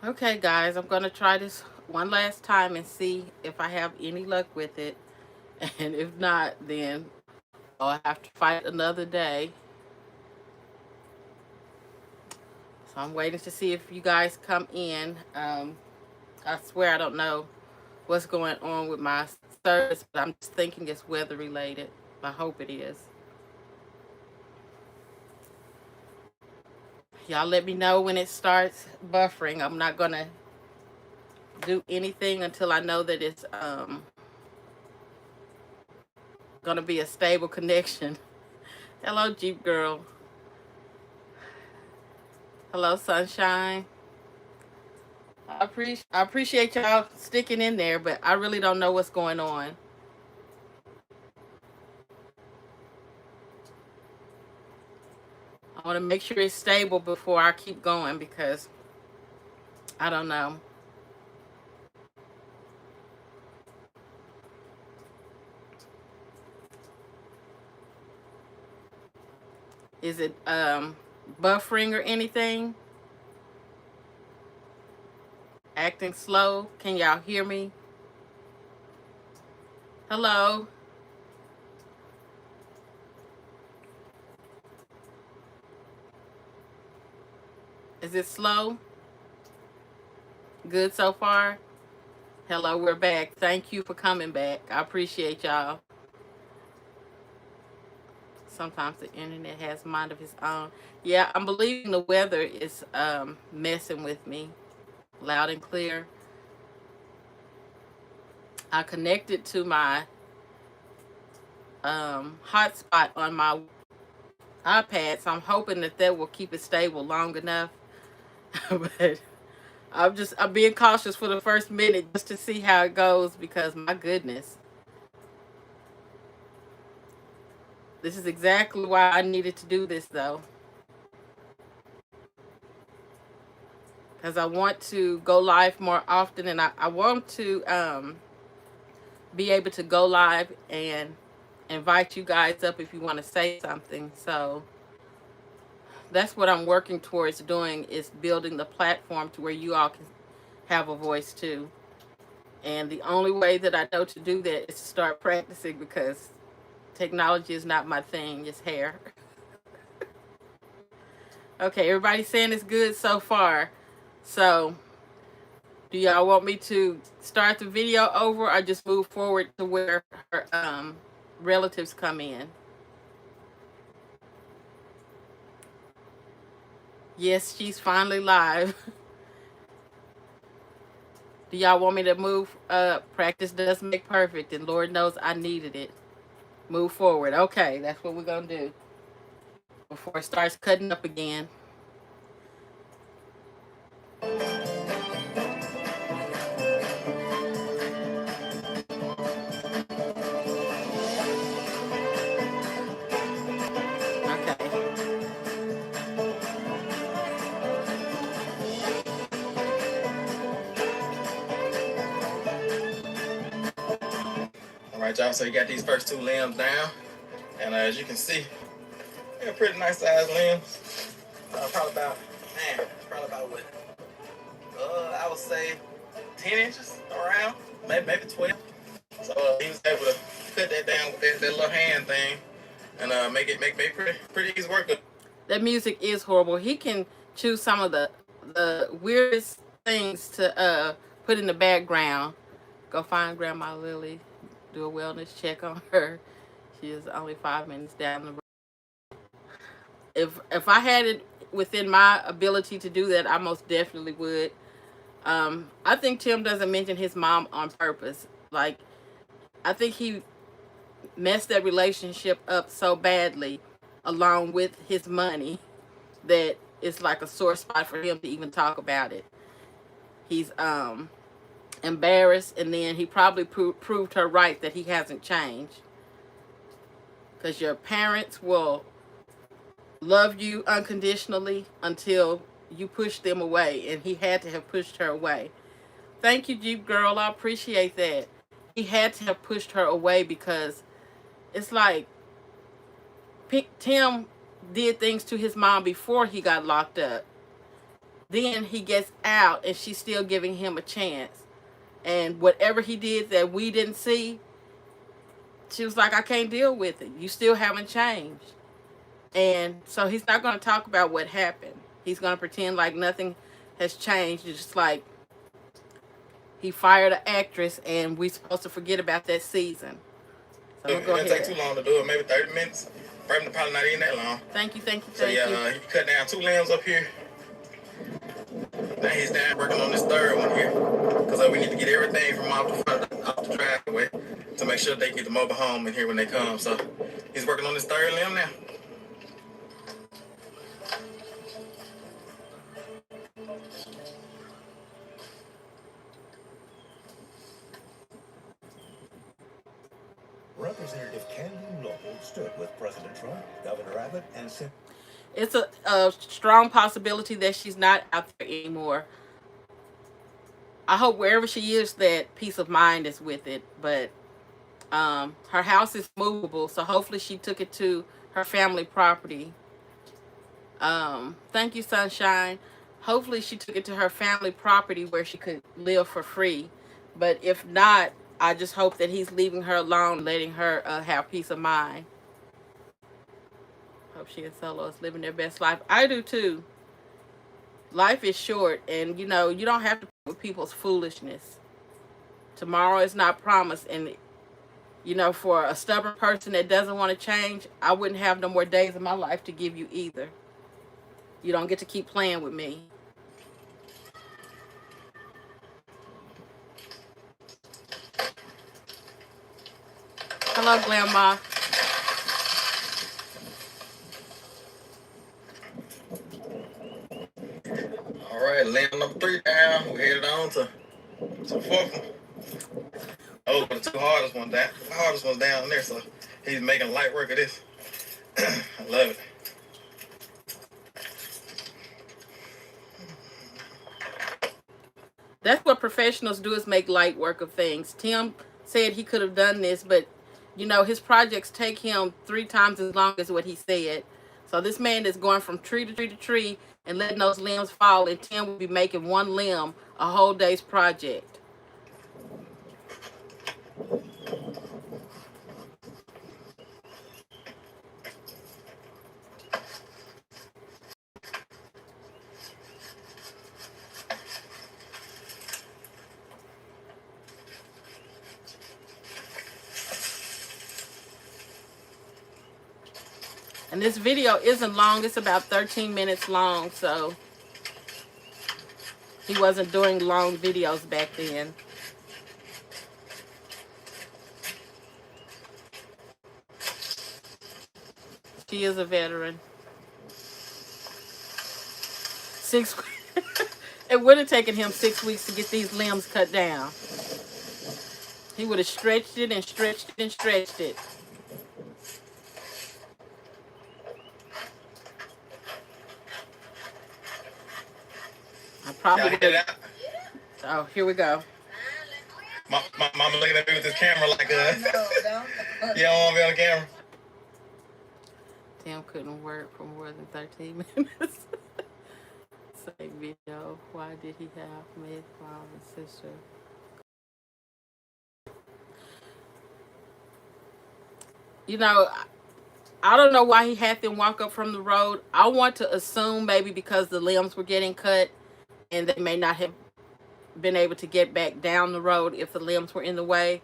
Okay, guys, I'm going to try this one last time and see if I have any luck with it. And if not, then I'll have to fight another day. So I'm waiting to see if you guys come in. I swear I don't know what's going on with my service, but I'm just thinking it's weather related. I hope it is. Y'all let me know when it starts buffering. I'm not going to do anything until I know that it's going to be a stable connection. Hello, Jeep Girl. Hello, Sunshine. I appreciate y'all sticking in there, but I really don't know what's going on. I want to make sure it's stable before I keep going because I don't know. Is it buffering or anything? Acting slow? Can y'all hear me? Hello? Is it slow? Good so far? Hello, we're back. Thank you for coming back. I appreciate y'all. Sometimes the internet has mind of its own. Yeah, I'm believing the weather is messing with me. Loud and clear. I connected to my hotspot on my iPad, so I'm hoping that that will keep it stable long enough. But I'm being cautious for the first minute just to see how it goes because my goodness, this is exactly why I needed to do this though, because I want to go live more often, and I want to be able to go live and invite you guys up if you want to say something. So that's what I'm working towards doing, is building the platform to where you all can have a voice too. And the only way that I know to do that is to start practicing because technology is not my thing, it's hair. Okay, everybody's saying it's good so far. So, do y'all want me to start the video over or just move forward to where her relatives come in? Yes, she's finally live. Do y'all want me to move? Practice does make perfect, and Lord knows I needed it. Move forward. Okay, that's what we're gonna do before it starts cutting up again. Okay. All right, y'all. So you got these first two limbs down, and as you can see, they're pretty nice sized limbs. Probably about, probably about what? I would say 10 inches around, maybe 12. So he was able to cut that down with that little hand thing, and make pretty easy work. That music is horrible. He can choose some of the weirdest things to put in the background. Go find Grandma Lily, do a wellness check on her. She is only 5 minutes down the road. If I had it within my ability to do that, I most definitely would. I think Tim doesn't mention his mom on purpose. Like, I think he messed that relationship up so badly, along with his money, that it's like a sore spot for him to even talk about it. He's embarrassed, and then he probably proved her right that he hasn't changed. Because your parents will love you unconditionally until you push them away, and he had to have pushed her away. Thank you, Jeep Girl. I appreciate that. He had to have pushed her away because it's like Tim did things to his mom before he got locked up. Then he gets out and she's still giving him a chance. And whatever he did that we didn't see, she was like, I can't deal with it. You still haven't changed. And so he's not going to talk about what happened. He's going to pretend like nothing has changed. It's just like he fired an actress and we're supposed to forget about that season. So it didn't take too long to do it, maybe 30 minutes. Probably not even that long. Thank you. So yeah, he cut down 2 limbs up here. Now he's down working on this third one here. Because we need to get everything from off the driveway to make sure they get the mobile home in here when they come. So he's working on this third limb now. Representative Camden Noble stood with President Trump, Governor Abbott, and said, it's a strong possibility that she's not out there anymore. I hope wherever she is that peace of mind is with it. But her house is movable, so hopefully she took it to her family property. Thank you, Sunshine. Hopefully she took it to her family property where she could live for free. But if not, I just hope that he's leaving her alone, letting her have peace of mind. Hope she and Solo is living their best life. I do too. Life is short, and you don't have to put with people's foolishness. Tomorrow is not promised, and for a stubborn person that doesn't want to change, I wouldn't have no more days of my life to give you either. You don't get to keep playing with me. Hello, Grandma. All right, limb number 3 down. We're headed on to the 4th one. Oh, but the 2 hardest ones down. The hardest one's down there, so he's making light work of this. I love it. That's what professionals do, is make light work of things. Tim said he could have done this, but his projects take him 3 times as long as what he said. So this man is going from tree to tree to tree and letting those limbs fall, and Tim will be making 1 limb a whole day's project. And this video isn't long. It's about 13 minutes long, so he wasn't doing long videos back then. She is a veteran. 6 it would have taken him 6 weeks to get these limbs cut down. He would have stretched it and stretched it and stretched it. I probably would have. Oh, here we go. My mama looking at me with this camera like, no, don't. You don't want to be on the camera. Tim couldn't work for more than 13 minutes. Same video. Why did he have May's mom and sister? I don't know why he had them walk up from the road. I want to assume maybe because the limbs were getting cut and they may not have been able to get back down the road if the limbs were in the way.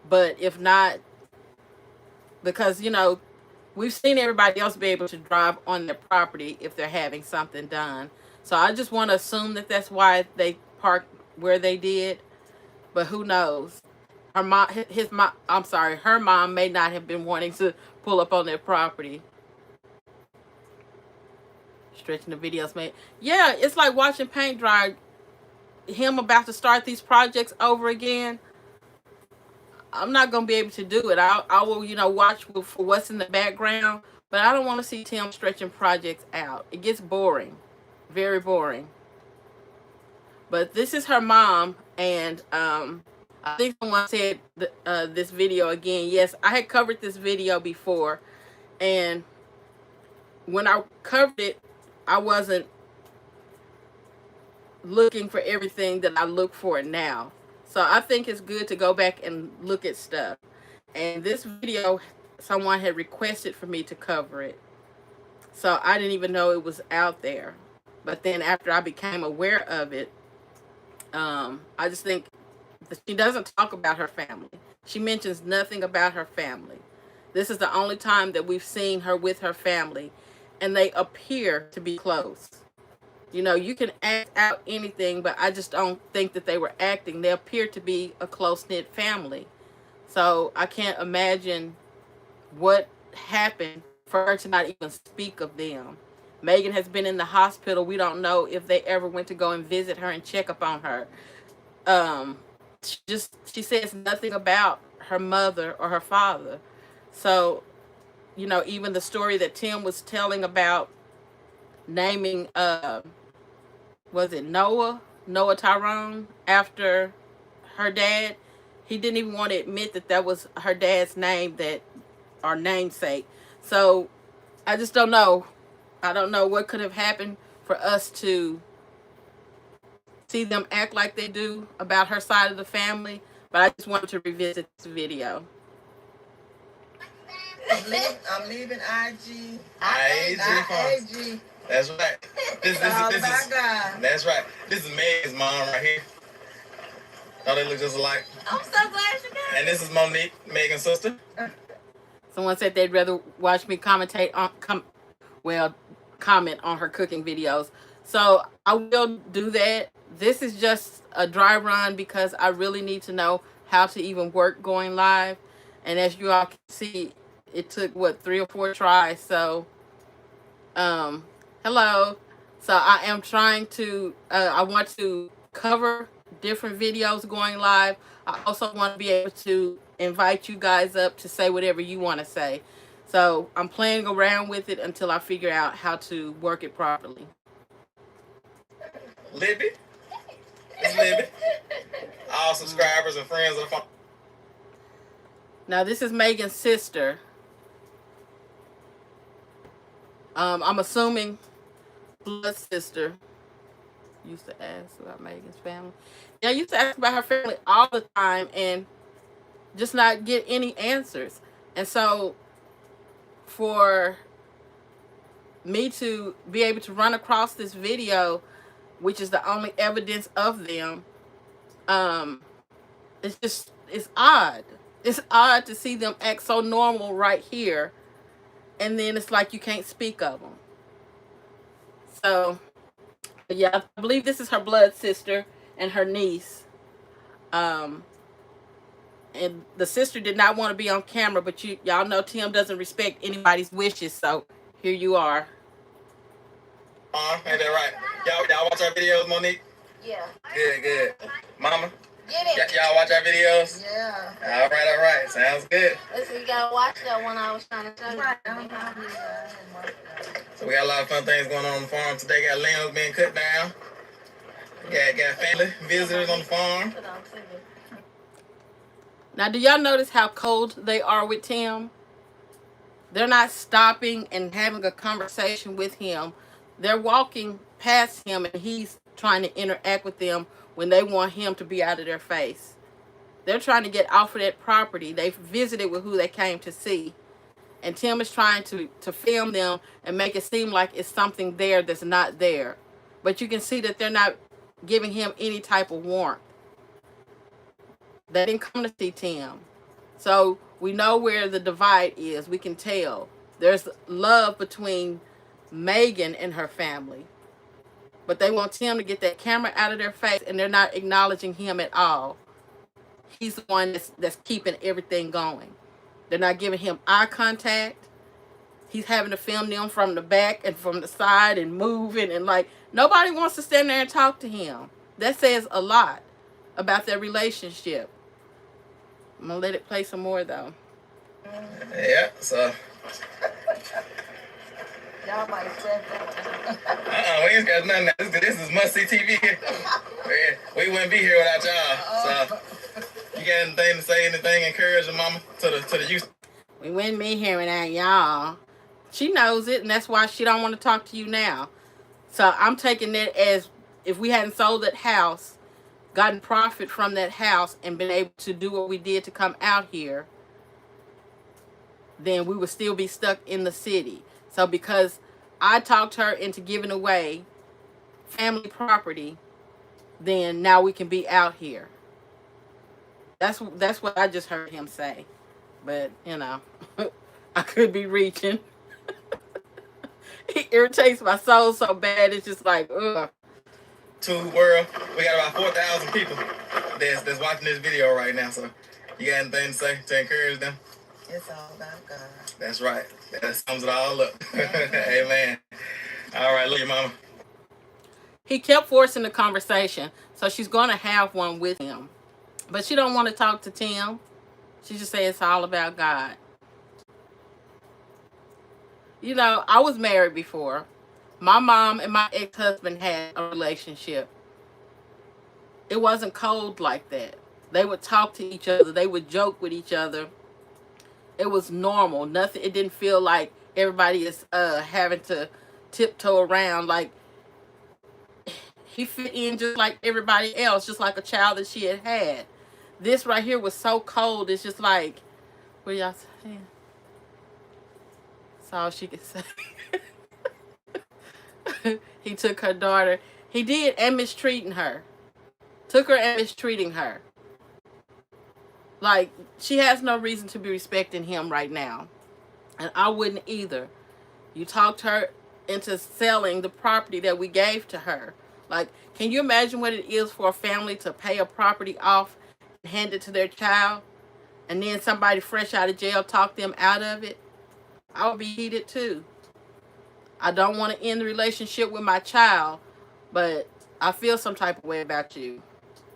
But if not, because, we've seen everybody else be able to drive on their property if they're having something done. So I just want to assume that that's why they parked where they did. But who knows? Her mom may not have been wanting to pull up on their property. Stretching the videos, man. Yeah, it's like watching paint dry. Him about to start these projects over again. I'm not going to be able to do it. I will, watch for what's in the background. But I don't want to see Tim stretching projects out. It gets boring. Very boring. But this is her mom. And I think someone said this video again. Yes, I had covered this video before. And when I covered it, I wasn't looking for everything that I look for now. So I think it's good to go back and look at stuff. And this video, someone had requested for me to cover it. So I didn't even know it was out there. But then after I became aware of it, I just think that she doesn't talk about her family. She mentions nothing about her family. This is the only time that we've seen her with her family, and they appear to be close. You know, you can act out anything, but I just don't think that they were acting. They appear to be a close-knit family. So I can't imagine what happened for her to not even speak of them. Megan has been in the hospital. We don't know if they ever went to go and visit her and check up on her. She says nothing about her mother or her father. So, you know, even the story that Tim was telling about naming was it Noah Tyrone after her dad, he didn't even want to admit that that was her dad's name, that or namesake. So I just don't know. I don't know what could have happened for us to see them act like they do about her side of the family, but I just wanted to revisit this video. I'm leaving IG. IG. That's right. This is that's right. This is Meg's mom right here. Oh, they look just alike. I'm so glad you got it. And this is Monique, Megan's sister. Someone said they'd rather watch me comment on her cooking videos. So I will do that. This is just a dry run because I really need to know how to even work going live. And as you all can see, it took, what, 3 or 4 tries. So, hello. So I am trying to, I want to cover different videos going live. I also want to be able to invite you guys up to say whatever you want to say. So I'm playing around with it until I figure out how to work it properly. Libby. It's Libby. All subscribers and friends of the phone. Now this is Megan's sister. I'm assuming blood sister. Used to ask about Megan's family. Yeah, I used to ask about her family all the time and just not get any answers. And so for me to be able to run across this video, which is the only evidence of them, it's odd. It's odd to see them act so normal right here, and then it's like you can't speak of them. So, yeah, I believe this is her blood sister and her niece. And the sister did not want to be on camera, but y'all know Tim doesn't respect anybody's wishes, so here you are. Ain't that right? Y'all watch our videos, Monique? Yeah. Good. Mama? Get it. Y'all watch our videos? Yeah. All right. Sounds good. Listen, you gotta watch that one I was trying to tell you. So we got a lot of fun things going on the farm today. Got lambs being cut down. Got family visitors on the farm. Now, do y'all notice how cold they are with Tim? They're not stopping and having a conversation with him. They're walking past him and he's trying to interact with them when they want him to be out of their face. They're trying to get off of that property. They've visited with who they came to see. And Tim is trying to film them and make it seem like it's something there that's not there. But you can see that they're not giving him any type of warmth. They didn't come to see Tim. So we know where the divide is. We can tell. There's love between Megan and her family. But they want Tim to get that camera out of their face, and they're not acknowledging him at all. He's the one that's keeping everything going. They're not giving him eye contact. He's having to film them from the back and from the side and moving, and like nobody wants to stand there and talk to him. That says a lot about their relationship. I'm gonna let it play some more though. Yeah, so. Y'all might say that. We ain't got nothing. This is must-see TV. We wouldn't be here without y'all. So, you got anything to say, anything encouraging, Mama, to the youth? We wouldn't be here without y'all. She knows it, and that's why she don't want to talk to you now. So I'm taking it as if we hadn't sold that house, gotten profit from that house, and been able to do what we did to come out here, then we would still be stuck in the city. So because I talked her into giving away family property, then now we can be out here. That's what I just heard him say. But, you know, I could be reaching. He irritates my soul so bad, it's just like, ugh. YouTube world, we got about 4,000 people that's watching this video right now. So you got anything to say to encourage them? It's all about God. That's right. That sums it all up. Amen. All right, look your mama. He kept forcing the conversation, so she's going to have one with him. But she don't want to talk to Tim. She just says it's all about God. You know, I was married before. My mom and my ex-husband had a relationship. It wasn't cold like that. They would talk to each other. They would joke with each other. It was normal. Nothing. It didn't feel like everybody is having to tiptoe around. Like, he fit in just like everybody else, just like a child that she had had. This right here was so cold. It's just like, what y'all saying? That's all she could say. He took her daughter. He did, and mistreating her. Took her and mistreating her. Like, she has no reason to be respecting him right now. And I wouldn't either. You talked her into selling the property that we gave to her. Like, can you imagine what it is for a family to pay a property off and hand it to their child? And then somebody fresh out of jail talk them out of it? I would be heated too. I don't want to end the relationship with my child, but I feel some type of way about you.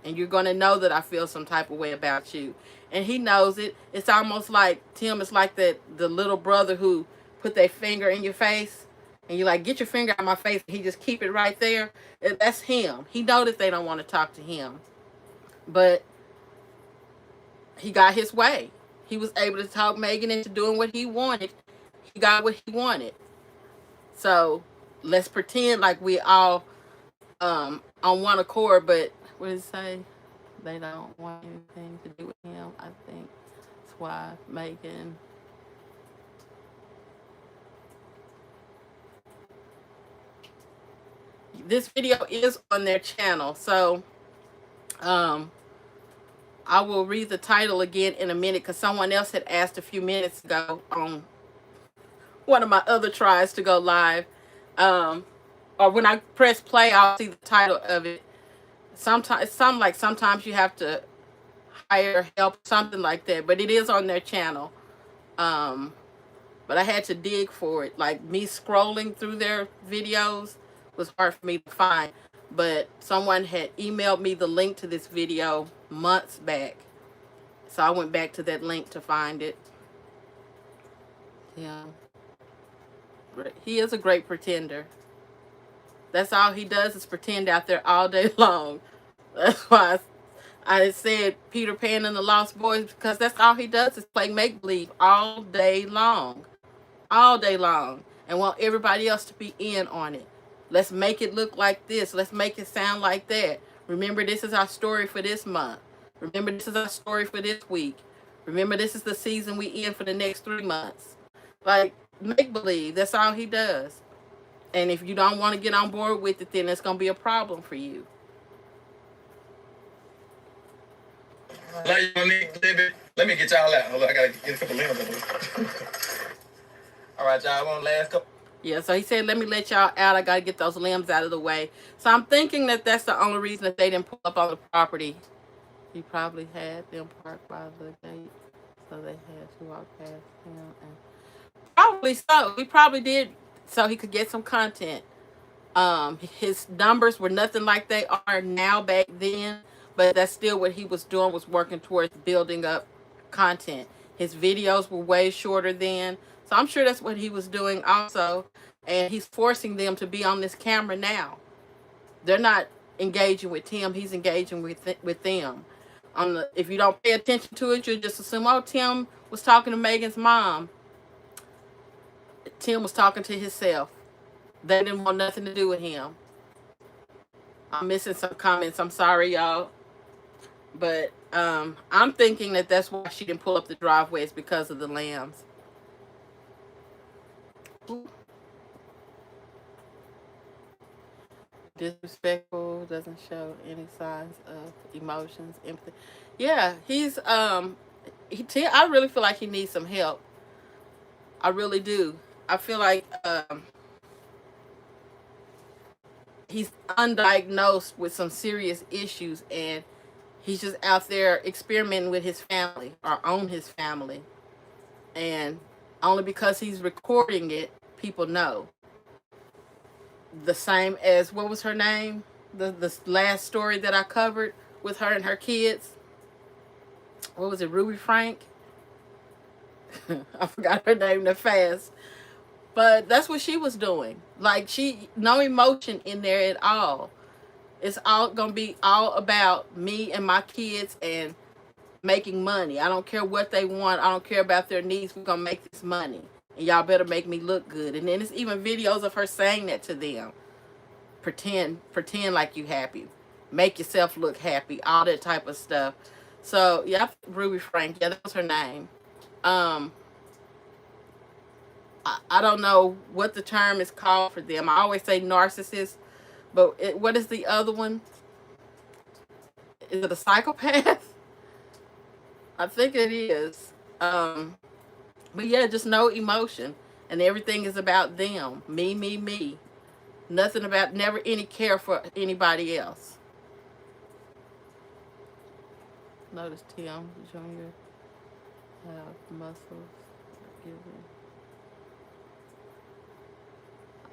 And you're going to know that I feel some type of way about you. And he knows it. It's almost like, Tim is like the little brother who put their finger in your face. And you're like, get your finger out of my face. He just keep it right there. And that's him. He knows that they don't want to talk to him. But he got his way. He was able to talk Megan into doing what he wanted. He got what he wanted. So let's pretend like we all on one accord, but what does it say? They don't want anything to do with him. I think that's why Megan. This video is on their channel, so I will read the title again in a minute because someone else had asked a few minutes ago on one of my other tries to go live. Or when I press play, I'll see the title of it. Sometimes you have to hire help, something like that. But it is on their channel. But I had to dig for it. Like, me scrolling through their videos was hard for me to find. But someone had emailed me the link to this video months back. So I went back to that link to find it. Yeah. He is a great pretender. That's all he does is pretend out there all day long. That's why I said Peter Pan and the Lost Boys, because that's all he does is play make-believe all day long. All day long. And want everybody else to be in on it. Let's make it look like this. Let's make it sound like that. Remember, this is our story for this month. Remember, this is our story for this week. Remember, this is the season we in for the next 3 months. Like, make-believe. That's all he does. And if you don't want to get on board with it, then it's going to be a problem for you. Let me get y'all out. Hold on, I got to get a couple limbs of this. All right, y'all. One last couple. Yeah, so he said, let me let y'all out. I got to get those limbs out of the way. So I'm thinking that that's the only reason that they didn't pull up on the property. He probably had them parked by the gate. So they had to walk past him. And probably so. He probably did so he could get some content. His numbers were nothing like they are now back then. But that's still what he was doing, was working towards building up content. His videos were way shorter then. So I'm sure that's what he was doing also. And he's forcing them to be on this camera now. They're not engaging with Tim. He's engaging with them. If you don't pay attention to it, you'll just assume, oh, Tim was talking to Megan's mom. Tim was talking to himself. They didn't want nothing to do with him. I'm missing some comments. I'm sorry, y'all. But I'm thinking that that's why she didn't pull up the driveway is because of the lambs. Ooh. Disrespectful, doesn't show any signs of emotions, empathy. Yeah, I really feel like he needs some help. I really do. I feel like he's undiagnosed with some serious issues, and he's just out there experimenting with his family or on his family, and only because he's recording it, people know. The same as, what was her name? The last story that I covered with her and her kids. What was it, Ruby Frank? I forgot her name that fast. But that's what she was doing. Like, no emotion in there at all. It's all gonna be all about me and my kids and making money. I don't care what they want. I don't care about their needs. We're gonna make this money, and y'all better make me look good. And then it's even videos of her saying that to them. Pretend like you happy. Make yourself look happy. All that type of stuff. So yeah, Ruby Frank. Yeah, that was her name. Um, I don't know what the term is called for them. I always say narcissist, but what is the other one? Is it a psychopath? I think it is. But yeah, just no emotion. And everything is about them. Me, me, me. Nothing about, never any care for anybody else. Notice Tim Jr. have muscles.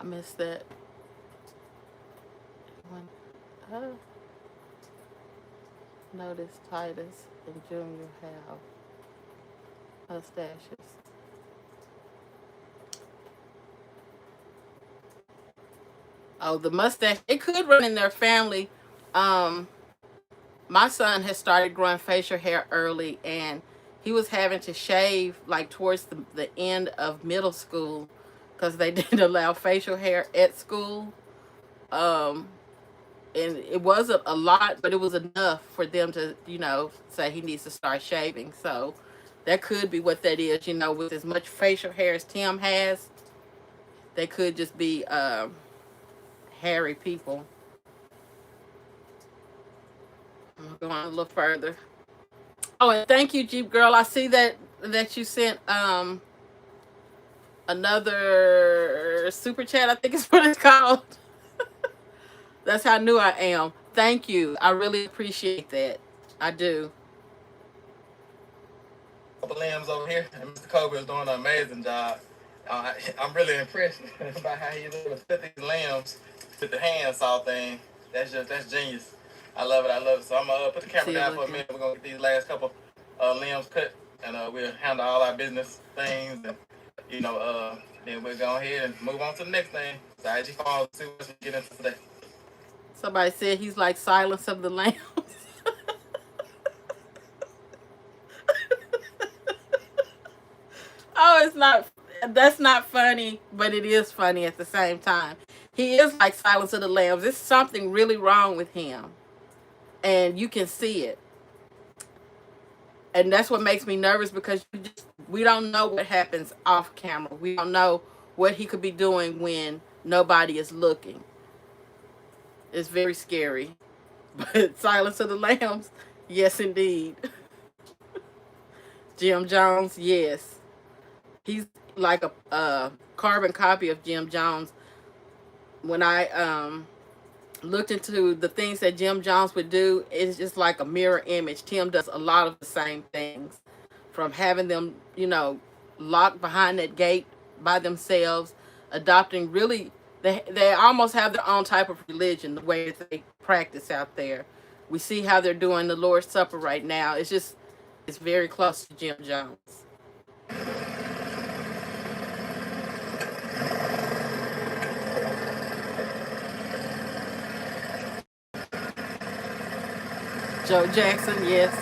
I missed that. Notice Titus and Junior have mustaches. Oh, the mustache. It could run in their family. Um, my son has started growing facial hair early, and he was having to shave like towards the end of middle school because they didn't allow facial hair at school. Um, and it wasn't a lot, but it was enough for them to, say he needs to start shaving. So that could be what that is. With as much facial hair as Tim has, they could just be hairy people. I'm going a little further. Oh, and thank you, Jeep Girl. I see that you sent another super chat. I think is what it's called. That's how new I am. Thank you. I really appreciate that. I do. Couple limbs over here, and Mr. Cobra is doing an amazing job. I'm really impressed by how he's able to fit these limbs with the handsaw thing. That's genius. I love it. I love it. So I'm gonna put the camera down for a minute. We're gonna get these last couple limbs cut, and we'll handle all our business things, and then we'll go ahead and move on to the next thing. So IG Farms, see what we get into today. Somebody said he's like Silence of the Lambs. Oh, it's not. That's not funny, but it is funny at the same time. He is like Silence of the Lambs. There's something really wrong with him, and you can see it. And that's what makes me nervous because we don't know what happens off camera. We don't know what he could be doing when nobody is looking. It's very scary. But Silence of the Lambs, yes indeed. Jim Jones, yes. He's like a carbon copy of Jim Jones. When I looked into the things that Jim Jones would do, it's just like a mirror image. Tim does a lot of the same things, from having them, locked behind that gate by themselves, adopting really, they almost have their own type of religion, the way that they practice out there. We see how they're doing the Lord's Supper right now. It's very close to Jim Jones. Joe Jackson, yes.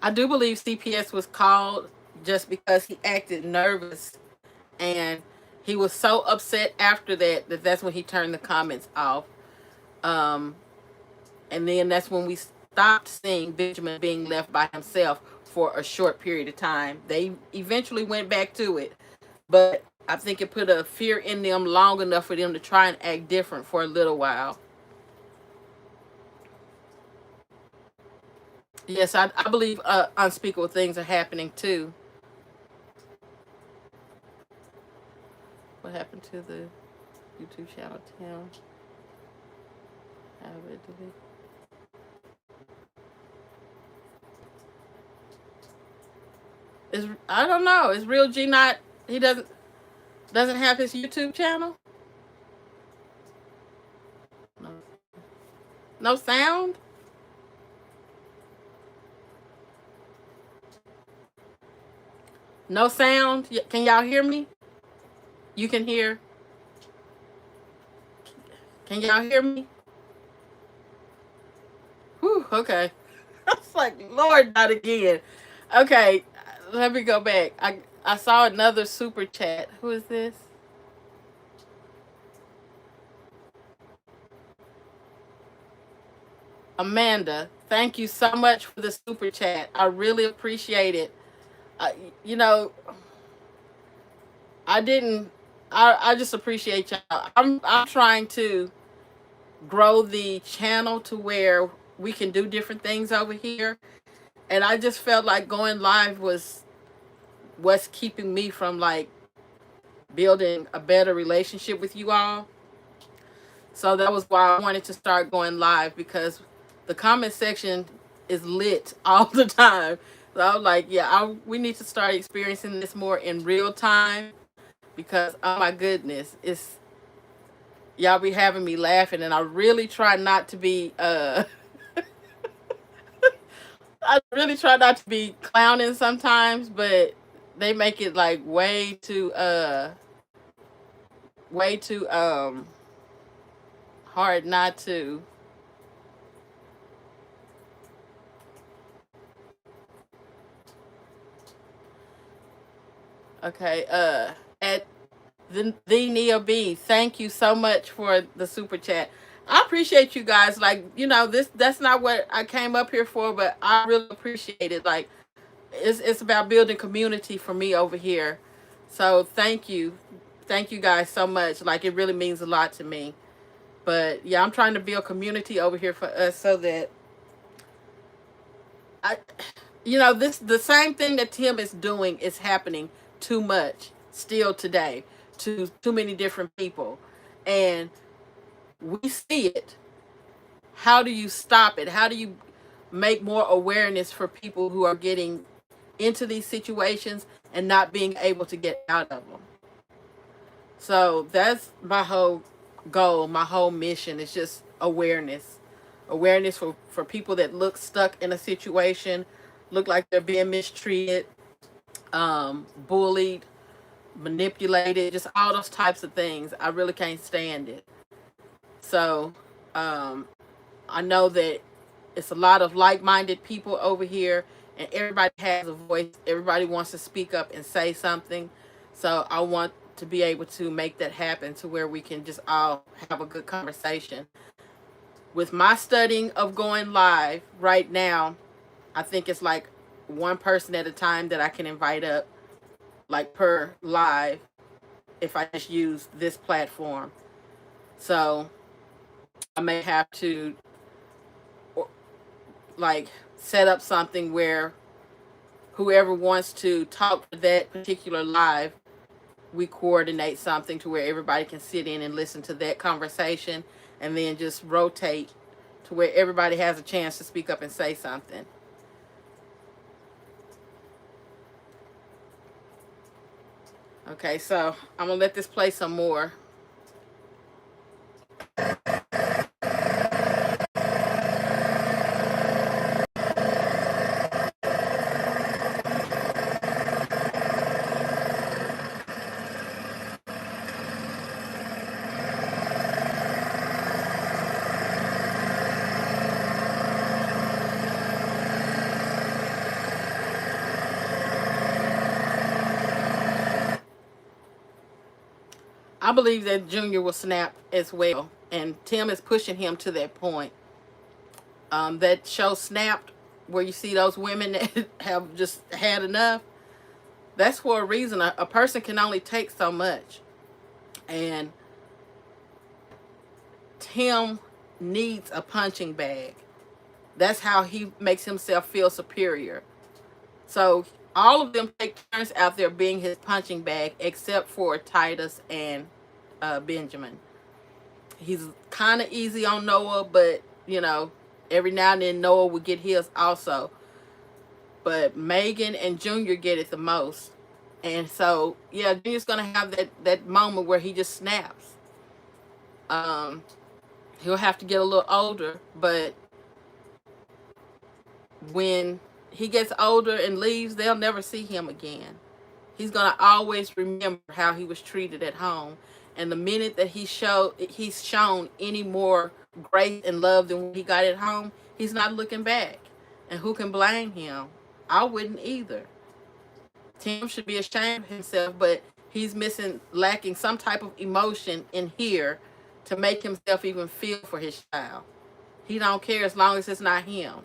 I do believe CPS was called just because he acted nervous, and he was so upset after that's when he turned the comments off. Um, and then that's when we stopped seeing Benjamin being left by himself for a short period of time. They eventually went back to it, but I think it put a fear in them long enough for them to try and act different for a little while. Yes, I believe unspeakable things are happening too. What happened to the YouTube channel, Tim? Have it delete. I don't know. Is Real G not? He doesn't have his YouTube channel. No, no sound. No sound. Can y'all hear me? You can hear. Can y'all hear me? Whew, okay. I was like, Lord, not again. Okay, let me go back. I saw another super chat. Who is this? Amanda. Thank you so much for the super chat. I really appreciate it. You know, I just appreciate y'all. I'm trying to grow the channel to where we can do different things over here. And I just felt like going live was what's keeping me from like building a better relationship with you all. So that was why I wanted to start going live, because the comment section is lit all the time. So I was like, yeah, we need to start experiencing this more in real time, because oh my goodness, y'all be having me laughing, and I really try not to be I really try not to be clowning sometimes, but they make it like way too hard not to. Okay, at the Neo B, thank you so much for the super chat. I appreciate you guys. Like, you know, that's not what I came up here for, but I really appreciate it. Like, it's about building community for me over here. So thank you guys so much. Like, it really means a lot to me. But yeah, I'm trying to build community over here for us, so that the same thing that Tim is doing is happening too much still today to too many different people, and we see it. How do you stop it? How do you make more awareness for people who are getting into these situations and not being able to get out of them? So that's my whole goal, my whole mission is just awareness. Awareness for people that look stuck in a situation, look like they're being mistreated, bullied, manipulated, just all those types of things. I really can't stand it. So I know that it's a lot of like-minded people over here, and everybody has a voice. Everybody wants to speak up and say something. So I want to be able to make that happen, to where we can just all have a good conversation. With my studying of going live right now, I think it's like one person at a time that I can invite up, like per live, if I just use this platform. So I may have to like set up something where whoever wants to talk to that particular live, we coordinate something to where everybody can sit in and listen to that conversation, and then just rotate to where everybody has a chance to speak up and say something. Okay, so I'm gonna let this play some more. I believe that Junior will snap as well, and Tim is pushing him to that point. That show Snapped, where you see those women that have just had enough. That's for a reason. A person can only take so much, and Tim needs a punching bag. That's how he makes himself feel superior. So all of them take turns out there being his punching bag, except for Titus and Benjamin. He's kind of easy on Noah, but you know, every now and then Noah would get his also. But Megan and Junior get it the most. And so, yeah, Junior's gonna have that moment where he just snaps. Um, he'll have to get a little older, but when he gets older and leaves, they'll never see him again. He's gonna always remember how he was treated at home. And the minute that he's shown any more grace and love than he got at home, he's not looking back. And who can blame him? I wouldn't either. Tim should be ashamed of himself, but he's lacking some type of emotion in here to make himself even feel for his child. He don't care as long as it's not him.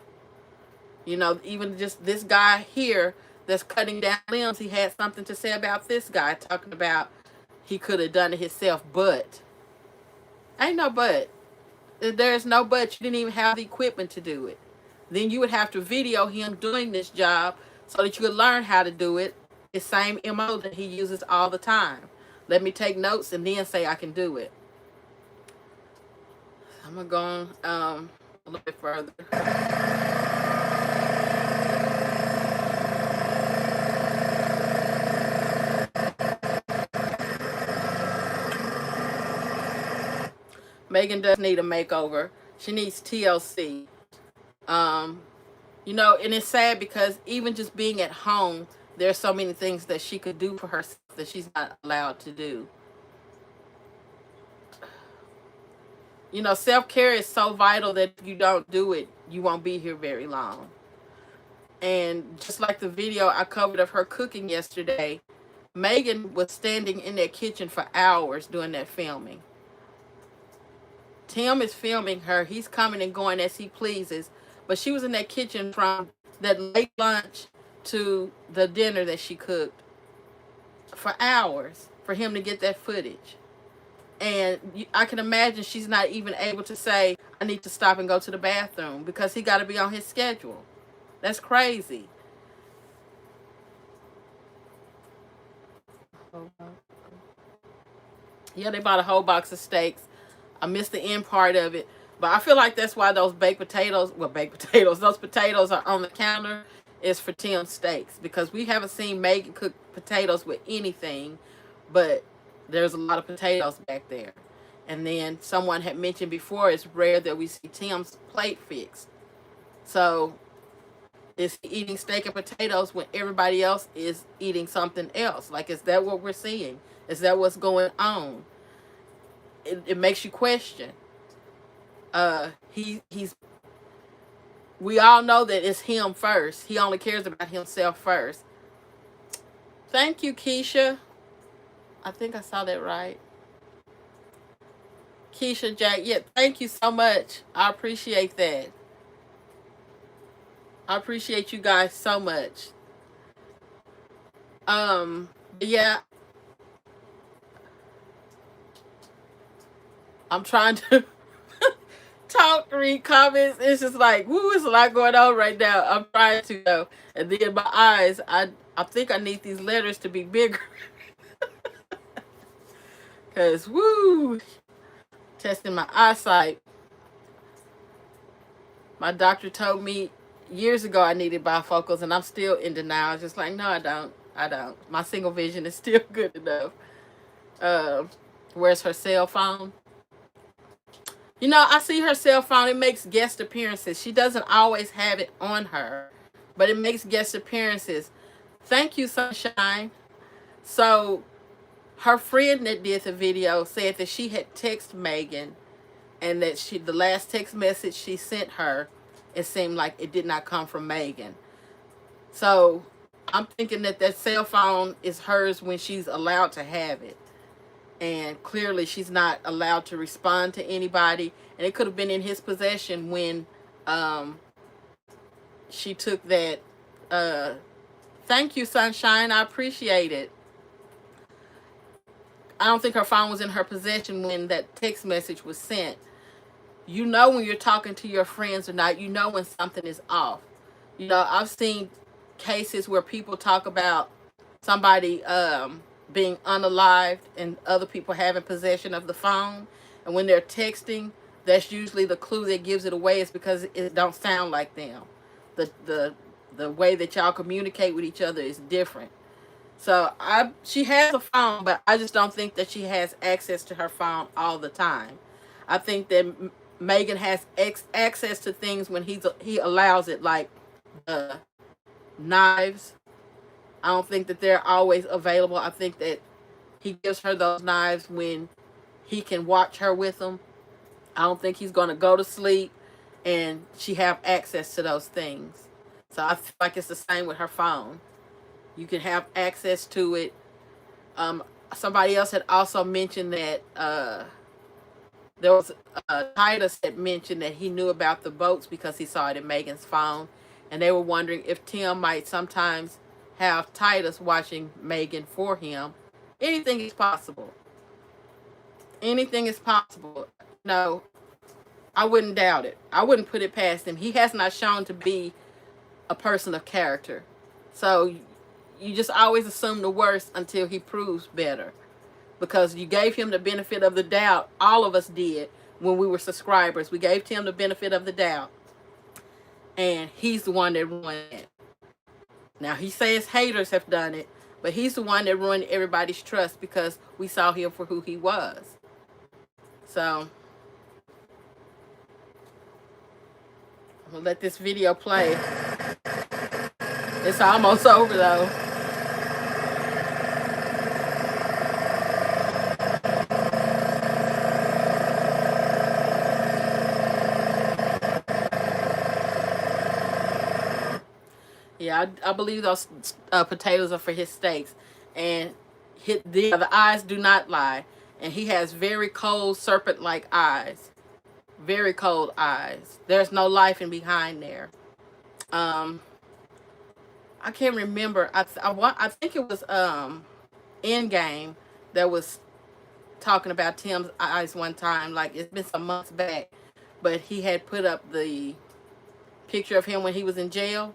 You know, even just this guy here that's cutting down limbs, he had something to say about this guy, talking about he could have done it himself, but ain't no but. There's no but. You didn't even have the equipment to do it. Then you would have to video him doing this job so that you could learn how to do it. The same MO that he uses all the time. Let me take notes and then say I can do it. I'm gonna go on a little bit further. Megan does need a makeover. She needs TLC. You know, and it's sad because even just being at home, there's so many things that she could do for herself that she's not allowed to do. You know, self-care is so vital that if you don't do it, you won't be here very long. And just like the video I covered of her cooking yesterday, Megan was standing in that kitchen for hours doing that filming. Tim is filming her. He's coming and going as he pleases. But she was in that kitchen from that late lunch to the dinner that she cooked for hours for him to get that footage. And I can imagine she's not even able to say, I need to stop and go to the bathroom, because he got to be on his schedule. That's crazy. Yeah, they bought a whole box of steaks. I missed the end part of it. But I feel like that's why those those potatoes are on the counter, is for Tim's steaks. Because we haven't seen Megan cook potatoes with anything, but there's a lot of potatoes back there. And then someone had mentioned before, it's rare that we see Tim's plate fixed. So is he eating steak and potatoes when everybody else is eating something else? Like, is that what we're seeing? Is that what's going on? It makes you question. We all know that it's him first. He only cares about himself first. Thank you, Keisha. I think I saw that right. Keisha Jack. Yeah, thank you so much. I appreciate that. I appreciate you guys so much. Yeah. I'm trying to talk, read comments. It's just like, woo, it's a lot going on right now. I'm trying to go. And then my eyes, I think I need these letters to be bigger. Because, woo, testing my eyesight. My doctor told me years ago I needed bifocals, and I'm still in denial. Just like, no, I don't. My single vision is still good enough. Where's her cell phone? You know, I see her cell phone. It makes guest appearances. She doesn't always have it on her, but it makes guest appearances. Thank you, Sunshine. So her friend that did the video said that she had texted Megan, and that the last text message she sent her, it seemed like it did not come from Megan. So I'm thinking that cell phone is hers when she's allowed to have it. and clearly she's not allowed to respond to anybody. And it could have been in his possession when she took that. Thank you, Sunshine. I appreciate it. I don't think her phone was in her possession when that text message was sent. You know when you're talking to your friends or not. You know when something is off. You know, I've seen cases where people talk about somebody being unalived and other people having possession of the phone. And when they're texting, that's usually the clue that gives it away, is because it don't sound like them. The way that y'all communicate with each other is different. So she has a phone, but I just don't think that she has access to her phone all the time. I think that Megan has access to things when he allows it, like knives. I don't think that they're always available. I think that he gives her those knives when he can watch her with them. I don't think he's going to go to sleep and she have access to those things. So I feel like it's the same with her phone. You can have access to it. Somebody else had also mentioned that there was Titus had mentioned that he knew about the boats because he saw it in Megan's phone, and they were wondering if Tim might sometimes have Titus watching Megan for him. Anything is possible. Anything is possible. No, I wouldn't doubt it. I wouldn't put it past him. He has not shown to be a person of character. So you just always assume the worst until he proves better. Because you gave him the benefit of the doubt. All of us did when we were subscribers. We gave Tim the benefit of the doubt. And he's the one that ruined it. Now, he says haters have done it, but he's the one that ruined everybody's trust because we saw him for who he was. So, I'm going to let this video play. It's almost over, though. Yeah, I believe those potatoes are for his steaks. And the eyes do not lie. And he has very cold, serpent-like eyes. Very cold eyes. There's no life in behind there. I can't remember. I think it was Endgame that was talking about Tim's eyes one time. Like, it's been some months back. But he had put up the picture of him when he was in jail.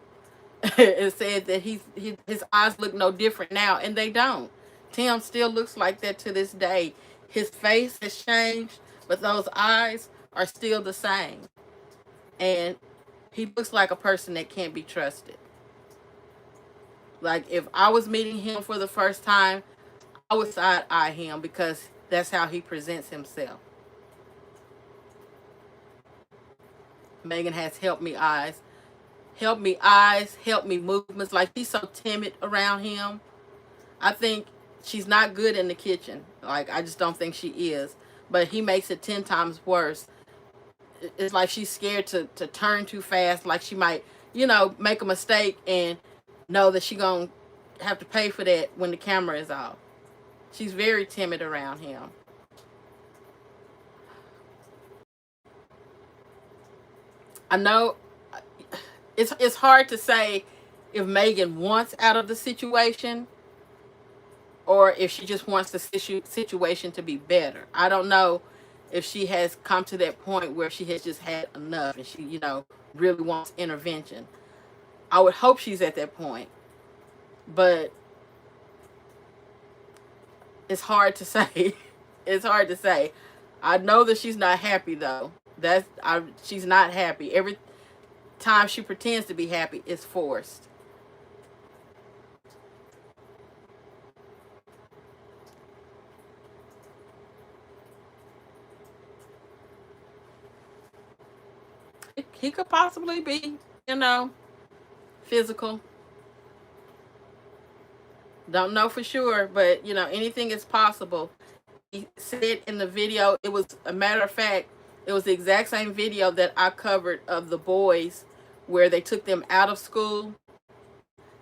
It said that his eyes look no different now, and they don't. Tim still looks like that to this day. His face has changed, but those eyes are still the same. And he looks like a person that can't be trusted. Like, if I was meeting him for the first time, I would side-eye him because that's how he presents himself. Megan has helped me eyes. Help me eyes, help me movements. Like, she's so timid around him. I think she's not good in the kitchen. Like, I just don't think she is. But he makes it 10 times worse. It's like she's scared to turn too fast. Like, she might, make a mistake and know that she's going to have to pay for that when the camera is off. She's very timid around him. I know it's hard to say if Megan wants out of the situation or if she just wants the situation to be better. I don't know if she has come to that point where she has just had enough and she, really wants intervention. I would hope she's at that point. But it's hard to say. It's hard to say. I know that she's not happy, though. She's not happy. Every time she pretends to be happy, it's forced. He could possibly be, physical. Don't know for sure, but, anything is possible. He said in the video, it was, a matter of fact, it was the exact same video that I covered of the boys where they took them out of school.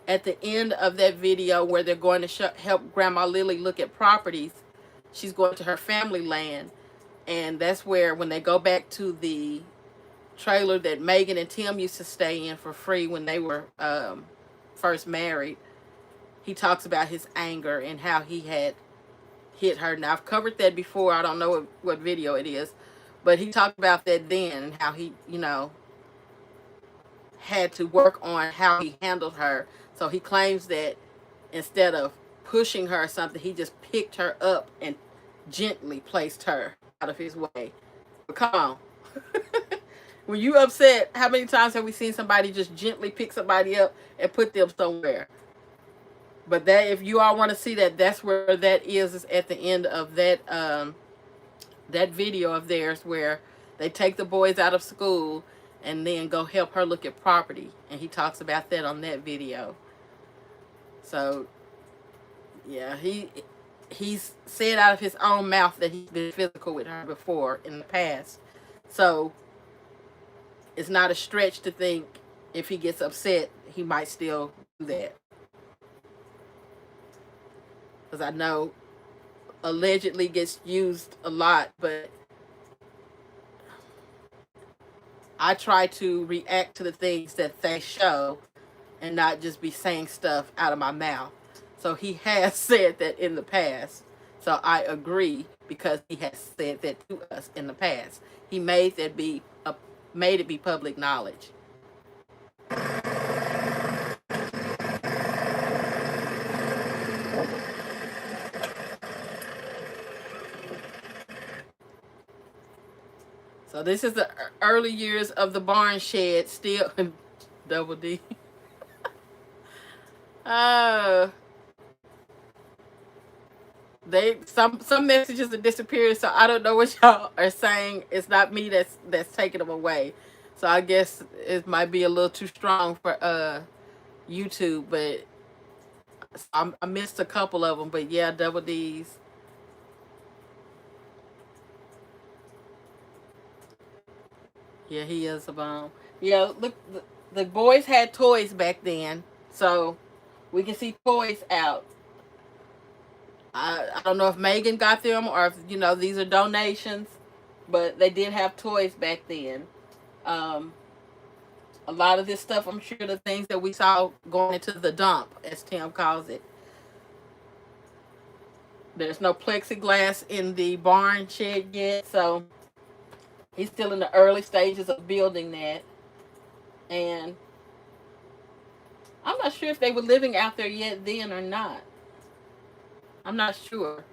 At the end of that video where they're going to help Grandma Lily look at properties, she's going to her family land, and that's where when they go back to the trailer that Megan and Tim used to stay in for free when they were first married, he talks about his anger and how he had hit her. Now, I've covered that before. I don't know what video it is, but he talked about that then and how he, had to work on how he handled her. So he claims that instead of pushing her or something, he just picked her up and gently placed her out of his way. But come on. When you upset, how many times have we seen somebody just gently pick somebody up and put them somewhere? But that, if you all want to see that, that's where that is at the end of that that video of theirs where they take the boys out of school and then go help her look at property. And he talks about that on that video. So, yeah, he's said out of his own mouth that he's been physical with her before in the past. So, it's not a stretch to think if he gets upset, he might still do that. Because I know allegedly gets used a lot, but I try to react to the things that they show and not just be saying stuff out of my mouth. So he has said that in the past. So I agree because he has said that to us in the past. He made it be public knowledge. So this is the early years of the barn shed, still double D. Some messages are disappearing, so I don't know what y'all are saying. It's not me that's taking them away. So I guess it might be a little too strong for YouTube, but I missed a couple of them. But yeah, double D's. Yeah, he is a bomb. Yeah, look, the boys had toys back then, so we can see toys out. I don't know if Megan got them or if, these are donations, but they did have toys back then. A lot of this stuff, I'm sure the things that we saw going into the dump, as Tim calls it. There's no plexiglass in the barn shed yet, so he's still in the early stages of building that. And I'm not sure if they were living out there yet then or not. I'm not sure.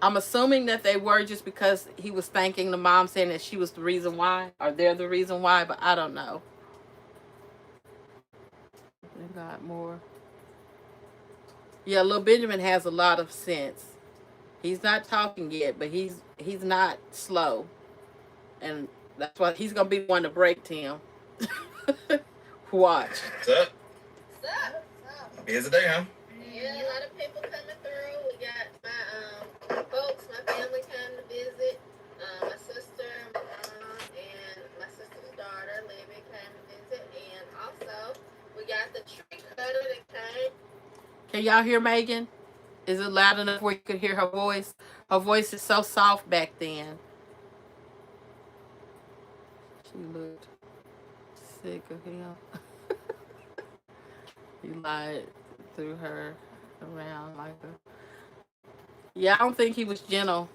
I'm assuming that they were just because he was thanking the mom, saying that she was the reason why, or they're the reason why, but I don't know. We got more. Yeah, little Benjamin has a lot of sense. He's not talking yet, but he's not slow. And that's why he's going to be the one to break Tim. Watch. What's up? What's up? Busy day, huh? Yeah, a lot of people coming through. We got my folks, my family came to visit. My sister, my mom, and my sister's daughter, Libby, came to visit. And also, we got the tree cutter that came. Can y'all hear Megan? Is it loud enough where you could hear her voice? Her voice is so soft back then. She looked sick of him. He lied through her around like a... Yeah, I don't think he was gentle.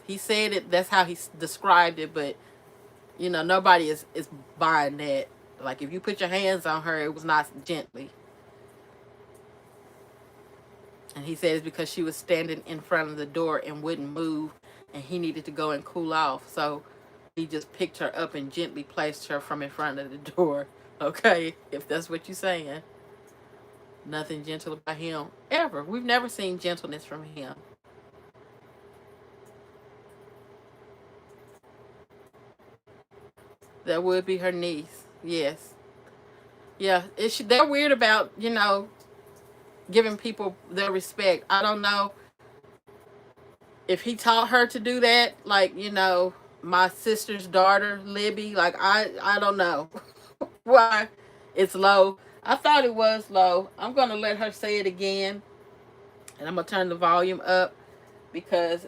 He said it, that's how he described it, but, nobody is buying that. Like, if you put your hands on her, it was not gently. And he said it's because she was standing in front of the door and wouldn't move, and he needed to go and cool off. So he just picked her up and gently placed her from in front of the door. Okay, if that's what you're saying. Nothing gentle about him ever. We've never seen gentleness from him. That would be her niece. Yes. Yeah, they're weird about, giving people their respect. I don't know if he taught her to do that, like, my sister's daughter, Libby, like, I don't know why it's low. I thought it was low. I'm going to let her say it again, and I'm going to turn the volume up because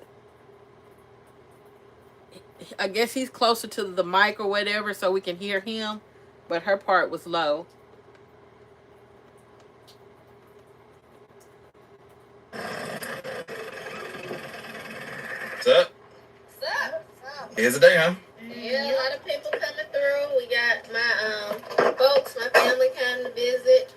I guess he's closer to the mic or whatever so we can hear him, but her part was low. What's up? What's up? Here's the day, huh? Yeah, a lot of people coming through. We got my folks, my family came to visit.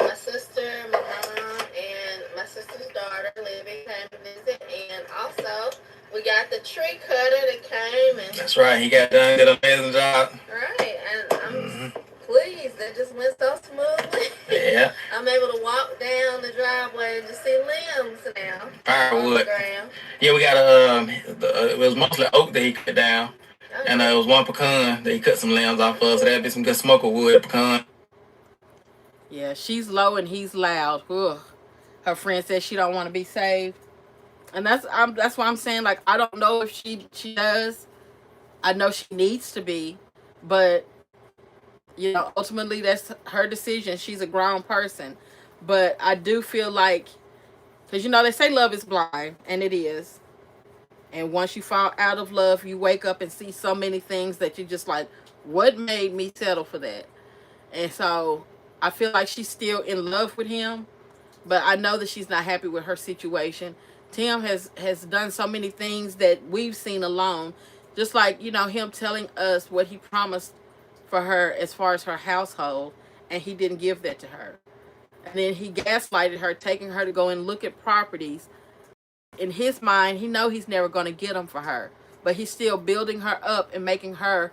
My sister, my mom, and my sister's daughter, Libby, came to visit. And also, we got the tree cutter that came. And That's right. He got done, did an amazing job. right, and I'm pleased. That just went so smoothly. Yeah. I'm able to walk down the driveway and just see limbs now. Firewood. Ground. Yeah, we got it was mostly oak that he cut down. Okay. And it was one pecan that he cut some limbs off of, so that'd be some good smoker wood pecan. Yeah, she's low and he's loud. Ugh. Her friend says she don't want to be saved, and that's why I'm saying, like, I don't know if she does. I know she needs to be, but you know, ultimately that's her decision. She's a grown person, but I do feel like, because you know they say love is blind, and it is. And once you fall out of love, you wake up and see so many things that you're just like, what made me settle for that? And so I feel like she's still in love with him, but I know that she's not happy with her situation. Tim has done so many things that we've seen alone, just like, you know, him telling us what he promised for her as far as her household, and he didn't give that to her. And then he gaslighted her, taking her to go and look at properties. In his mind, he know he's never going to get them for her, but he's still building her up and making her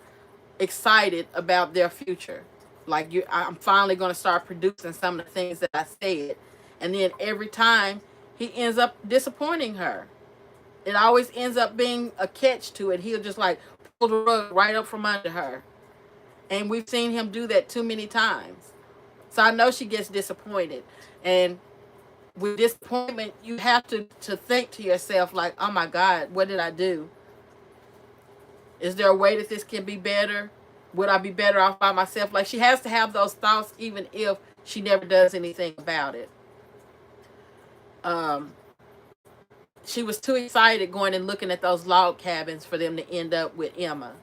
excited about their future. Like, I'm finally going to start producing some of the things that I said. And then every time he ends up disappointing her. It always ends up being a catch to it. He'll just like pull the rug right up from under her. And we've seen him do that too many times. So I know she gets disappointed. And with disappointment, you have to think to yourself, like, oh my God, what did I do? Is there a way that this can be better? Would I be better off by myself? Like, she has to have those thoughts even if she never does anything about it. She was too excited going and looking at those log cabins for them to end up with Emma.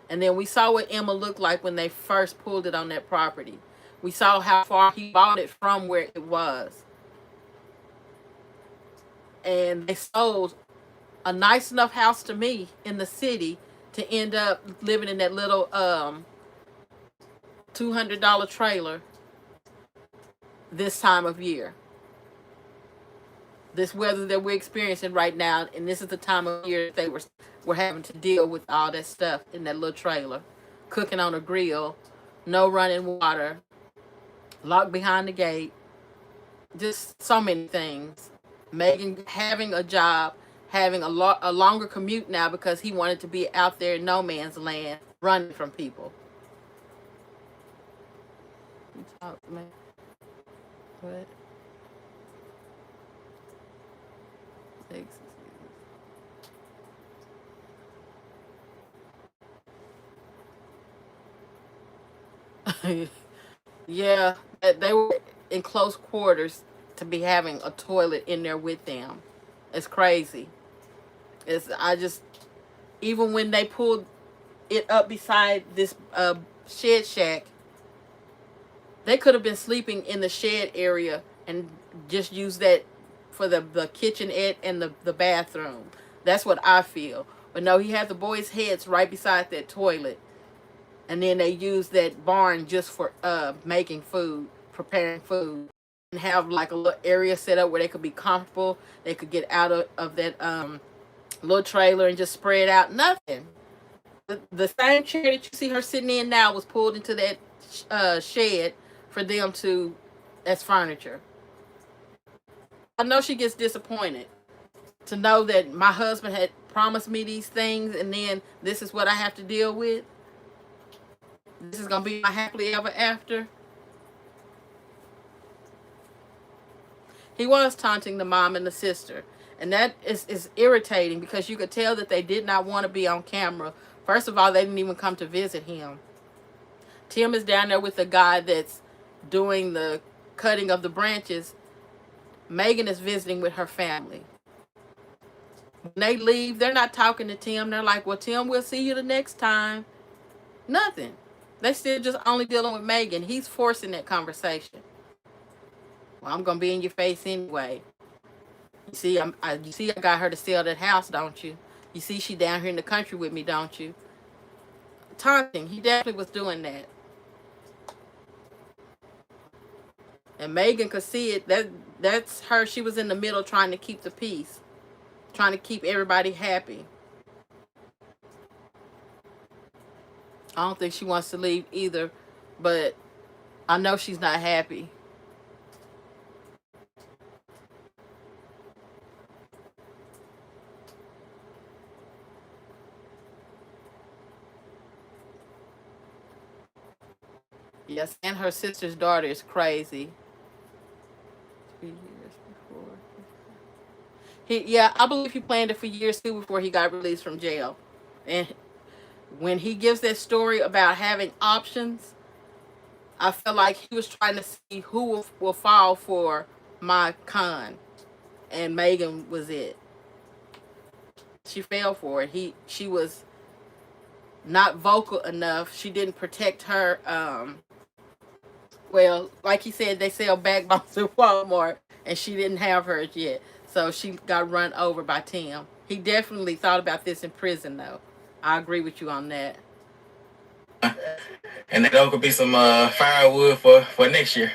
And then we saw what Emma looked like when they first pulled it on that property. We saw how far he bought it from where it was. And they sold a nice enough house to me in the city to end up living in that little $200 trailer this time of year. This weather that we're experiencing right now, and this is the time of year that they were having to deal with all that stuff in that little trailer. Cooking on a grill, no running water, locked behind the gate, just so many things. Megan having a job, having a longer commute now because he wanted to be out there in no man's land, running from people. You talk, man. What? Yeah, they were in close quarters to be having a toilet in there with them. It's crazy. Even when they pulled it up beside this shed shack, they could have been sleeping in the shed area and just used that for the kitchenette and the bathroom. That's what I feel. But no, he had the boys' heads right beside that toilet. And then they used that barn just for making food, preparing food. And have like a little area set up where they could be comfortable. They could get out of that little trailer and just spread out. Nothing. The same chair that you see her sitting in now was pulled into that shed for them to, as furniture. I know she gets disappointed to know that my husband had promised me these things and then this is what I have to deal with. This is going to be my happily ever after. He was taunting the mom and the sister. And that is irritating because you could tell that they did not want to be on camera. First of all, they didn't even come to visit him. Tim is down there with the guy that's doing the cutting of the branches. Megan is visiting with her family. When they leave, they're not talking to Tim. They're like, well, Tim, we'll see you the next time. Nothing. They still just only dealing with Megan. He's forcing that conversation. Well, I'm gonna be in your face anyway. You see, I got her to sell that house, don't you? You see, she down here in the country with me, don't you? Taunting. He definitely was doing that, and Megan could see it. That's her. She was in the middle, trying to keep the peace, trying to keep everybody happy. I don't think she wants to leave either, but I know she's not happy. Yes, and her sister's daughter is crazy. 3 years before. Yeah, I believe he planned it for years too before he got released from jail. And when he gives that story about having options, I feel like he was trying to see who will fall for my con, and Megan was it. She fell for it. She was not vocal enough. She didn't protect her. Well, like he said, they sell backbones at Walmart, and she didn't have hers yet. So she got run over by Tim. He definitely thought about this in prison, though. I agree with you on that. And there could be some firewood for next year.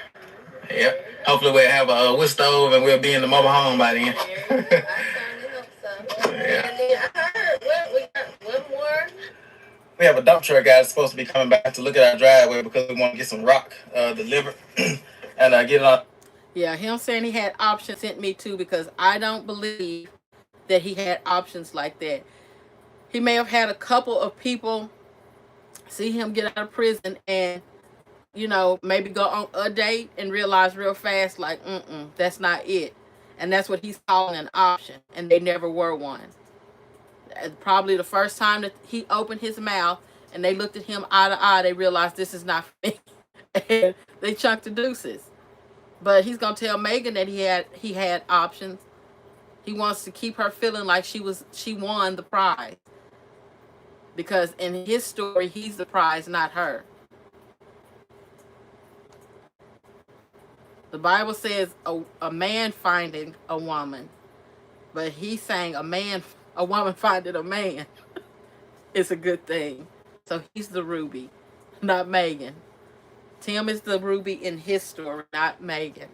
Yep. Hopefully we'll have a wood stove and we'll be in the mobile home by then. I certainly hope so. Yeah. And then I heard we got one more. We have a dump truck guy that's supposed to be coming back to look at our driveway because we want to get some rock delivered and get it on. Yeah, him saying he had options sent me too, because I don't believe that he had options like that. He may have had a couple of people see him get out of prison and, maybe go on a date and realize real fast, like, that's not it. And that's what he's calling an option. And they never were one. Probably the first time that he opened his mouth and they looked at him eye to eye, they realized this is not for me. And they chunked the deuces. But he's going to tell Megan that he had options. He wants to keep her feeling like she won the prize. Because in his story, he's the prize, not her. The Bible says a man finding a woman. But he's saying a woman finding a man is a good thing. So he's the Ruby, not Megan. Tim is the Ruby in his story, not Megan.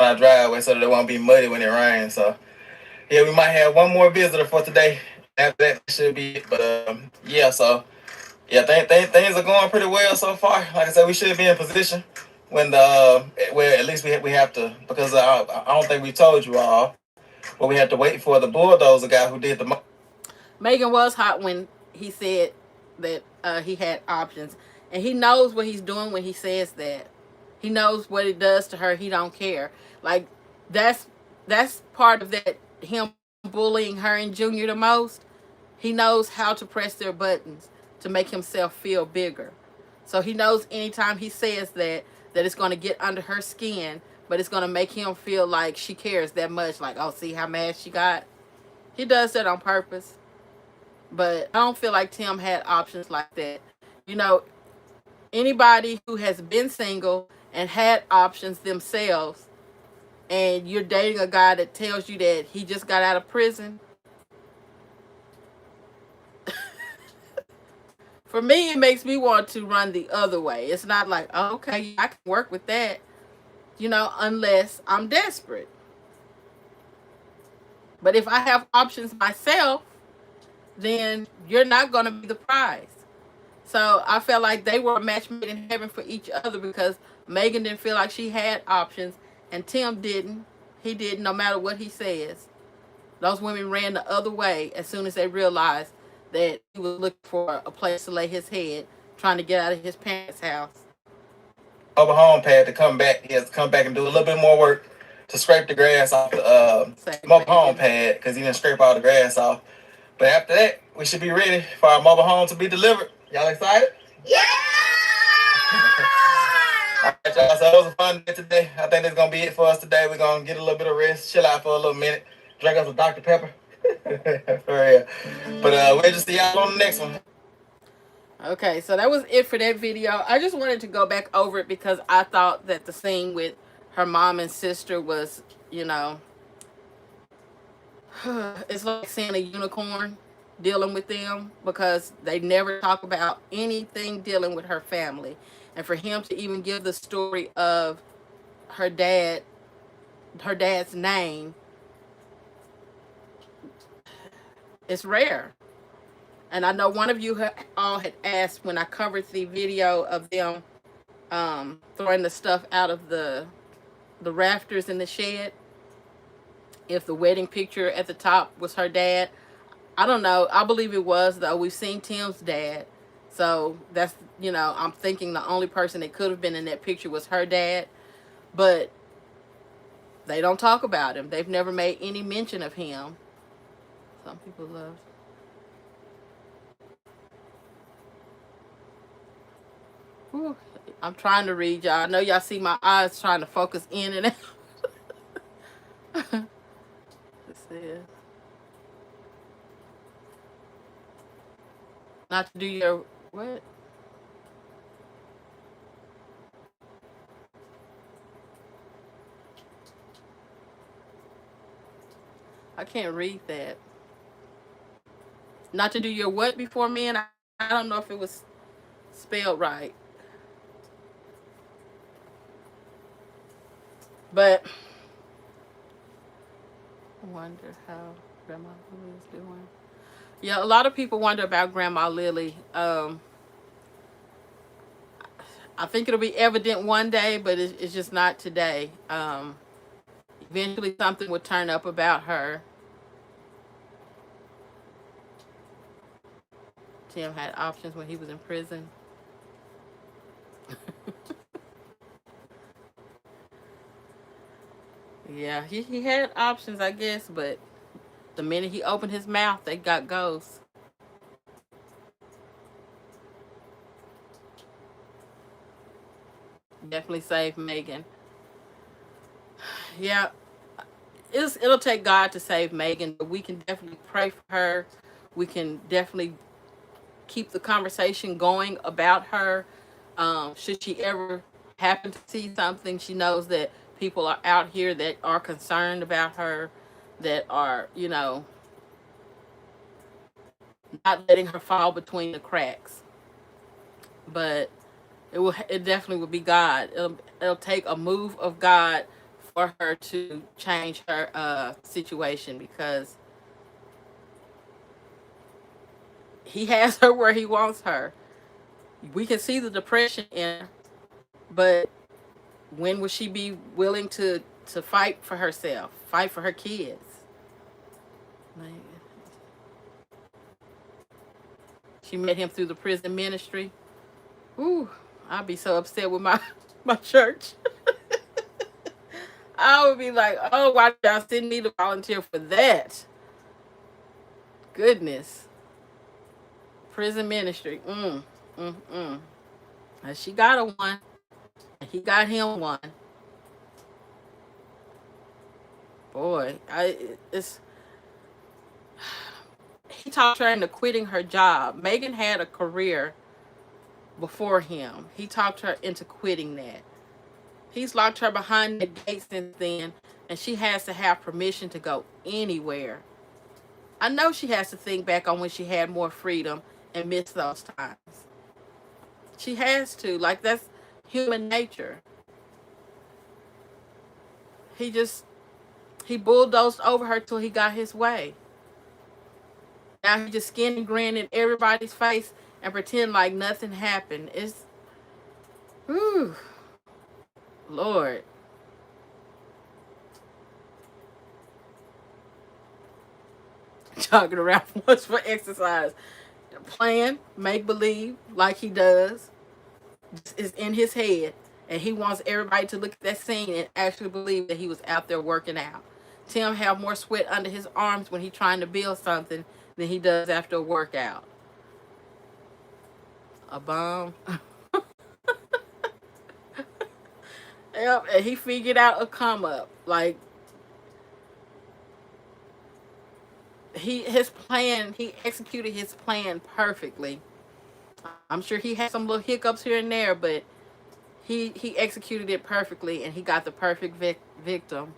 Our driveway so that it won't be muddy when it rains. So yeah, we might have one more visitor for today. After that should be it. But yeah, so yeah, things are going pretty well so far. Like I said, we should be in position when well, at least we have to, because I don't think we told you all, but we had to wait for the bulldozer guy who did the. Megan was hot when he said that he had options, and he knows what he's doing when he says that. He knows what it does to her. He don't care. Like that's part of that, him bullying her and Junior the most. He knows how to press their buttons to make himself feel bigger. So he knows anytime he says that it's going to get under her skin, but it's going to make him feel like she cares that much. Like, oh, see how mad she got? He does that on purpose. But I don't feel like Tim had options like that. Anybody who has been single and had options themselves, and you're dating a guy that tells you that he just got out of prison, for me, it makes me want to run the other way. It's not like, oh, okay, I can work with that, unless I'm desperate. But if I have options myself, then you're not going to be the prize. So I felt like they were a match made in heaven for each other, because Megan didn't feel like she had options, and Tim didn't. He didn't, no matter what he says. Those women ran the other way as soon as they realized that he was looking for a place to lay his head, trying to get out of his parents' house. Mobile home pad to come back. He has to come back and do a little bit more work to scrape the grass off the mobile home pad, because he didn't scrape all the grass off. But after that, we should be ready for our mobile home to be delivered. Y'all excited? Yeah! All right, y'all. So it was a fun day today. I think that's going to be it for us today. We're going to get a little bit of rest, chill out for a little minute. Drink us a Dr. Pepper. For real. But we'll just see y'all on the next one. Okay, so that was it for that video. I just wanted to go back over it because I thought that the scene with her mom and sister was, you know, it's like seeing a unicorn dealing with them because they never talk about anything dealing with her family. And for him to even give the story of her dad, her dad's name, it's rare. And I know one of you all had asked when I covered the video of them throwing the stuff out of the rafters in the shed, if the wedding picture at the top was her dad. I don't know. I believe it was, though. We've seen Tim's dad. So that's, you know, I'm thinking the only person that could have been in that picture was her dad. But they don't talk about him. They've never made any mention of him. Some people love. Whew. I'm trying to read y'all. I know y'all see my eyes trying to focus in and out. This is not to do your what? I can't read that. Not to do your what before men. I don't know if it was spelled right. But I wonder how Grandma Lily is doing. Yeah, a lot of people wonder about Grandma Lily. I think it'll be evident one day, but it's just not today. Eventually, something will turn up about her. Tim had options when he was in prison. Yeah, he had options, I guess, but the minute he opened his mouth, they got ghosts. Definitely save Megan. Yeah, it'll take God to save Megan, but we can definitely pray for her. We can definitely keep the conversation going about her. Should she ever happen to see something, she knows that people are out here that are concerned about her, that are, you know, not letting her fall between the cracks. But it definitely will be God. It'll take a move of God for her to change her situation, because he has her where he wants her. We can see the depression in her, but when will she be willing to fight for herself, fight for her kids? Like, she met him through the prison ministry. Ooh, I'd be so upset with my my church. I would be like, oh, why did y'all send me to volunteer for that? Goodness. Prison ministry. Mm, mm. And she got a one. And he got him one. Boy, it's he talked her into quitting her job. Megan had a career before him. He talked her into quitting that. He's locked her behind the gate since then, and she has to have permission to go anywhere. I know she has to think back on when she had more freedom and miss those times. She has to. Like, that's human nature. He bulldozed over her till he got his way. Now he just skin and grin in everybody's face and pretend like nothing happened. It's, whew, Lord. Jogging around once for exercise. Plan, make believe, like he does, is in his head. And he wants everybody to look at that scene and actually believe that he was out there working out. Tim have more sweat under his arms when he's trying to build something than he does after a workout. A bum. Yep, and he figured out a come up. Like, his plan, he executed his plan perfectly. I'm sure he had some little hiccups here and there, but he executed it perfectly, and he got the perfect victim.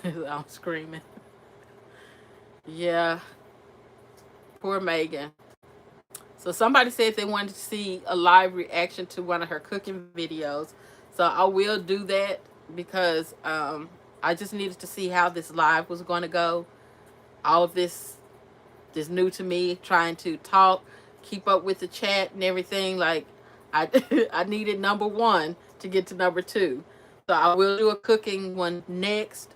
I'm screaming. Yeah, poor Megan. So somebody said they wanted to see a live reaction to one of her cooking videos. So I will do that because I just needed to see how this live was going to go. All of this is new to me, trying to talk, keep up with the chat and everything. Like I, I needed number one to get to number two. So I will do a cooking one next,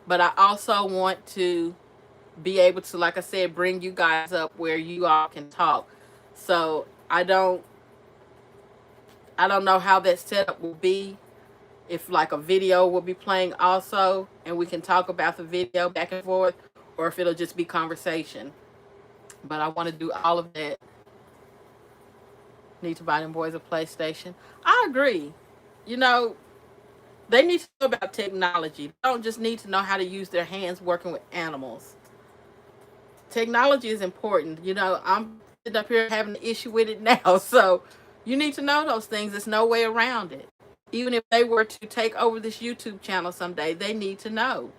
but I also want to be able to, like I said, bring you guys up where you all can talk. So I don't know how that setup will be. If like a video will be playing also, and we can talk about the video back and forth, or if it'll just be conversation. But I want to do all of that. Need to buy them boys a PlayStation. I agree. You know, they need to know about technology. They don't just need to know how to use their hands working with animals. Technology is important. You know, I'm sitting up here having an issue with it now. So you need to know those things. There's no way around it. Even if they were to take over this YouTube channel someday, they need to know.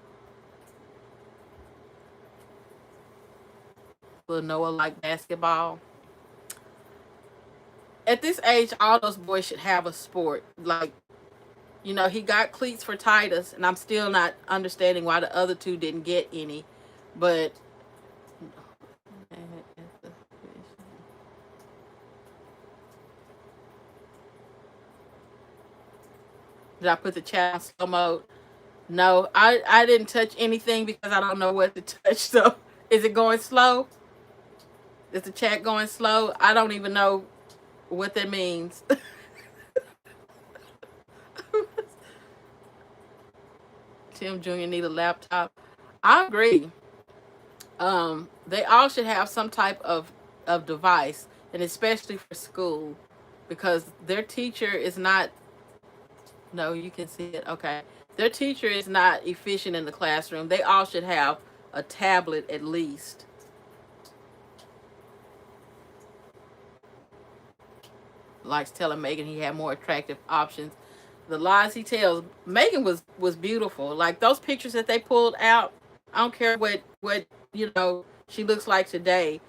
Will Noah like basketball? At this age, all those boys should have a sport. Like, you know, he got cleats for Titus, and I'm still not understanding why the other two didn't get any. But did I put the chat on slow mode? No, I didn't touch anything because I don't know what to touch. So is it going slow? Is the chat going slow? I don't even know what that means. Tim Jr. need a laptop. I agree. They all should have some type of device, and especially for school, because their teacher is not. No, you can see it. Okay, their teacher is not efficient in the classroom. They all should have a tablet at least. Likes telling Megan he had more attractive options. The lies he tells. Megan was beautiful. Like those pictures that they pulled out. I don't care what you know she looks like today.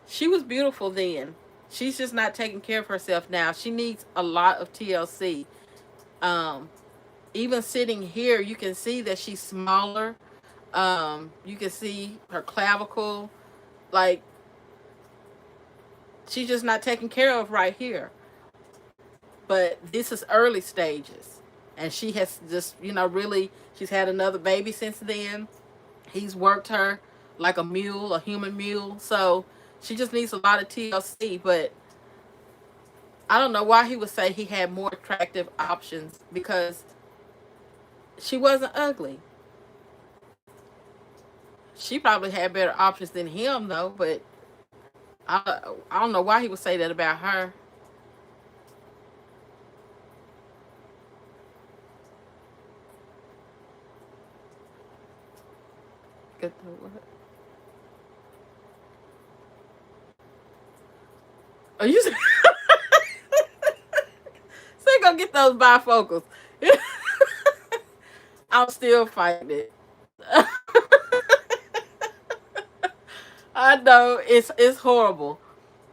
She was beautiful then. She's just not taking care of herself now. She needs a lot of TLC. Um, Even sitting here, you can see that she's smaller. You can see her clavicle. Like she's just not taken care of right here. But this is early stages, and she has just really she's had another baby since then. He's worked her like a mule, a human mule. So she just needs a lot of TLC. But I don't know why he would say he had more attractive options, because she wasn't ugly. She probably had better options than him though. But I don't know why he would say that about her. Get the what? Are you? So you gonna get those bifocals? I'm still fighting it. I know it's horrible.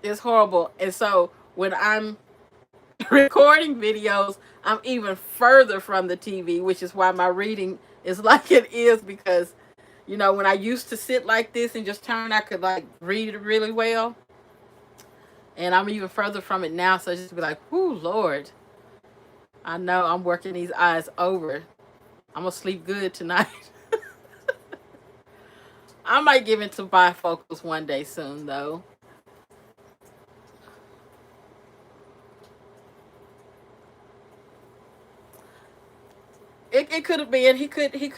It's horrible. And so when I'm recording videos, I'm even further from the TV, which is why my reading is like it is, because when I used to sit like this and just turn, I could like read it really well. And I'm even further from it now, so just be like, whoo, Lord. I know I'm working these eyes over. I'm gonna sleep good tonight. I might give into bifocals one day soon, though. It could have been. He could. He.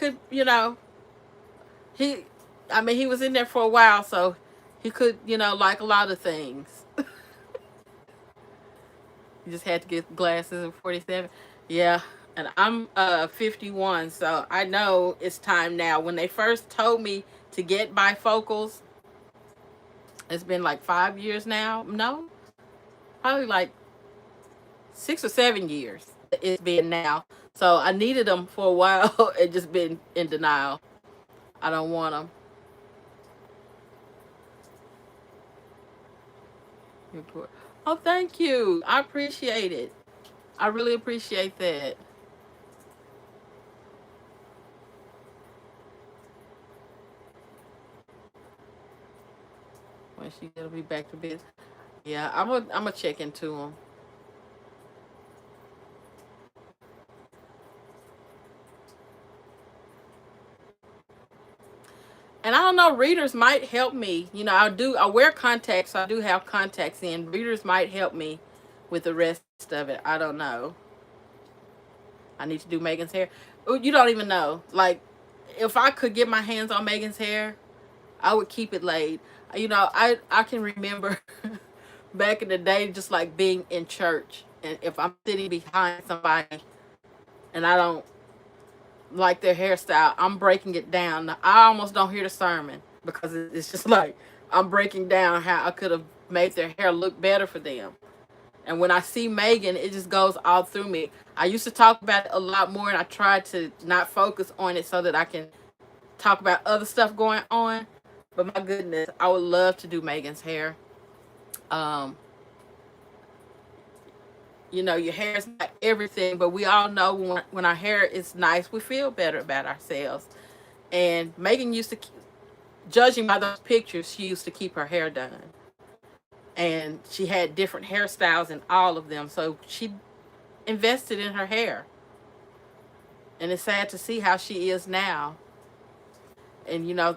I mean, he was in there for a while, so he could like a lot of things. You just had to get glasses at 47. Yeah, And I'm 51, so I know it's time now. When they first told me to get bifocals, it's been like 5 years now. No, probably like 6 or 7 years. It's been now. So I needed them for a while and just been in denial. I don't want them. Oh, thank you. I appreciate it. I really appreciate that. When she gonna be back to business? Yeah, I'm gonna check into them. And I don't know, readers might help me. You know, I wear contacts, so I do have contacts in. Readers might help me with the rest of it. I don't know. I need to do Megan's hair. Oh, you don't even know. Like, if I could get my hands on Megan's hair, I would keep it laid. You know, I can remember back in the day, just like being in church, and if I'm sitting behind somebody and I don't like their hairstyle, I'm breaking it down. I almost don't hear the sermon because it's just like I'm breaking down how I could have made their hair look better for them. And when I see Megan, it just goes all through me. I used to talk about it a lot more, and I tried to not focus on it so that I can talk about other stuff going on. But my goodness, I would love to do Megan's hair. Um, you know, your hair is not everything, but we all know when our hair is nice, we feel better about ourselves. And Megan used to, judging by those pictures, she used to keep her hair done. And she had different hairstyles in all of them. So she invested in her hair. And it's sad to see how she is now. And, you know,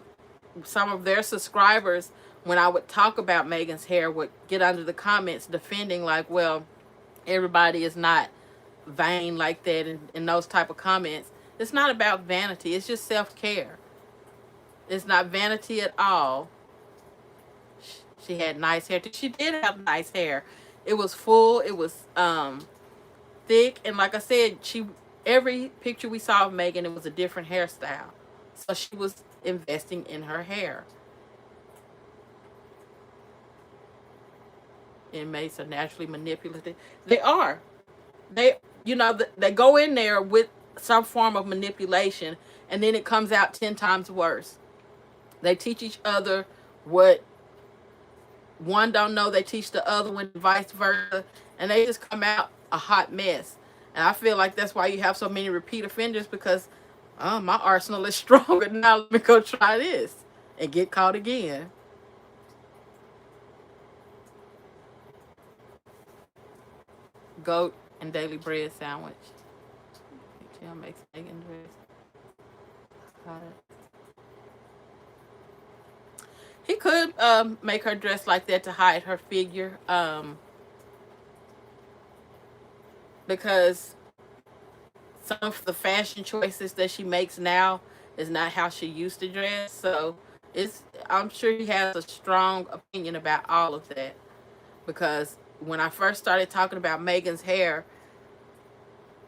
some of their subscribers, when I would talk about Megan's hair, would get under the comments defending, like, well, everybody is not vain like that, and those type of comments. It's not about vanity. It's just self-care. It's not vanity at all. She had nice hair. She did have nice hair. It was full. It was thick. And like I said, every picture we saw of Megan, it was a different hairstyle. So she was investing in her hair. Inmates are naturally manipulative. They are. They, you know, they go in there with some form of manipulation, and then it comes out 10 times worse. They teach each other what one don't know, they teach the other one, vice versa, and they just come out a hot mess. And I feel like that's why you have so many repeat offenders, because my arsenal is stronger now. Let me go try this and get caught again. Goat and daily bread sandwich. Jill makes Megan dress. He could make her dress like that to hide her figure, because some of the fashion choices that she makes now is not how she used to dress. So I'm sure he has a strong opinion about all of that, because when I first started talking about Megan's hair,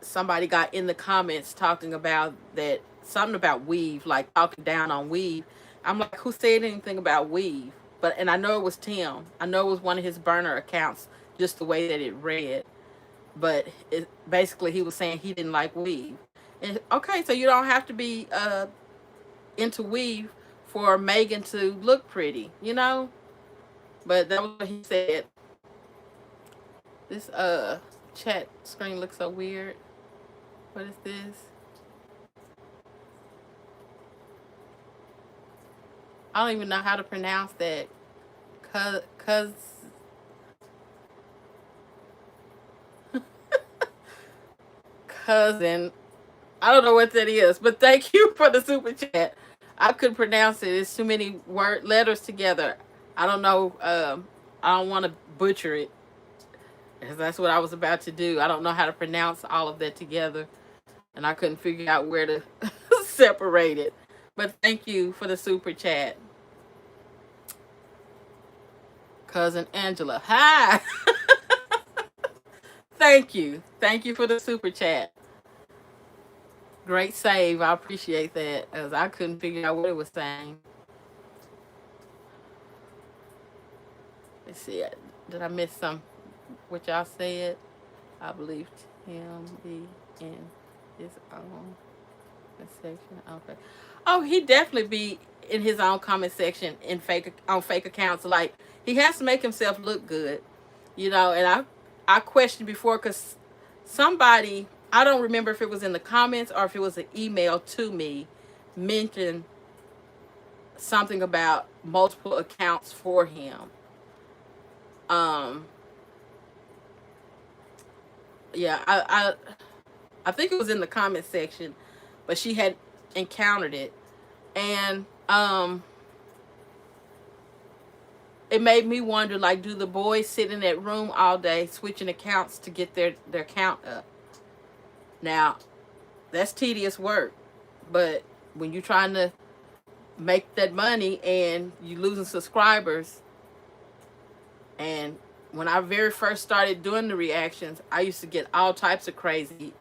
somebody got in the comments talking about that, something about weave, like talking down on weave. I'm like, who said anything about weave? And I know it was Tim. I know it was one of his burner accounts, just the way that it read. But basically he was saying he didn't like weave. And okay, so you don't have to be into weave for Megan to look pretty, you know? But that was what he said. This chat screen looks so weird. What is this? I don't even know how to pronounce that. Cousin. I don't know what that is, but thank you for the super chat. I couldn't pronounce it. It's too many letters together. I don't know. I don't want to butcher it, because that's what I was about to do. I don't know how to pronounce all of that together, and I couldn't figure out where to separate it. But thank you for the super chat. Cousin Angela. Hi. Thank you. Thank you for the super chat. Great save. I appreciate that, as I couldn't figure out what it was saying. Let's see. Did I miss some? What y'all said? I believe him be in his own section. Okay. Oh, he definitely be in his own comment section in fake accounts. Like, he has to make himself look good, you know. And I questioned before because somebody, I don't remember if it was in the comments or if it was an email to me, mentioned something about multiple accounts for him. Um, yeah, I think it was in the comment section, but she had encountered it, and it made me wonder, like, do the boys sit in that room all day switching accounts to get their count up? Now, that's tedious work, but when you're trying to make that money and you losing subscribers, and when I very first started doing the reactions, I used to get all types of crazy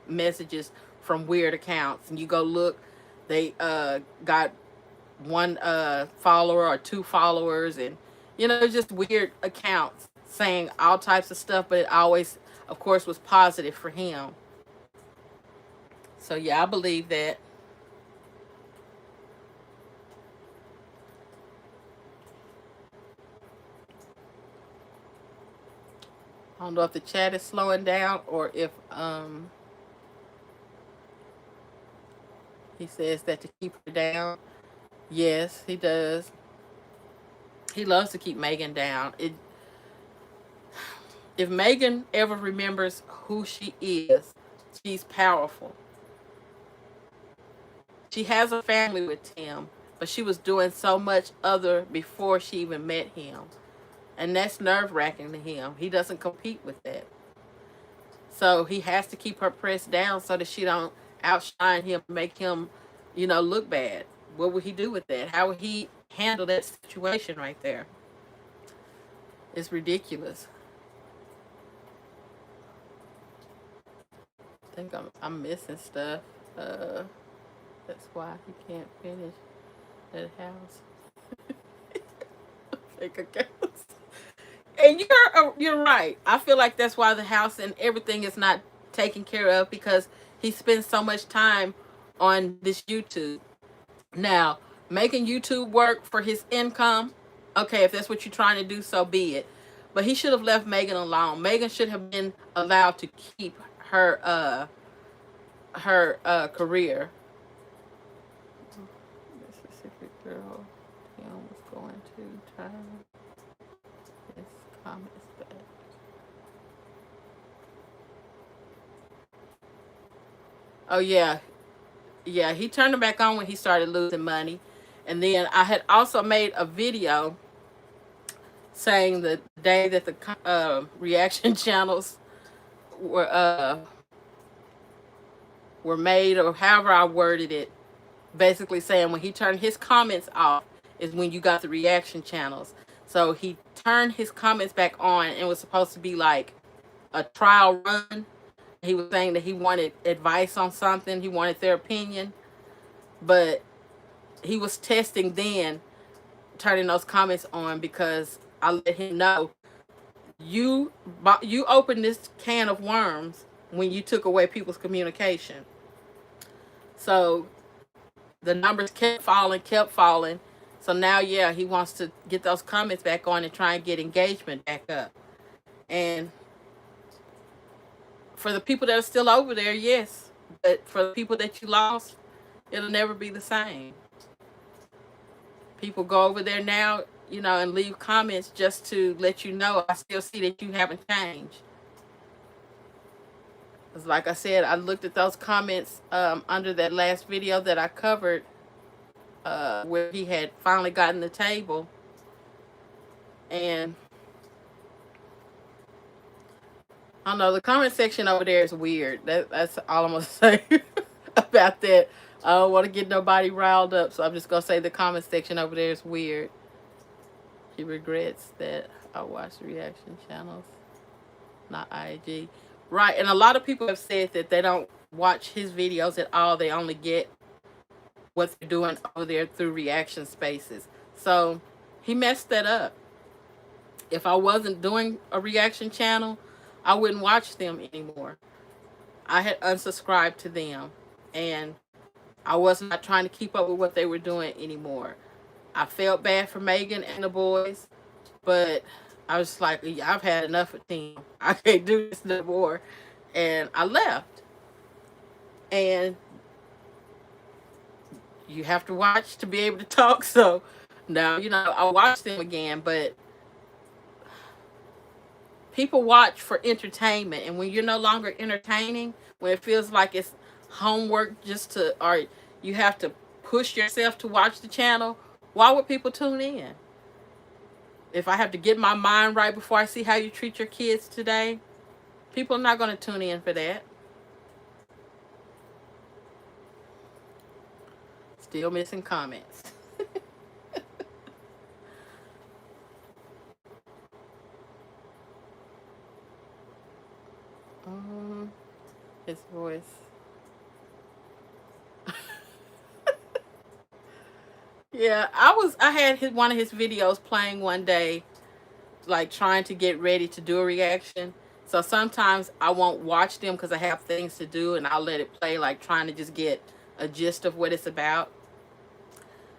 messages from weird accounts, and you go look, they got one follower or two followers, and you know, just weird accounts saying all types of stuff, but it always, of course, was positive for him. So yeah, I believe that. I don't know if the chat is slowing down or if he says that to keep her down. Yes, he does. He loves to keep Megan down. If Megan ever remembers who she is, she's powerful. She has a family with Tim, but she was doing so much other before she even met him. And that's nerve-wracking to him. He doesn't compete with that. So he has to keep her pressed down so that she don't outshine him, make him, you know, look bad. What would he do with that? How would he handle that situation right there? It's ridiculous. I think I'm missing stuff. That's why he can't finish that house. Fake accounts. And you're right. I feel like that's why the house and everything is not taken care of, because he spends so much time on this YouTube. Now, making YouTube work for his income, okay, if that's what you're trying to do, so be it. But he should have left Megan alone. Megan should have been allowed to keep her career. Specific girl, Tim was going to turn his comments back. Oh yeah, yeah. He turned it back on when he started losing money, and then I had also made a video saying the day that the reaction channels were were made, or however I worded it, basically saying when he turned his comments off is when you got the reaction channels. So he turned his comments back on, and it was supposed to be like a trial run. He was saying that he wanted advice on something, he wanted their opinion, but he was testing then, turning those comments on, because I let him know, you opened this can of worms when you took away people's communication. So the numbers kept falling, kept falling. So now, yeah, he wants to get those comments back on and try and get engagement back up. And for the people that are still over there, yes. But for the people that you lost, it'll never be the same. People go over there now, you know, and leave comments just to let you know, I still see that you haven't changed. Because like I said, I looked at those comments under that last video that I covered, where he had finally gotten the table. And I don't know, the comment section over there is weird. That's all I'm going to say about that. I don't want to get nobody riled up, so I'm just going to say the comment section over there is weird. He regrets that I watched reaction channels, not IG. Right, and a lot of people have said that they don't watch his videos at all. They only get what they're doing over there through reaction spaces. So he messed that up. If I wasn't doing a reaction channel, I wouldn't watch them anymore. I had unsubscribed to them, and I was not trying to keep up with what they were doing anymore. I felt bad for Megan and the boys, but I was like, yeah, I've had enough of them. I can't do this no more. And I left. And you have to watch to be able to talk. So now, I watch them again, but people watch for entertainment. And when you're no longer entertaining, when it feels like it's homework or you have to push yourself to watch the channel, why would people tune in? If I have to get my mind right before I see how you treat your kids today, people are not going to tune in for that. Still missing comments. His voice. Yeah, I had one of his videos playing one day, like trying to get ready to do a reaction. So sometimes I won't watch them because I have things to do, and I'll let it play, like trying to just get a gist of what it's about.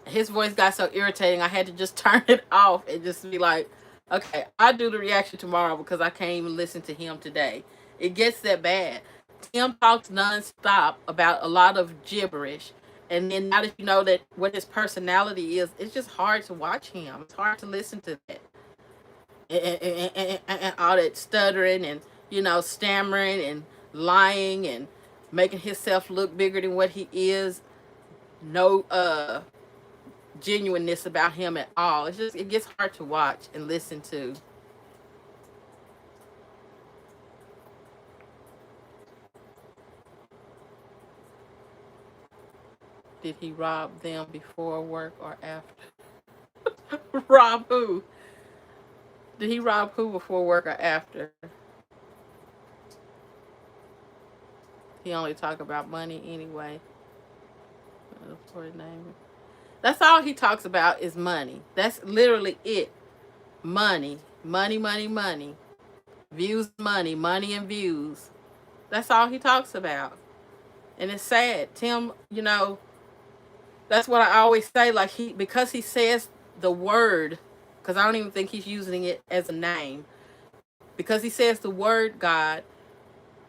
His voice got so irritating, I had to just turn it off and just be like, okay, I'll do the reaction tomorrow because I can't even listen to him today. It gets that bad. Tim talks nonstop about a lot of gibberish. And then now that you know that what his personality is, it's just hard to watch him. It's hard to listen to that. And all that stuttering and, stammering and lying and making himself look bigger than what he is. No genuineness about him at all. It gets hard to watch and listen to. Did he rob them before work or after? Rob who? Did he rob who before work or after? He only talk about money anyway. That's all he talks about is money. That's literally it. Money. Money, money, money. Views, money. Money and views. That's all he talks about. And it's sad. Tim, that's what I always say. Like because he says the word, because I don't even think he's using it as a name. Because he says the word God,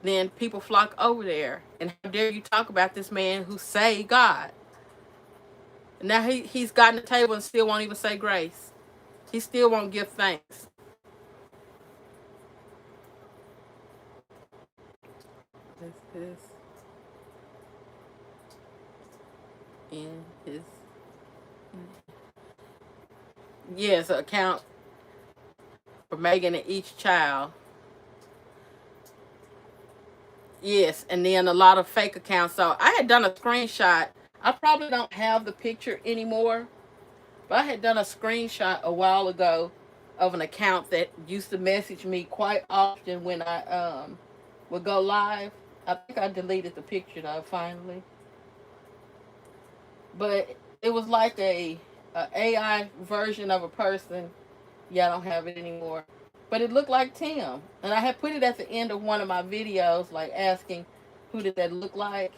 then people flock over there. And how dare you talk about this man who say God? Now he's gotten the table and still won't even say grace. He still won't give thanks. This in his yes, account for Megan and each child. Yes, and then a lot of fake accounts. So I had done a screenshot. I probably don't have the picture anymore, but I had done a screenshot a while ago of an account that used to message me quite often when I would go live. I think I deleted the picture though finally. But it was like a AI version of a person. Yeah, I don't have it anymore. But it looked like Tim. And I had put it at the end of one of my videos, like asking who did that look like.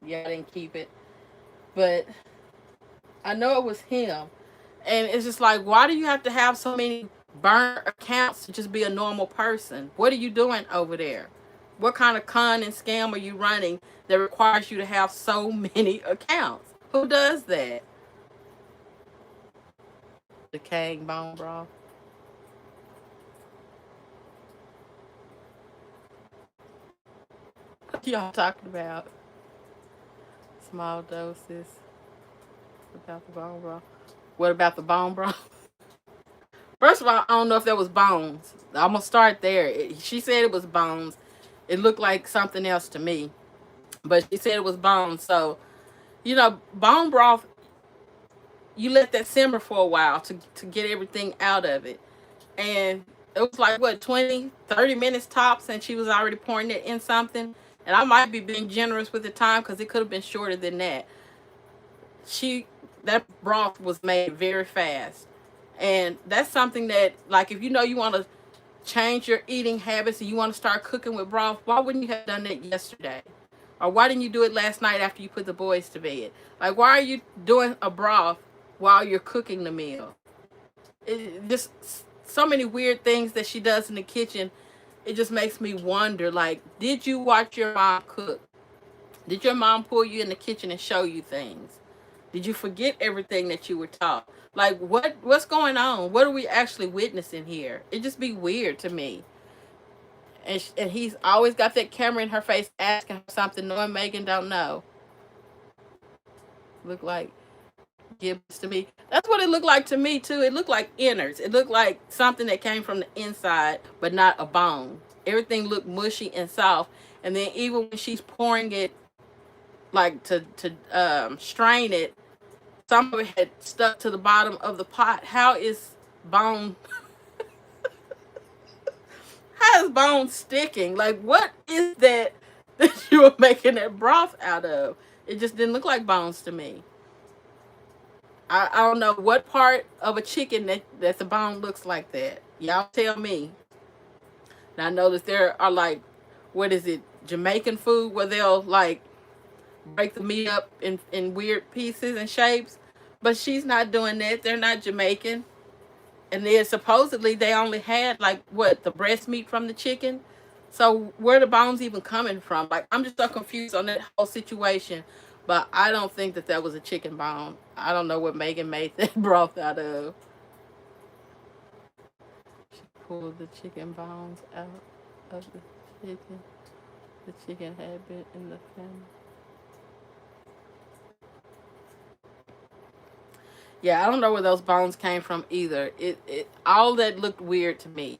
Yeah, I didn't keep it. But I know it was him. And it's just like, why do you have to have so many burner accounts to just be a normal person? What are you doing over there? What kind of con and scam are you running that requires you to have so many accounts? Who does that? Decaying bone broth. What y'all talking about? Small doses. About the bone broth. What about the bone broth? First of all, I don't know if that was bones. I'm going to start there. She said it was bones. It looked like something else to me. But she said it was bones. So, bone broth, you let that simmer for a while to get everything out of it. And it was like, what, 20, 30 minutes tops, and she was already pouring it in something. And I might be being generous with the time because it could have been shorter than that. That broth was made very fast. And that's something that, like, if you know you want to change your eating habits and you want to start cooking with broth, why wouldn't you have done that yesterday? Or why didn't you do it last night after you put the boys to bed? Like, why are you doing a broth while you're cooking the meal? Just so many weird things that she does in the kitchen. It just makes me wonder, like, did you watch your mom cook? Did your mom pull you in the kitchen and show you things? Did you forget everything that you were taught? Like, what's going on? What are we actually witnessing here? It just be weird to me. And he's always got that camera in her face asking her something, knowing Megan don't know. Look like giblets to me. That's what it looked like to me too. It looked like innards. It looked like something that came from the inside, but not a bone. Everything looked mushy and soft. And then even when she's pouring it, like to strain it, some of it had stuck to the bottom of the pot. How is bone? How is bone sticking? Like, what is that you were making that broth out of? It just didn't look like bones to me. I don't know what part of a chicken that the bone looks like that. Y'all tell me. Now I know that there are, like, what is it, Jamaican food where they'll, like, break the meat up in weird pieces and shapes. But she's not doing that. They're not Jamaican. And then supposedly they only had, like, what, the breast meat from the chicken. So where the bones even coming from? Like, I'm just so confused on that whole situation. But I don't think that was a chicken bone. I don't know what Megan made that broth out of. She pulled the chicken bones out of the chicken. The chicken had been in the family. Yeah, I don't know where those bones came from either. It all that looked weird to me.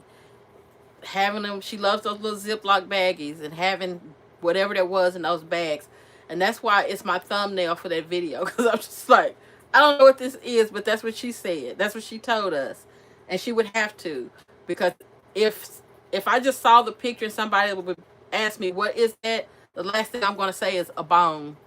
Having them, she loves those little Ziploc baggies and having whatever that was in those bags. And that's why it's my thumbnail for that video. Because I'm just like, I don't know what this is, but that's what she said. That's what she told us. And she would have to. Because if I just saw the picture and somebody would ask me, what is that? The last thing I'm going to say is a bone.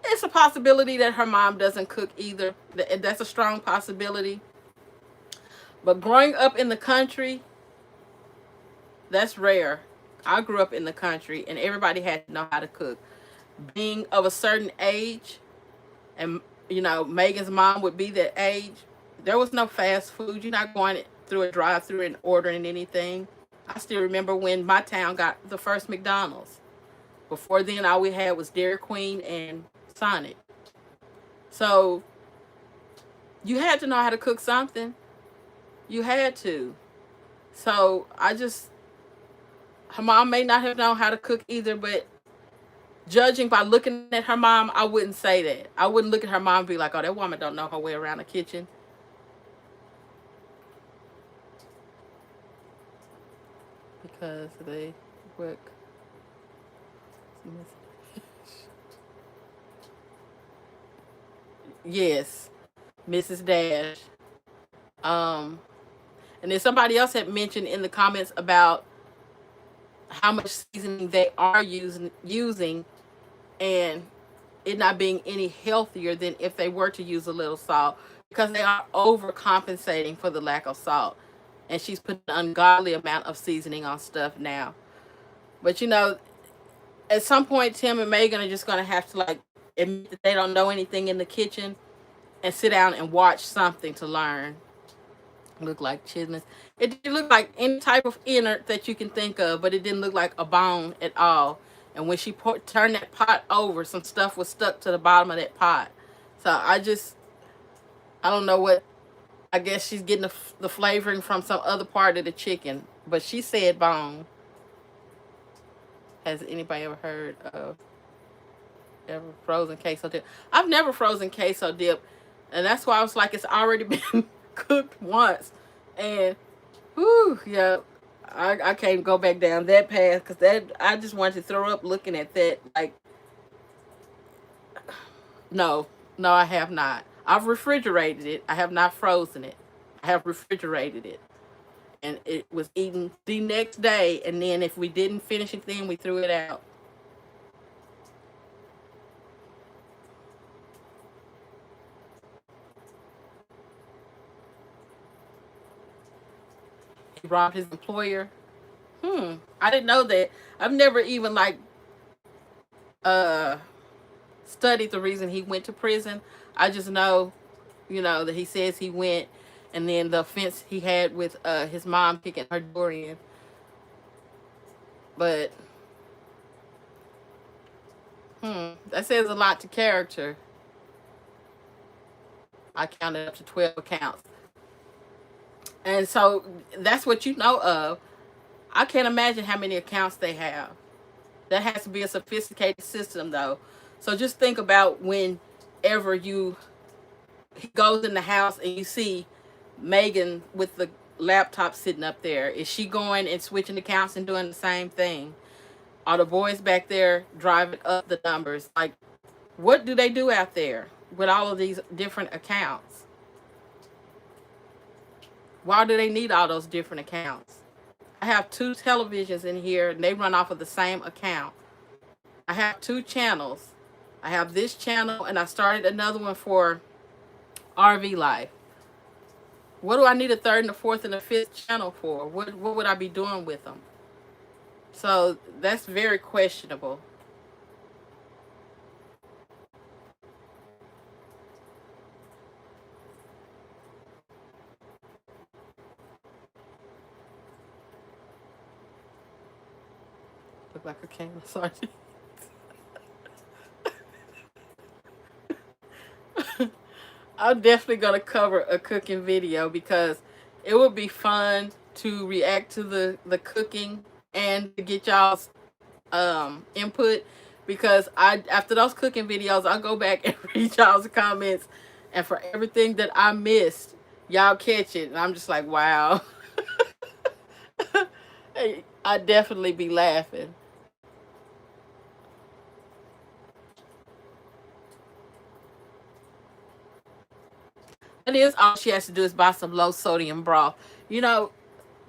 It's a possibility that her mom doesn't cook either. That's a strong possibility. But growing up in the country, that's rare. I grew up in the country and everybody had to know how to cook. Being of a certain age, and Megan's mom would be that age, there was no fast food. You're not going through a drive-through and ordering anything. I still remember when my town got the first McDonald's. Before then, all we had was Dairy Queen and Sonic. So you had to know how to cook something. You had to. So her mom may not have known how to cook either, but judging by looking at her mom, I wouldn't say that. I wouldn't look at her mom and be like, oh, that woman don't know her way around the kitchen. Because they work. Yes, Mrs. Dash. And then somebody else had mentioned in the comments about how much seasoning they are using and it not being any healthier than if they were to use a little salt, because they are overcompensating for the lack of salt. And she's putting an ungodly amount of seasoning on stuff now. But at some point, Tim and Megan are just going to have to, like, admit that they don't know anything in the kitchen and sit down and watch something to learn. Look like chitlins. It didn't look like any type of innard that you can think of, but it didn't look like a bone at all. And when she turned that pot over, some stuff was stuck to the bottom of that pot. So I don't know what. I guess she's getting the flavoring from some other part of the chicken. But she said bone. Has anybody ever heard of frozen queso dip? I've never frozen queso dip. And that's why I was like, it's already been cooked once. And, whew, yeah, I can't go back down that path because I just wanted to throw up looking at that. Like, no, I have not. I've refrigerated it. I have not frozen it. I have refrigerated it. and it was eaten the next day. And then if we didn't finish it, then we threw it out. He robbed his employer. I didn't know that. I've never even like uh studied the reason he went to prison. I just know, that he says he went, and then the offense he had with his mom kicking her door in. But that says a lot to character. I counted up to 12 accounts. And so that's what you know of. I can't imagine how many accounts they have. That has to be a sophisticated system, though. So just think about whenever he goes in the house and you see Megan with the laptop sitting up there. Is she going and switching accounts and doing the same thing? Are the boys back there driving up the numbers? Like, what do they do out there with all of these different accounts? Why do they need all those different accounts? I have 2 televisions in here and they run off of the same account. I have 2 channels. I have this channel and I started another one for RV Life. What do I need a 3rd and a 4th and a 5th channel for? What would I be doing with them? So that's very questionable. Look like a can of sardines. I'm definitely going to cover a cooking video because it would be fun to react to the cooking and to get y'all's input, because after those cooking videos I'll go back and read y'all's comments, and for everything that I missed, y'all catch it and I'm just like, wow. I definitely be laughing. That is all she has to do is buy some low sodium broth.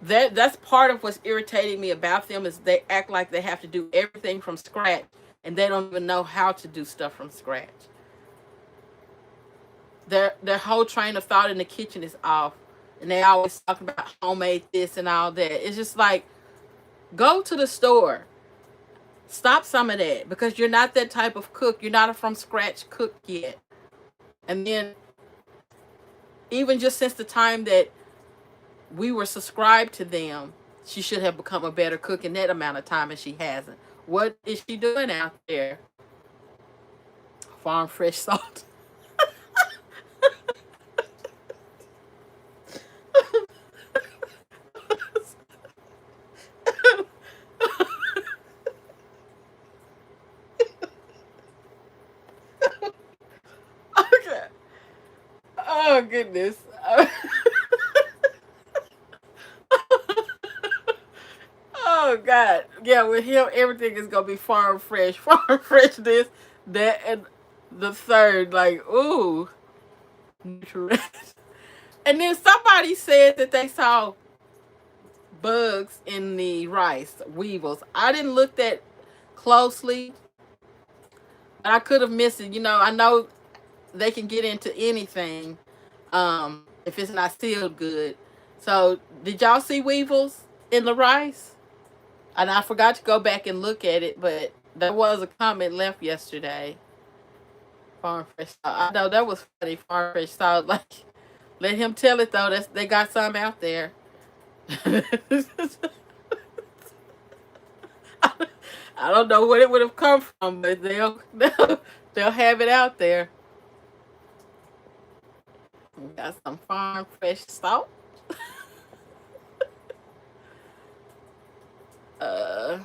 That's part of what's irritating me about them is they act like they have to do everything from scratch and they don't even know how to do stuff from scratch. Their whole train of thought in the kitchen is off, and they always talk about homemade this and all that. It's just like, go to the store. Stop some of that, because you're not that type of cook. You're not a from scratch cook yet. And then even just since the time that we were subscribed to them, she should have become a better cook in that amount of time, and she hasn't. What is she doing out there? Farm fresh salt. Okay. Oh goodness. Oh God. Yeah, with him everything is gonna be farm fresh. Farm fresh this, that, and the third. Like, ooh. And then somebody said that they saw bugs in the rice, weevils. I didn't look that closely, but I could have missed it. I know they can get into anything if it's not sealed good. So, did y'all see weevils in the rice? And I forgot to go back and look at it, but there was a comment left yesterday. Farm fresh salt. I know that was funny. Farm fresh salt. Like, let him tell it though. They got some out there. I don't know where it would have come from, but they'll have it out there. We got some farm fresh salt. Talking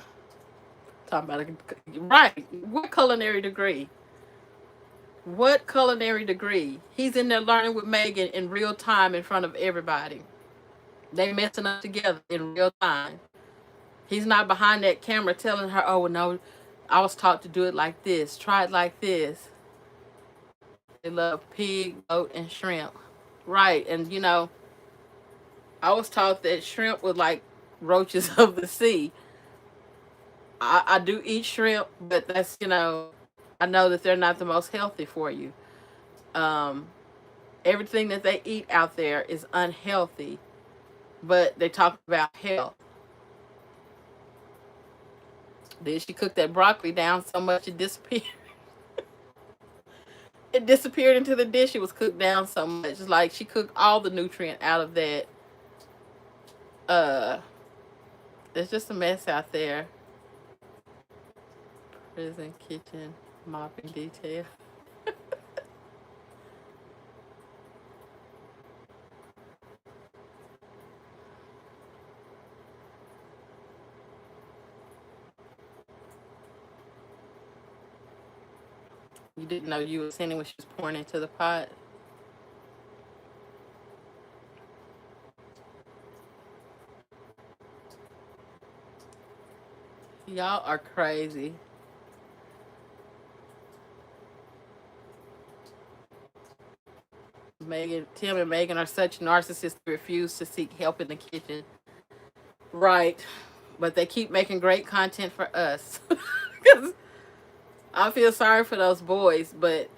about right. What culinary degree? What culinary degree? He's in there learning with Megan in real time in front of everybody. They messing up together in real time. He's not behind that camera telling her, oh, no, I was taught to do it like this. Try it like this. They love pig, goat, and shrimp. Right. And, I was taught that shrimp was like roaches of the sea. I do eat shrimp, but that's, I know that they're not the most healthy for you. Um, Everything that they eat out there is unhealthy, but they talk about health. Then she cooked that broccoli down so much it disappeared. It disappeared into the dish. It was cooked down so much. It's like she cooked all the nutrient out of that. Uh, it's just a mess out there. Prison kitchen mopping detail. You didn't know you were sending when she was pouring into the pot. Y'all are crazy. Tim and Megan are such narcissists who refuse to seek help in the kitchen. Right. But they keep making great content for us. Because I feel sorry for those boys, but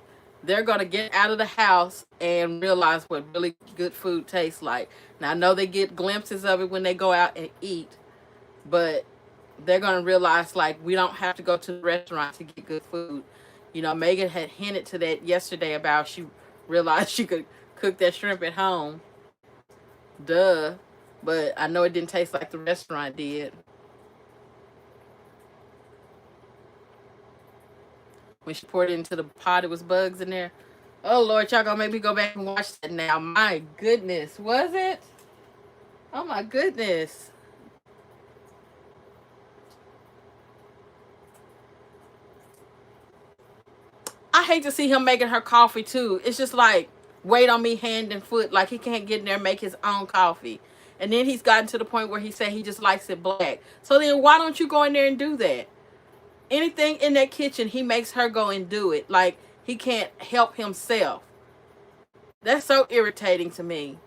they're going to get out of the house and realize what really good food tastes like. Now, I know they get glimpses of it when they go out and eat, but they're going to realize, like, we don't have to go to the restaurant to get good food. Megan had hinted to that yesterday about she realized she could cook that shrimp at home. Duh. But I know it didn't taste like the restaurant did. When she poured it into the pot, it was bugs in there. Oh, Lord, y'all gonna make me go back and watch that now. My goodness. Was it? Oh, my goodness. I hate to see him making her coffee, too. It's just like, wait on me hand and foot. Like, he can't get in there and make his own coffee. And then he's gotten to the point where he said he just likes it black. So then why don't you go in there and do that? Anything in that kitchen, he makes her go and do it. Like, he can't help himself. That's so irritating to me.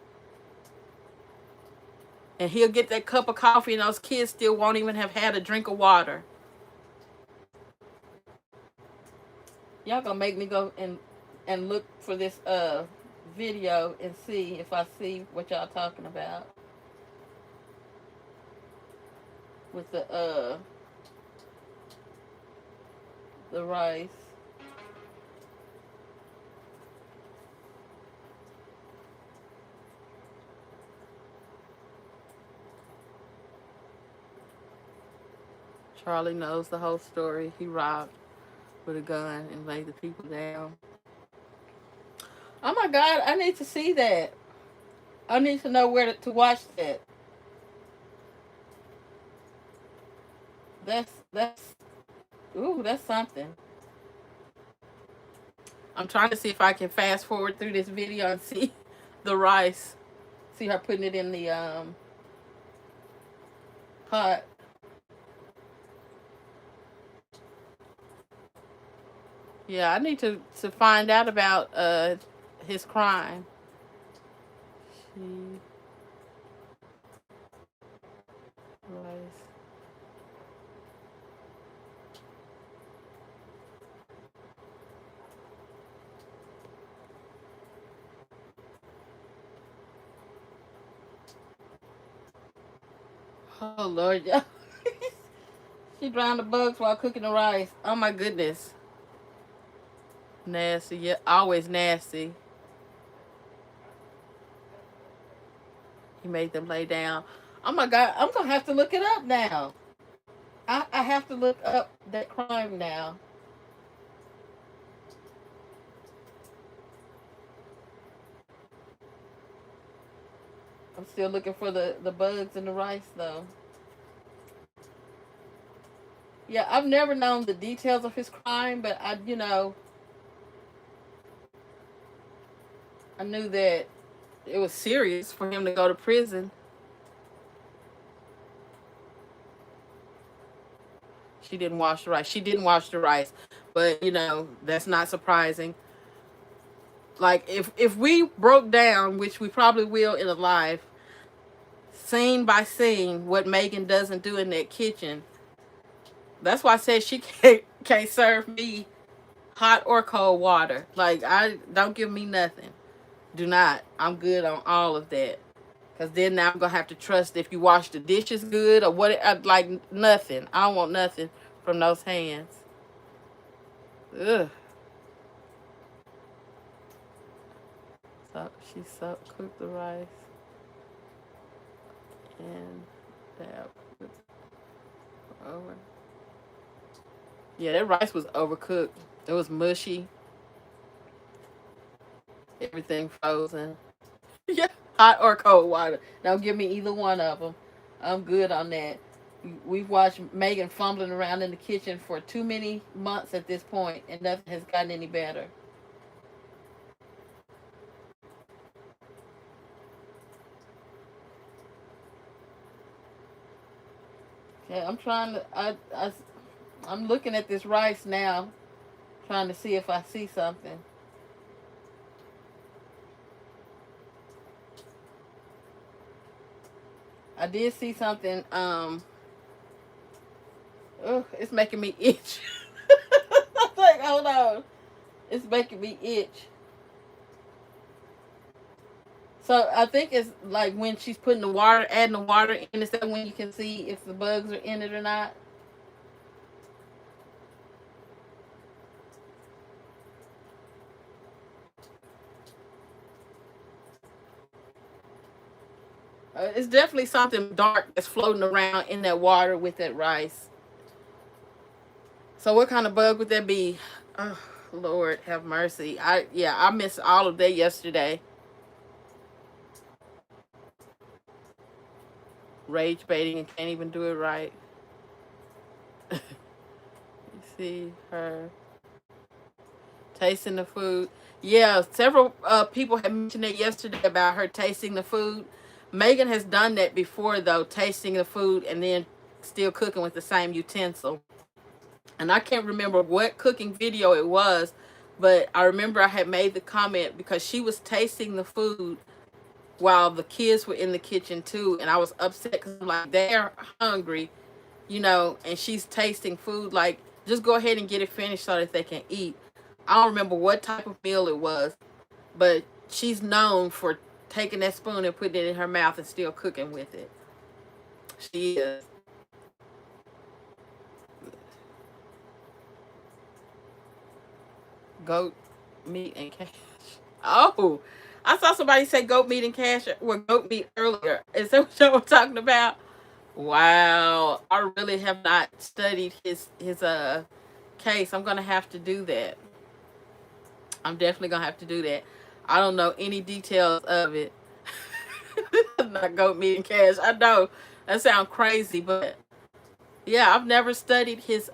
And he'll get that cup of coffee and those kids still won't even have had a drink of water. Y'all gonna make me go and look for this video and see if I see what y'all talking about. With the rice. Charlie knows the whole story. He robbed with a gun and laid the people down. Oh my God, I need to see that. I need to know where to watch that. That's ooh, that's something. I'm trying to see if I can fast forward through this video and see the rice. See her putting it in the pot. Yeah, I need to find out about his crime. She rice. Oh Lord, yeah. She drowned the bugs while cooking the rice. Oh my goodness. Nasty, yeah, always nasty. He made them lay down. Oh my God, I'm gonna have to look it up now. I have to look up that crime now. I'm still looking for the bugs in the rice though. Yeah, I've never known the details of his crime, but I knew that it was serious for him to go to prison. She didn't wash the rice. She didn't wash the rice. But, that's not surprising. Like, if we broke down, which we probably will in a life, scene by scene what Megan doesn't do in that kitchen. That's why I said she can't serve me hot or cold water. Like, I don't give me nothing. Do not. I'm good on all of that. Because then now I'm going to have to trust if you wash the dishes good or what. Like, nothing. I don't want nothing from those hands. Ugh. So she cooked the rice. And that was over. Yeah, that rice was overcooked. It was mushy. Everything frozen. Yeah, hot or cold water. Don't give me either one of them. I'm good on that. We've watched Megan fumbling around in the kitchen for too many months at this point, and nothing has gotten any better. Okay, I'm trying to. I'm looking at this rice now, trying to see if I see something. I did see something. Ugh, it's making me itch. I'm like, hold on. It's making me itch. So I think it's like when she's putting the water, adding the water in, is that when you can see if the bugs are in it or not? It's definitely something dark that's floating around in that water with that rice. So what kind of bug would that be? Oh, Lord have mercy. I missed all of that yesterday. Rage baiting and can't even do it right. You see her tasting the food. Yeah, several people had mentioned it yesterday about her tasting the food. Megan has done that before, though, tasting the food and then still cooking with the same utensil. And I can't remember what cooking video it was, but I remember I had made the comment because she was tasting the food while the kids were in the kitchen too, and I was upset because I'm like, they're hungry, and she's tasting food. Like, just go ahead and get it finished so that they can eat. I don't remember what type of meal it was, but she's known for taking that spoon and putting it in her mouth and still cooking with it. She is. Goat meat and cash. Oh, I saw somebody say goat meat and cash, or goat meat earlier. Is that what y'all were talking about? Wow, I really have not studied his case. I'm gonna have to do that. I'm definitely gonna have to do that. I don't know any details of it. Not goat meat and cash. I know that sounds crazy, but yeah, I've never studied his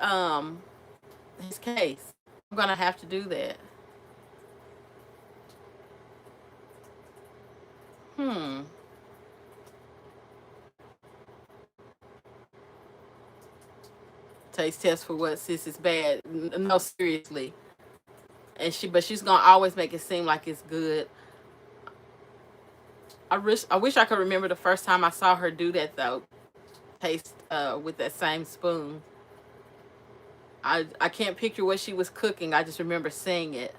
case. I'm gonna have to do that. Hmm. Taste test for what, sis, is bad. No, seriously. But she's gonna always make it seem like it's good. I wish I could remember the first time I saw her do that though. Taste with that same spoon. I can't picture what she was cooking. I just remember seeing it.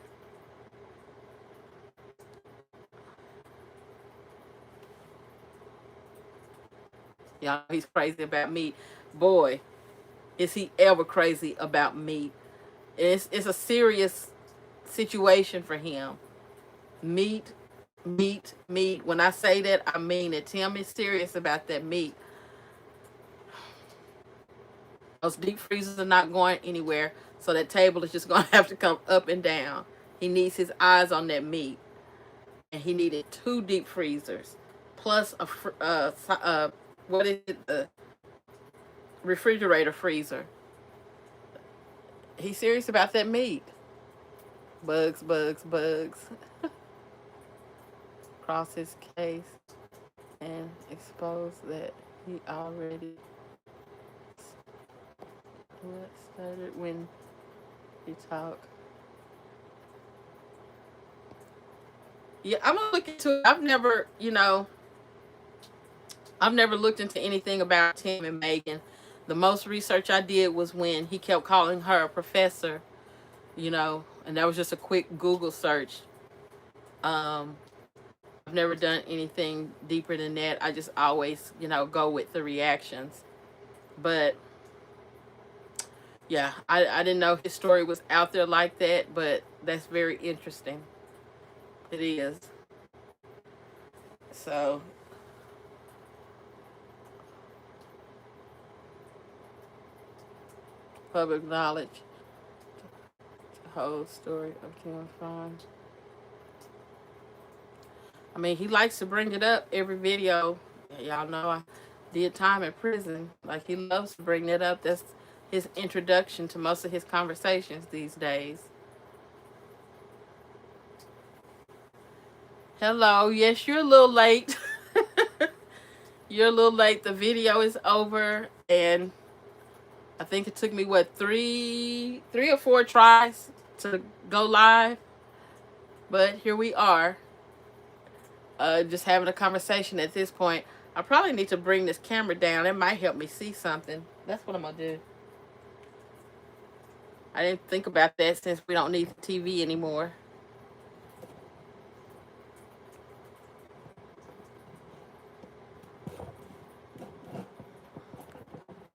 Y'all, he's crazy about meat. Boy, is he ever crazy about meat. It's a serious situation for him. Meat, meat, meat. When I say that, I mean it. Tim is serious about that meat. Those deep freezers are not going anywhere, so that table is just going to have to come up and down. He needs his eyes on that meat, and he needed 2 deep freezers, plus what is it, the refrigerator freezer. He's serious about that meat. Bugs, bugs, bugs. Cross his case and expose that he already started when he talked. Yeah, I'm gonna look into it. I've never, I've never looked into anything about Tim and Megan. The most research I did was when he kept calling her a professor, you know, and that was just a quick Google search. Um, I've never done anything deeper than that. I just always, you know, go with the reactions. But yeah, I didn't know his story was out there like that, but that's very interesting. It is. So, public knowledge, the whole story of Tim Fine. I mean, he likes to bring it up every video. Y'all know I did time in prison. Like, he loves to bring it up. That's his introduction to most of his conversations these days. Hello. Yes, you're a little late. You're a little late. The video is over, and I think it took me what three or four tries to go live, but here we are. Just having a conversation at this point. I probably need to bring this camera down. It might help me see something. That's what I'm gonna do. I didn't think about that since we don't need the TV anymore.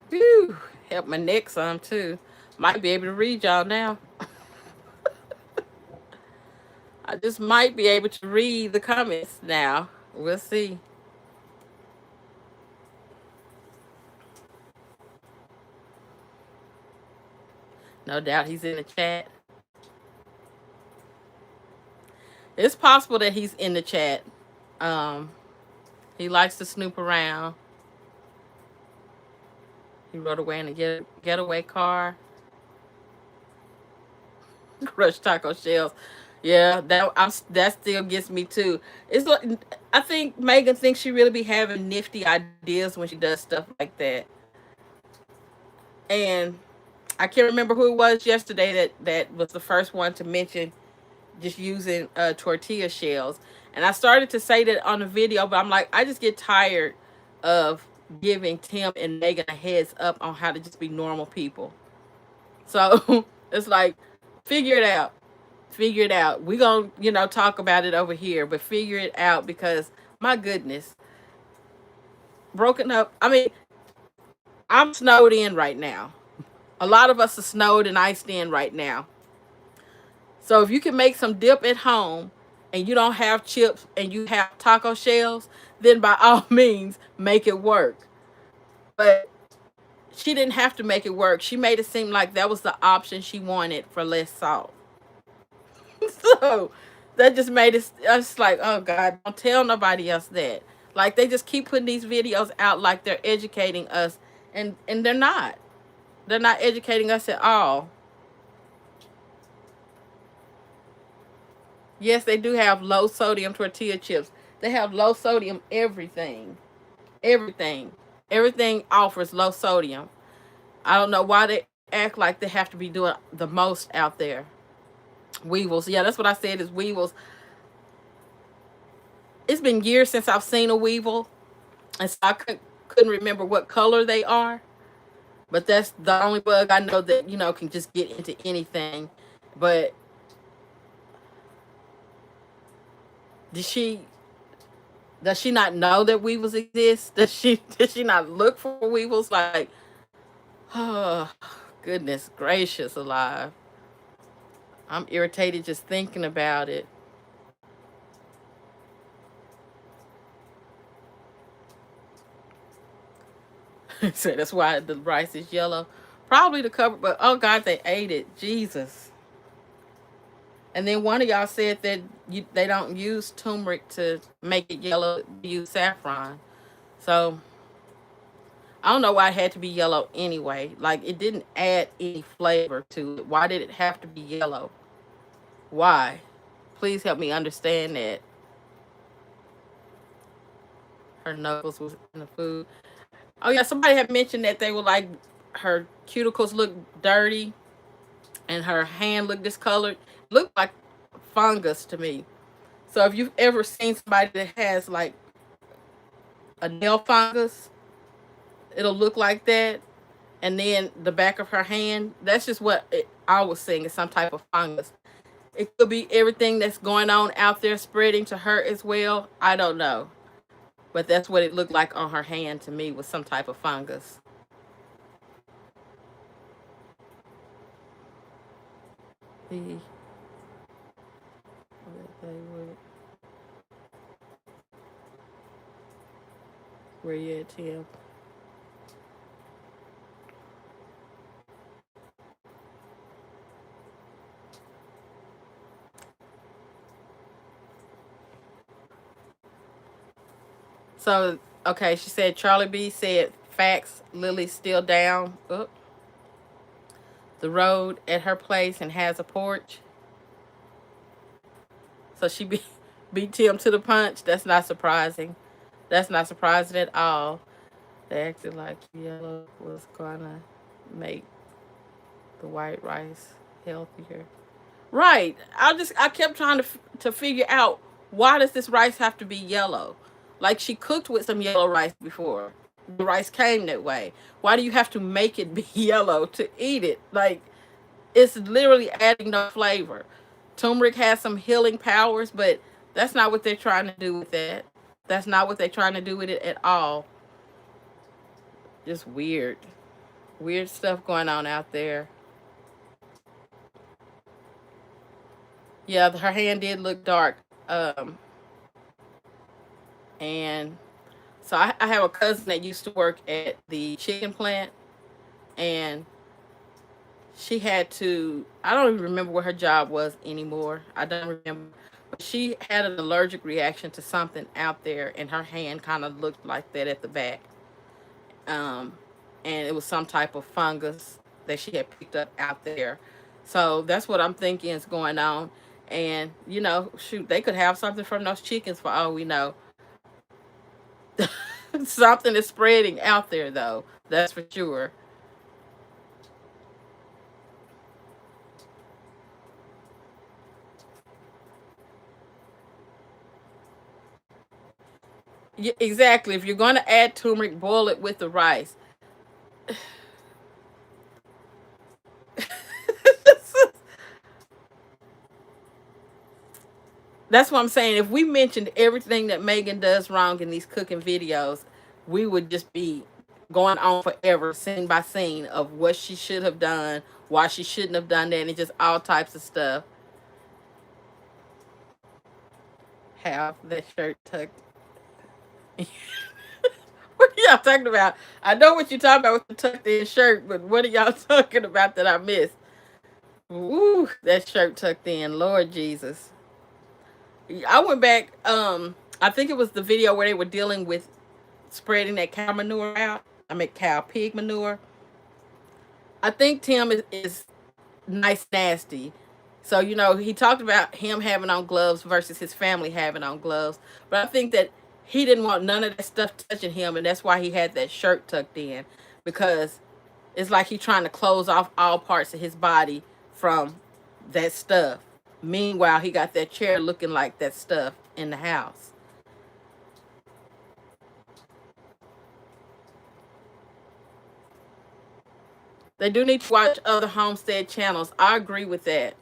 Whew, help my neck some too. Might be able to read y'all now. I just might be able to read the comments now. We'll see. No doubt he's in the chat. It's possible that he's in the chat. Um, he likes to snoop around. He rode away in a getaway car. Crushed taco shells. Yeah, that still gets me too. It's like, I think Megan thinks she really be having nifty ideas when she does stuff like that. And I can't remember who it was yesterday that was the first one to mention just using tortilla shells. And I started to say that on the video, but I'm like, I just get tired of giving Tim and Megan a heads up on how to just be normal people. So it's like, figure it out. Figure it out. We're going to, talk about it over here, but figure it out because, my goodness, broken up. I mean, I'm snowed in right now. A lot of us are snowed and iced in right now. So if you can make some dip at home and you don't have chips and you have taco shells, then by all means, make it work. But she didn't have to make it work. She made it seem like that was the option she wanted for less salt. So that just made it, I was like, oh God, don't tell nobody else that. Like, they just keep putting these videos out like they're educating us, and they're not. They're not educating us at all. Yes, they do have low sodium tortilla chips. They have low sodium everything. Everything. Everything offers low sodium. I don't know why they act like they have to be doing the most out there. Weevils. Yeah, that's what I said is weevils. It's been years since I've seen a weevil, and so I couldn't remember what color they are. But that's the only bug I know that, can just get into anything. But does she not know that weevils exist? Does she not look for weevils? Like, oh, goodness gracious alive. I'm irritated just thinking about it. So that's why the rice is yellow. Probably the cover, but oh God, they ate it. Jesus. And then one of y'all said that they don't use turmeric to make it yellow. They use saffron. So I don't know why it had to be yellow anyway. Like, it didn't add any flavor to it. Why did it have to be yellow? Why? Please help me understand that. Her knuckles was in the food. Oh yeah, somebody had mentioned that they were like, her cuticles look dirty and her hand looked discolored. Looked like fungus to me. So if you've ever seen somebody that has like a nail fungus. It'll look like that. And then the back of her hand, that's just what I was seeing is some type of fungus. It could be everything that's going on out there spreading to her as well. I don't know. But that's what it looked like on her hand to me, was some type of fungus. The where you at, Tim? So, okay, she said Charlie B said facts, Lily's still down the road at her place and has a porch. So she beat Tim to the punch. That's not surprising. That's not surprising at all. They acted like yellow was gonna make the white rice healthier. Right. I kept trying to figure out, why does this rice have to be yellow? Like, she cooked with some yellow rice before. The rice came that way. Why do you have to make it be yellow to eat it? Like, it's literally adding no flavor. Turmeric has some healing powers, but that's not what they're trying to do with that. That's not what they're trying to do with it at all. Just weird. Weird stuff going on out there. Yeah, her hand did look dark. And so I have a cousin that used to work at the chicken plant, and she had to, I don't even remember what her job was anymore. I don't remember. But she had an allergic reaction to something out there, and her hand kind of looked like that at the back. Um, and it was some type of fungus that she had picked up out there. So that's what I'm thinking is going on. And, shoot, they could have something from those chickens for all we know. Something is spreading out there, though. That's for sure. Yeah, exactly. If you're going to add turmeric, boil it with the rice. That's what I'm saying. If we mentioned everything that Megan does wrong in these cooking videos, we would just be going on forever, scene by scene, of what she should have done, why she shouldn't have done that, and just all types of stuff. Have that shirt tucked. What are y'all talking about? I know what you're talking about with the tucked in shirt, but what are y'all talking about that I missed? Ooh, that shirt tucked in. Lord Jesus. I went back, I think it was the video where they were dealing with spreading that cow manure out. I mean, cow pig manure. I think Tim is nice nasty. So, he talked about him having on gloves versus his family having on gloves. But I think that he didn't want none of that stuff touching him, and that's why he had that shirt tucked in. Because it's like he's trying to close off all parts of his body from that stuff. Meanwhile, he got that chair looking like that stuff in the house. They do need to watch other homestead channels. I agree with that.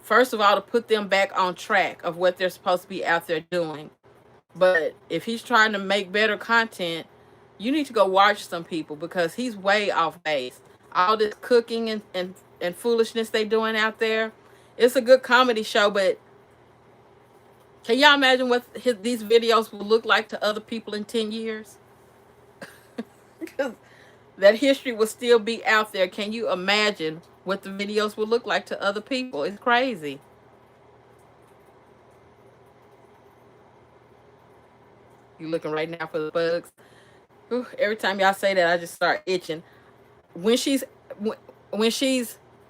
First of all, to put them back on track of what they're supposed to be out there doing. But if he's trying to make better content, you need to go watch some people, because he's way off base. All this cooking and foolishness they doing out there. It's a good comedy show, but can y'all imagine what these videos will look like to other people in 10 years? Because that history will still be out there. Can you imagine what the videos will look like to other people? It's crazy. You looking right now for the bugs? Whew, every time y'all say that, I just start itching. When she's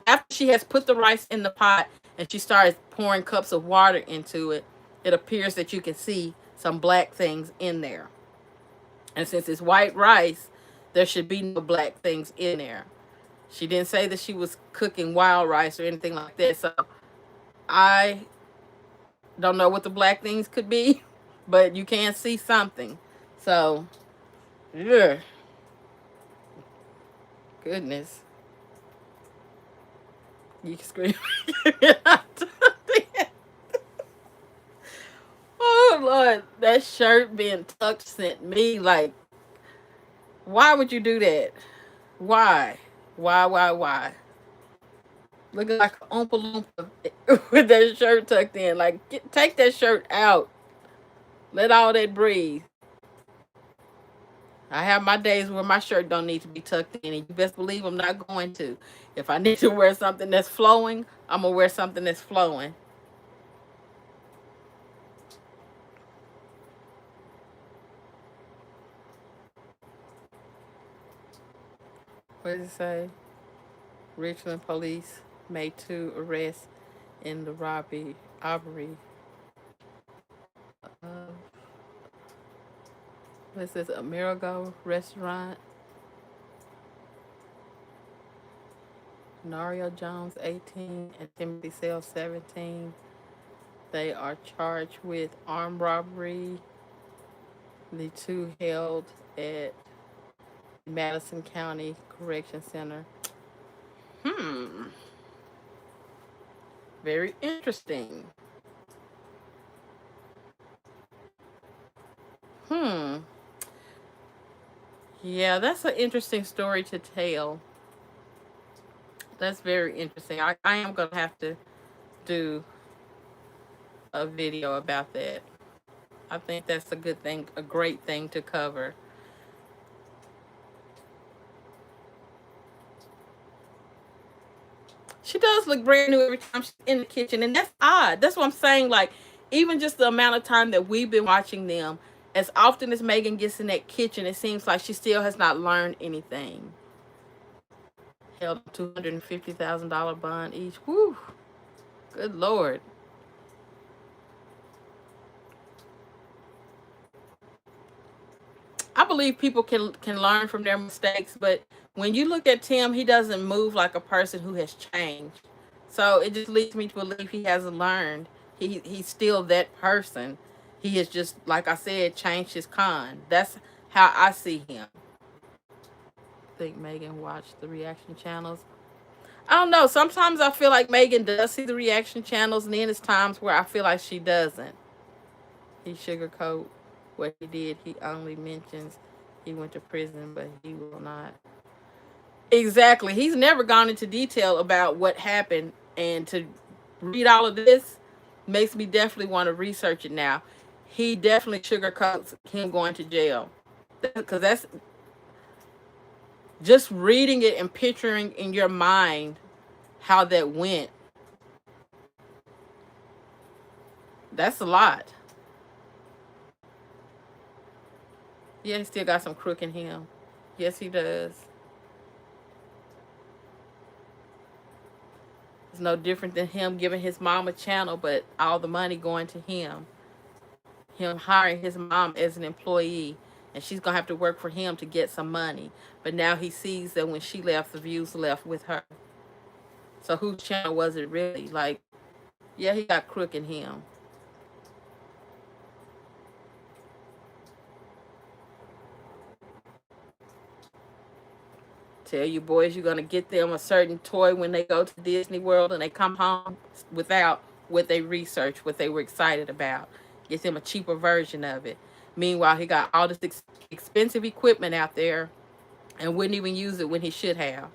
after she has put the rice in the pot and she starts pouring cups of water into it, it appears that you can see some black things in there. And since it's white rice, there should be no black things in there. She didn't say that she was cooking wild rice or anything like that. So I don't know what the black things could be, but you can see something. So, yeah, goodness. You can scream. Oh, Lord. That shirt being tucked sent me like, why would you do that? Why? Why? Looking like an Oompa Loompa with that shirt tucked in. Like, take that shirt out. Let all that breathe. I have my days where my shirt don't need to be tucked in, and you best believe I'm not going to. If I need to wear something that's flowing, I'm gonna wear something that's flowing. What does it say? Richland police made 2 arrests in the robbery. Uh, This is Amerigo restaurant. Nario Jones, 18, and Timothy Sales, 17. They are charged with armed robbery. The 2 held at Madison County Correction Center. Hmm. Very interesting. Hmm. Yeah, that's an interesting story to tell. That's very interesting. I am going to have to do a video about that. I think that's a good thing, a great thing to cover. She does look brand new every time she's in the kitchen, and that's odd. That's what I'm saying. Like, even just the amount of time that we've been watching them, as often as Megan gets in that kitchen, it seems like she still has not learned anything. Held $250,000 bond each. Whew. Good Lord. I believe people can learn from their mistakes, but when you look at Tim, he doesn't move like a person who has changed. So it just leads me to believe he hasn't learned. He's still that person. He has just, like I said, changed his con. That's how I see him. I think Megan watched the reaction channels. I don't know. Sometimes I feel like Megan does see the reaction channels, and then there's times where I feel like she doesn't. He sugarcoat what he did. He only mentions he went to prison, but he will not. Exactly. He's never gone into detail about what happened, and to read all of this makes me definitely want to research it now. He definitely sugarcoats him going to jail, because that's just reading it and picturing in your mind how that went. That's a lot. Yeah, he still got some crook in him. Yes, he does. It's no different than him giving his mom a channel, but all the money going to him. Him hiring his mom as an employee, and she's gonna have to work for him to get some money. But now he sees that when she left, the views left with her. So whose channel was it really? Like, yeah, he got crook in him. Tell you boys you're gonna get them a certain toy when they go to Disney World and they come home without what they researched, what they were excited about. Get them a cheaper version of it. Meanwhile, he got all this expensive equipment out there and wouldn't even use it when he should have.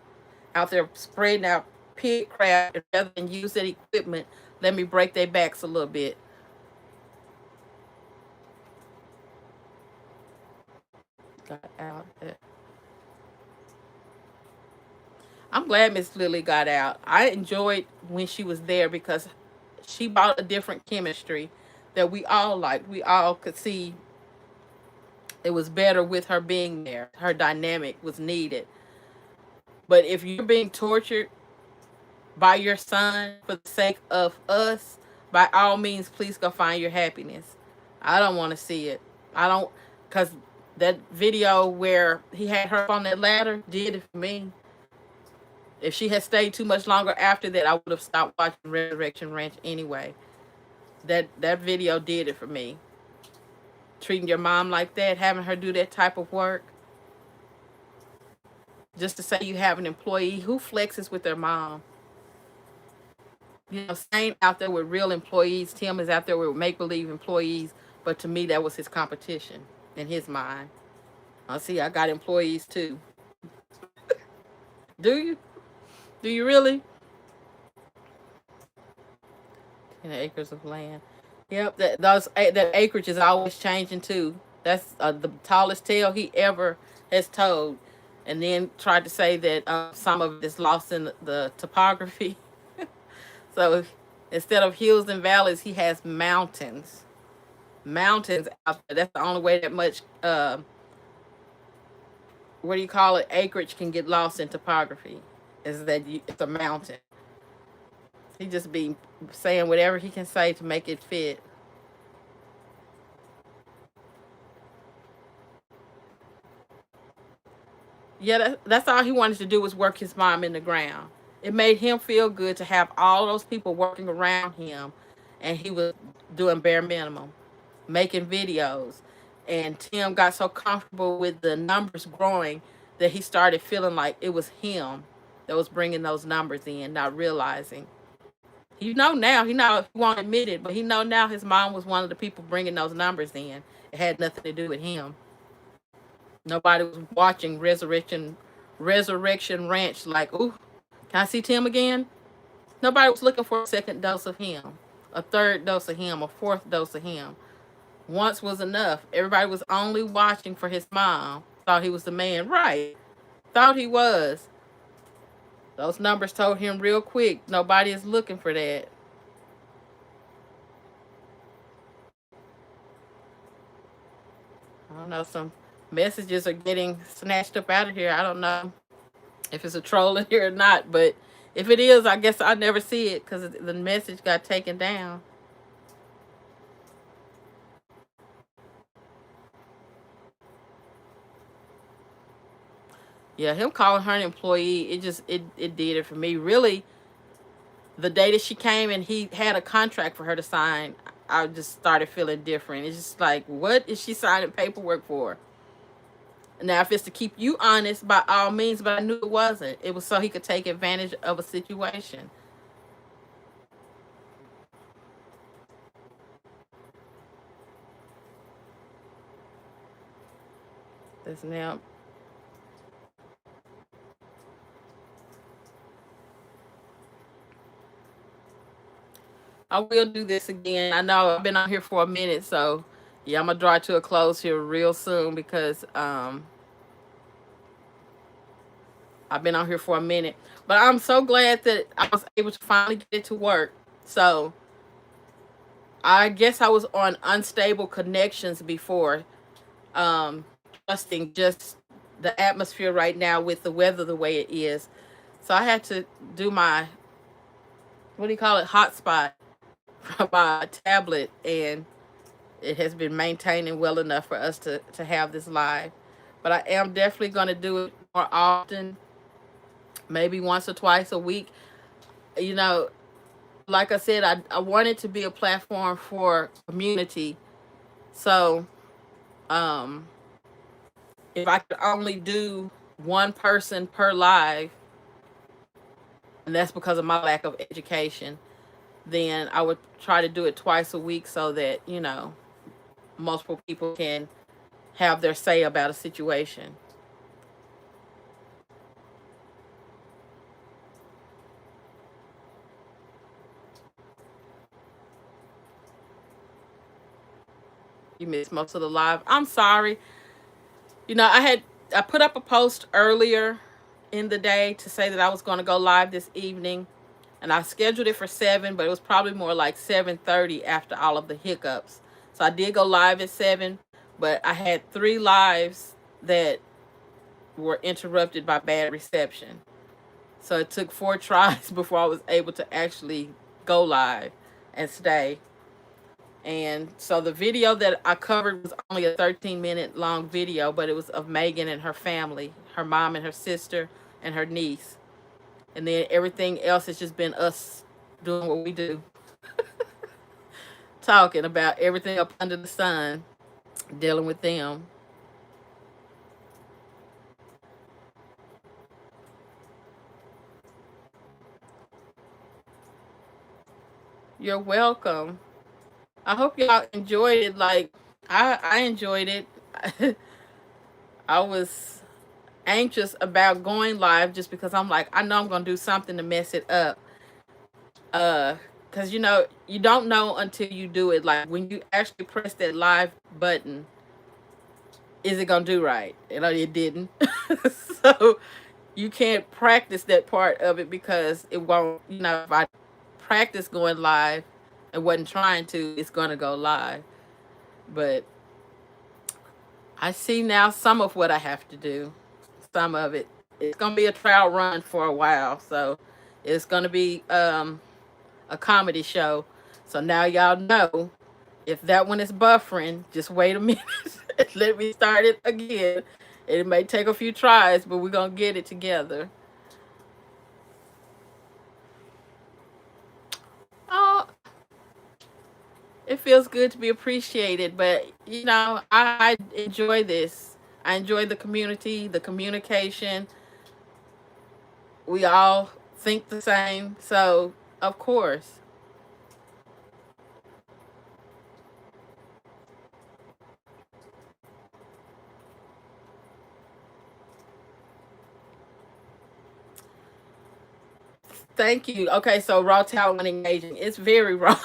Out there spreading out pig crap, and rather than use that equipment, let me break their backs a little bit. Got out. I'm glad Miss Lily got out. I enjoyed when she was there because she brought a different chemistry that we all liked. We all could see it was better with her being there. Her dynamic was needed. But if you're being tortured by your son for the sake of us, by all means, please go find your happiness. I don't want to see it. I don't, because that video where he had her up on that ladder did it for me. If she had stayed too much longer after that, I would have stopped watching Resurrection Ranch anyway. That video did it for me. treating your mom like that, having her do that type of work. Just to say you have an employee who flexes with their mom. You know, Same out there with real employees. Tim is out there with make-believe employees, but to me, that was his competition in his mind. I see, I got employees too. Do you? Do you really? 10 acres of land. Yep, that acreage is always changing too. That's the tallest tale he ever has told, and then tried to say that some of it is lost in the topography. So instead of hills and valleys, he has mountains. Mountains out there. That's the only way that much what do you call it? Acreage can get lost in topography. Is that it's a mountain. He just be saying whatever he can say to make it fit. Yeah, that's all he wanted to do was work his mom in the ground. It made him feel good to have all those people working around him, and he was doing bare minimum, making videos. And Tim got so comfortable with the numbers growing that he started feeling like it was him that was bringing those numbers in, not realizing. You know now, he won't admit it, but he know now his mom was one of the people bringing those numbers in. It had nothing to do with him. Nobody was watching Resurrection Ranch like, ooh, can I see Tim again? Nobody was looking for a second dose of him, a third dose of him, a fourth dose of him. Once was enough. Everybody was only watching for his mom. Thought he was the man. Right. Thought he was. Those numbers told him real quick. Nobody is looking for that. I don't know. Some messages are getting snatched up out of here. I don't know if it's a troll in here or not. But if it is, I guess I never see it because the message got taken down. Yeah, him calling her an employee, it did it for me. Really, the day that she came and he had a contract for her to sign, I just started feeling different. It's just like, what is she signing paperwork for? Now, if it's to keep you honest, by all means, but I knew it wasn't. It was so he could take advantage of a situation. That's now. I will do this again. I know I've been on here for a minute, so yeah, I'm gonna draw it to a close here real soon because I've been on here for a minute. But I'm so glad that I was able to finally get it to work. So I guess I was on unstable connections before, trusting just the atmosphere right now with the weather the way it is. So I had to do my, what do you call it, hotspot from my tablet, and it has been maintaining well enough for us to have this live. But I am definitely going to do it more often, maybe once or twice a week. You know, like I said, I want it to be a platform for community. So if I could only do one person per live, and that's because of my lack of education, then I would try to do it twice a week so that, multiple people can have their say about a situation. You missed most of the live. I'm sorry. I put up a post earlier in the day to say that I was going to go live this evening, and I scheduled it for 7, but it was probably more like 7:30 after all of the hiccups. So I did go live at 7, but I had 3 lives that were interrupted by bad reception. So it took 4 tries before I was able to actually go live and stay. And so the video that I covered was only a 13-minute long video, but it was of Megan and her family, her mom and her sister and her niece. And then everything else has just been us doing what we do. Talking about everything up under the sun. dealing with them. You're welcome. I hope y'all enjoyed it. Like I enjoyed it. I was anxious about going live just because I'm like, I know I'm gonna do something to mess it up. Uh, because you don't know until you do it. Like when you actually press that live button, is it gonna do right? It didn't. So you can't practice that part of it because it won't. If I practice going live and wasn't trying to, it's gonna go live. But I see now some of what I have to do. Some of it. It's gonna be a trial run for a while, so it's gonna be a comedy show. So now y'all know if that one is buffering, just wait a minute. Let me start it again. It may take a few tries, but we're gonna get it together. Oh, it feels good to be appreciated, but I enjoy this. I enjoy the community, the communication. We all think the same, so of course. Thank you. Okay, so raw talent engaging. It's very raw.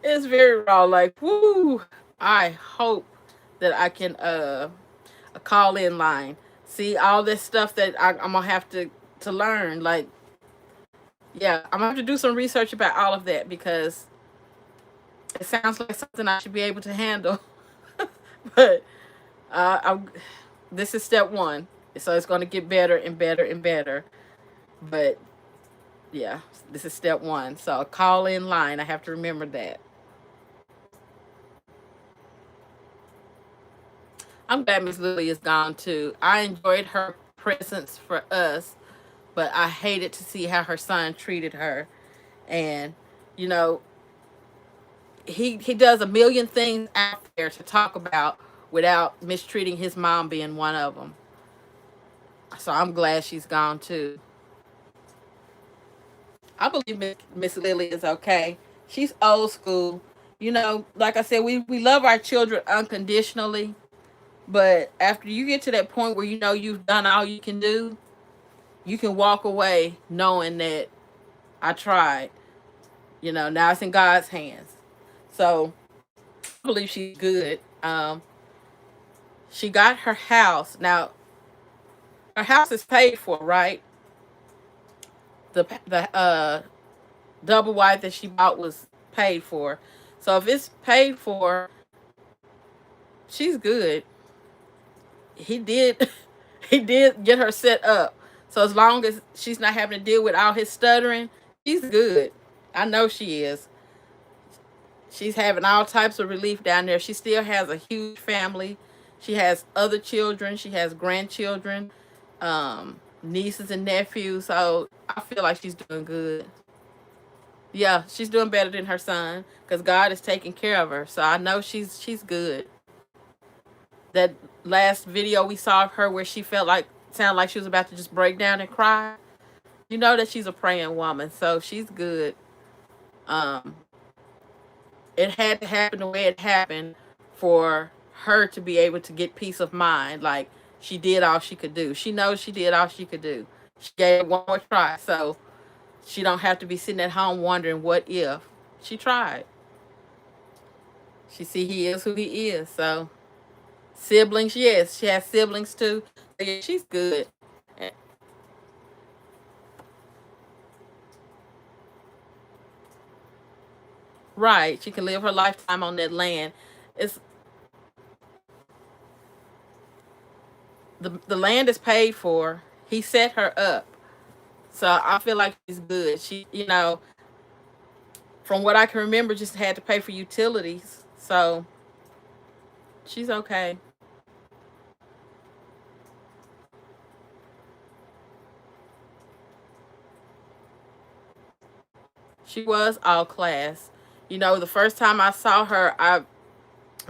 It's very raw. Like, woo. I hope that I can a call in line. See all this stuff that I'm gonna have to learn. Like, yeah, I'm gonna have to do some research about all of that because it sounds like something I should be able to handle. But I'm this is step one, so it's gonna get better and better and better. But yeah, this is step one. So a call in line. I have to remember that. I'm glad Miss Lily is gone too. I enjoyed her presence for us, but I hated to see how her son treated her. And you know, he does a million things out there to talk about without mistreating his mom being one of them. So I'm glad she's gone too. I believe Miss Lily is okay. She's old school. Like I said, we love our children unconditionally. But after you get to that point where you've done all you can do, you can walk away knowing that I tried. Now it's in God's hands. So I believe she's good. She got her house. Now her house is paid for, right? The double wide that she bought was paid for. So if it's paid for, she's good. He did he did get her set up. So as long as she's not having to deal with all his stuttering, she's good. I know she is. She's having all types of relief down there. She still has a huge family. She has other children. She has grandchildren, nieces and nephews. So I feel like she's doing good. Yeah, she's doing better than her son because God is taking care of her. So I know she's good. That last video we saw of her where she sounded like she was about to just break down and cry. You know that she's a praying woman, so she's good. Um, it had to happen the way it happened for her to be able to get peace of mind. Like she did all she could do. She knows she did all she could do. She gave it one more try, so she don't have to be sitting at home wondering what if. She tried. She see he is who he is. So siblings, yes, she has siblings too. So yeah, she's good. Right, she can live her lifetime on that land. It's the land is paid for. He set her up, so I feel like she's good. She, from what I can remember, just had to pay for utilities, so she's okay. She was all class. The first time I saw her,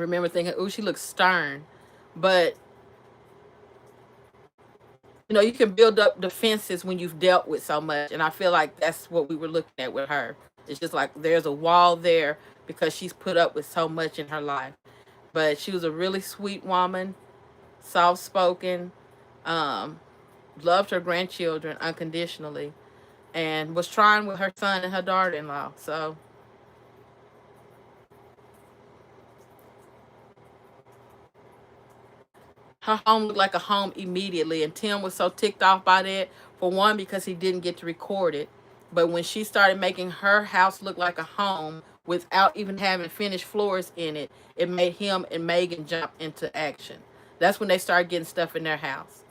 remember thinking, ooh, she looks stern. But, you know, you can build up defenses when you've dealt with so much. And I feel like that's what we were looking at with her. It's just like there's a wall there because she's put up with so much in her life. But she was a really sweet woman, soft-spoken, um, loved her grandchildren unconditionally, and was trying with her son and her daughter-in-law. So her home looked like a home immediately, and Tim was so ticked off by that, for one, because he didn't get to record it. But when she started making her house look like a home without even having finished floors in it, it made him and Megan jump into action. That's when they started getting stuff in their house.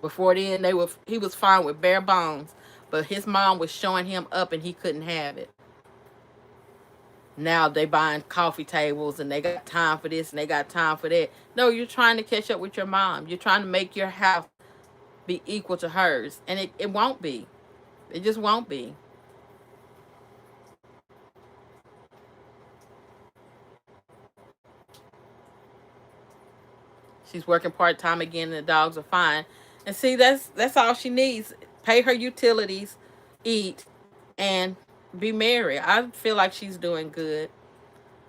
Before then, he was fine with bare bones, but his mom was showing him up and he couldn't have it. Now they buying coffee tables and they got time for this and they got time for that. No, you're trying to catch up with your mom. You're trying to make your house be equal to hers. And it won't be. It just won't be. She's working part-time again and the dogs are fine. And see, that's all she needs. Pay her utilities, eat, and be married. I feel like she's doing good.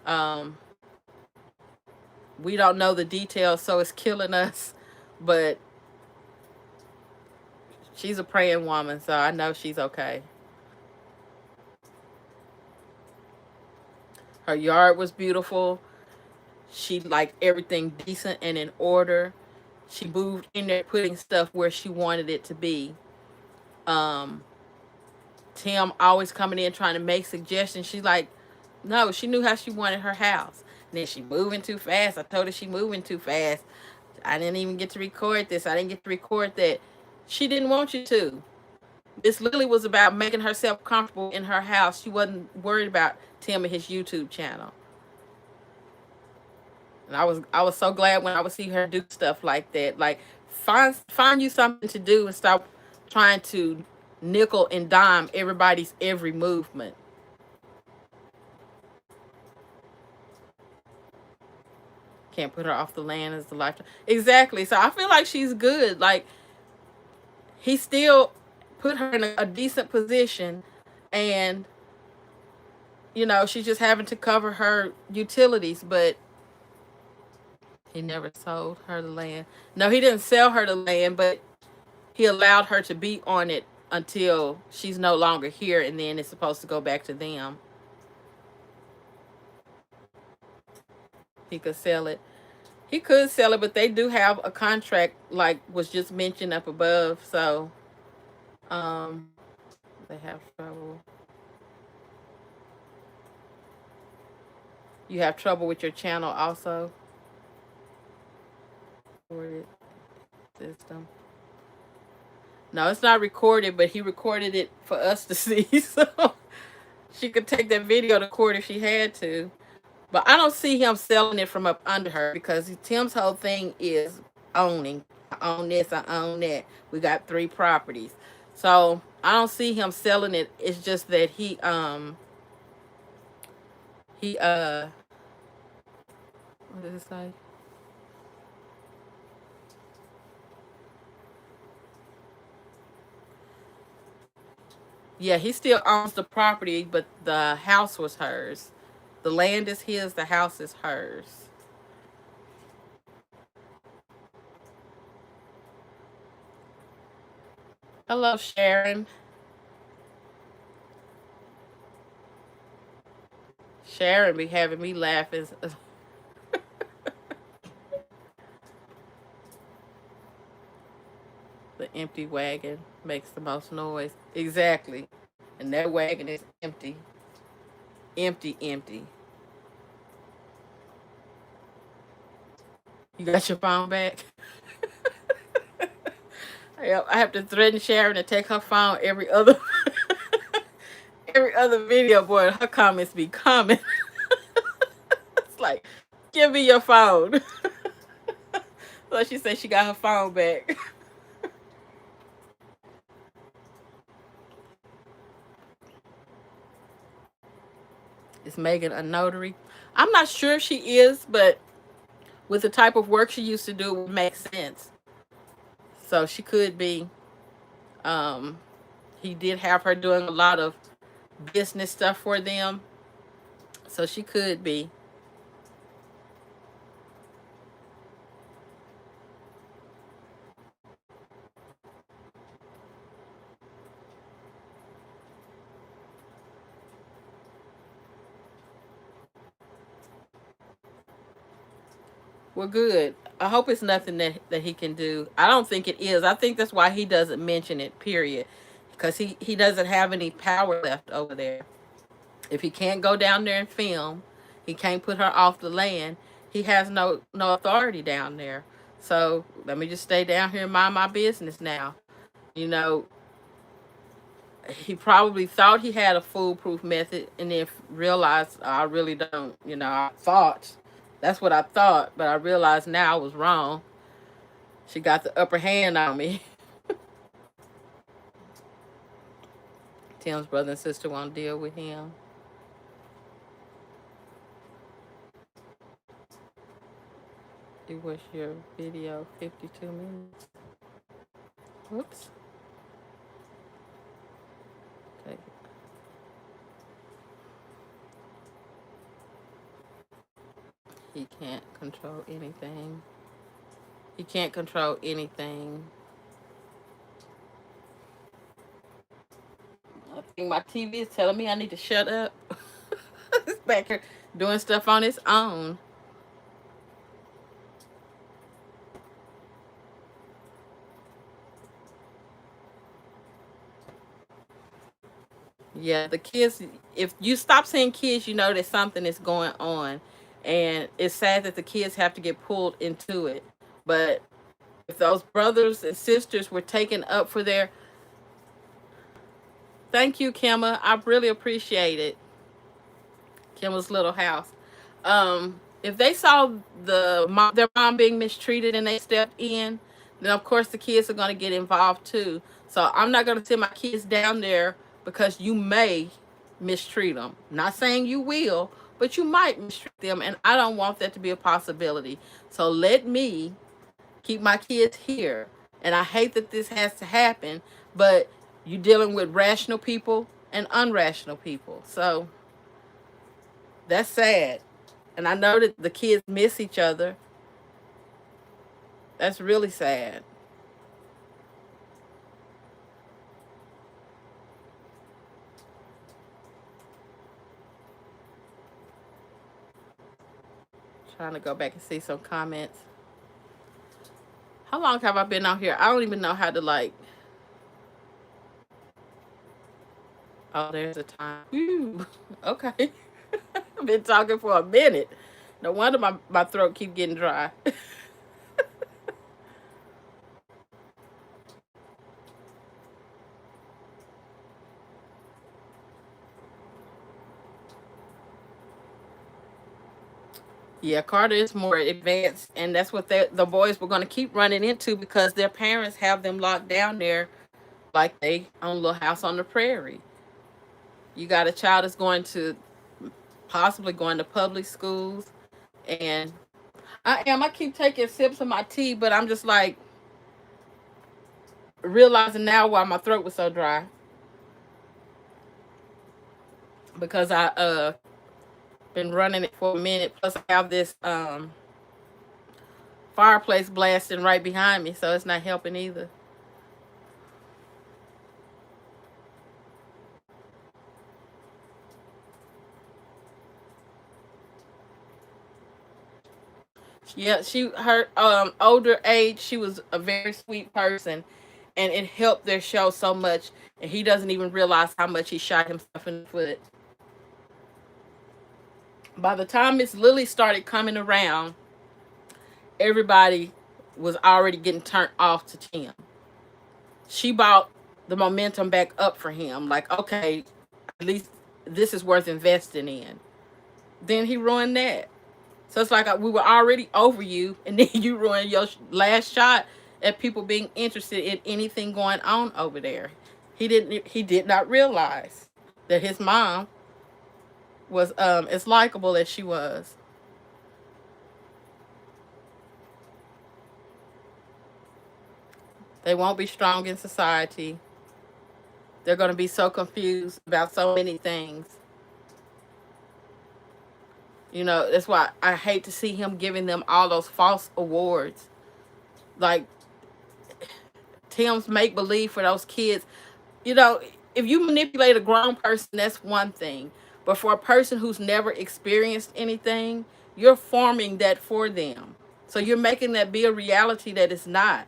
Um, we don't know the details, so it's killing us. But she's a praying woman, so I know she's okay. Her yard was beautiful. She liked everything decent and in order. She moved in there putting stuff where she wanted it to be. Um, Tim always coming in trying to make suggestions. She's like, no, she knew how she wanted her house. And then she moving too fast. I told her she moving too fast. I didn't even get to record this. I didn't get to record that. She didn't want you to. Miss Lily was about making herself comfortable in her house. She wasn't worried about Tim and his YouTube channel. And I was so glad when I would see her do stuff like that. Like find you something to do and stop trying to nickel and dime everybody's every movement. Can't put her off the land as the lifetime. Exactly. So I feel like she's good. Like he still put her in a decent position, and you know, she's just having to cover her utilities, but he never sold her the land. No, he didn't sell her the land, but he allowed her to be on it until she's no longer here, and then it's supposed to go back to them. He could sell it. He could sell it, but they do have a contract, like was just mentioned up above, so they have trouble. You have trouble with your channel also? Recorded system. No, it's not recorded, but he recorded it for us to see, so she could take that video to court if she had to. But I don't see him selling it from up under her, because Tim's whole thing is owning. I own this, I own that. We got 3 properties. So I don't see him selling it. It's just that he what did it say? Yeah, he still owns the property, but the house was hers. The land is his, the house is hers. Hello, Sharon. Sharon be having me laughing. The empty wagon makes the most noise. Exactly. And that wagon is empty. Empty, empty. You got your phone back? I have to threaten Sharon to take her phone every other every other video, boy. Her comments be coming. It's like, give me your phone. So she said she got her phone back. Is Megan a notary? I'm not sure if she is, but with the type of work she used to do, it would make sense. So she could be. Um, he did have her doing a lot of business stuff for them, so she could be. Well, good. I hope it's nothing that he can do. I don't think it is. I think that's why he doesn't mention it, period. Because he doesn't have any power left over there. If he can't go down there and film, he can't put her off the land. He has no authority down there. So let me just stay down here and mind my business now. You know, he probably thought he had a foolproof method and then realized, I really don't. I thought. That's what I thought, but I realized now I was wrong. She got the upper hand on me. Tim's brother and sister won't deal with him. You wish your video 52 minutes. Whoops. Okay. He can't control anything. He can't control anything. I think my TV is telling me I need to shut up. It's back here doing stuff on its own. Yeah, the kids, if you stop saying kids, you know that something is going on. And it's sad that the kids have to get pulled into it. But if those brothers and sisters were taken up for their. Thank you, Kimma. I really appreciate it. Kimma's little house. If they saw their mom being mistreated and they stepped in, then of course the kids are going to get involved too. So I'm not going to send my kids down there because you may mistreat them. Not saying you will, but you might mistreat them, and I don't want that to be a possibility. So let me keep my kids here. And I hate that this has to happen, but you're dealing with rational people and unrational people. So that's sad. And I know that the kids miss each other. That's really sad. Trying to go back and see some comments. How long have I been out here? I don't even know how to Oh, there's a time. Whew. Okay. I've been talking for a minute. No wonder my throat keep getting dry. Yeah, Carter is more advanced, and that's what the boys were going to keep running into because their parents have them locked down there like they own Little House on the Prairie. You got a child that's going to possibly going to public schools, and I keep taking sips of my tea, but I'm just like realizing now why my throat was so dry because I been running it for a minute. Plus, I have this fireplace blasting right behind me, so it's not helping either. Yeah, her older age, she was a very sweet person, and it helped their show so much. And he doesn't even realize how much he shot himself in the foot. By the time Miss Lily started coming around, everybody was already getting turned off to Tim. She brought the momentum back up for him. Like, okay, at least this is worth investing in. Then he ruined that. So it's like we were already over you, and then you ruined your last shot at people being interested in anything going on over there. He did not realize that his mom was as likable as she was. They won't be strong in society. They're going to be so confused about so many things. You know, that's why I hate to see him giving them all those false awards. Like Tim's make believe for those kids. You know, if you manipulate a grown person, that's one thing. But for a person who's never experienced anything, you're forming that for them. So you're making that be a reality that it's not.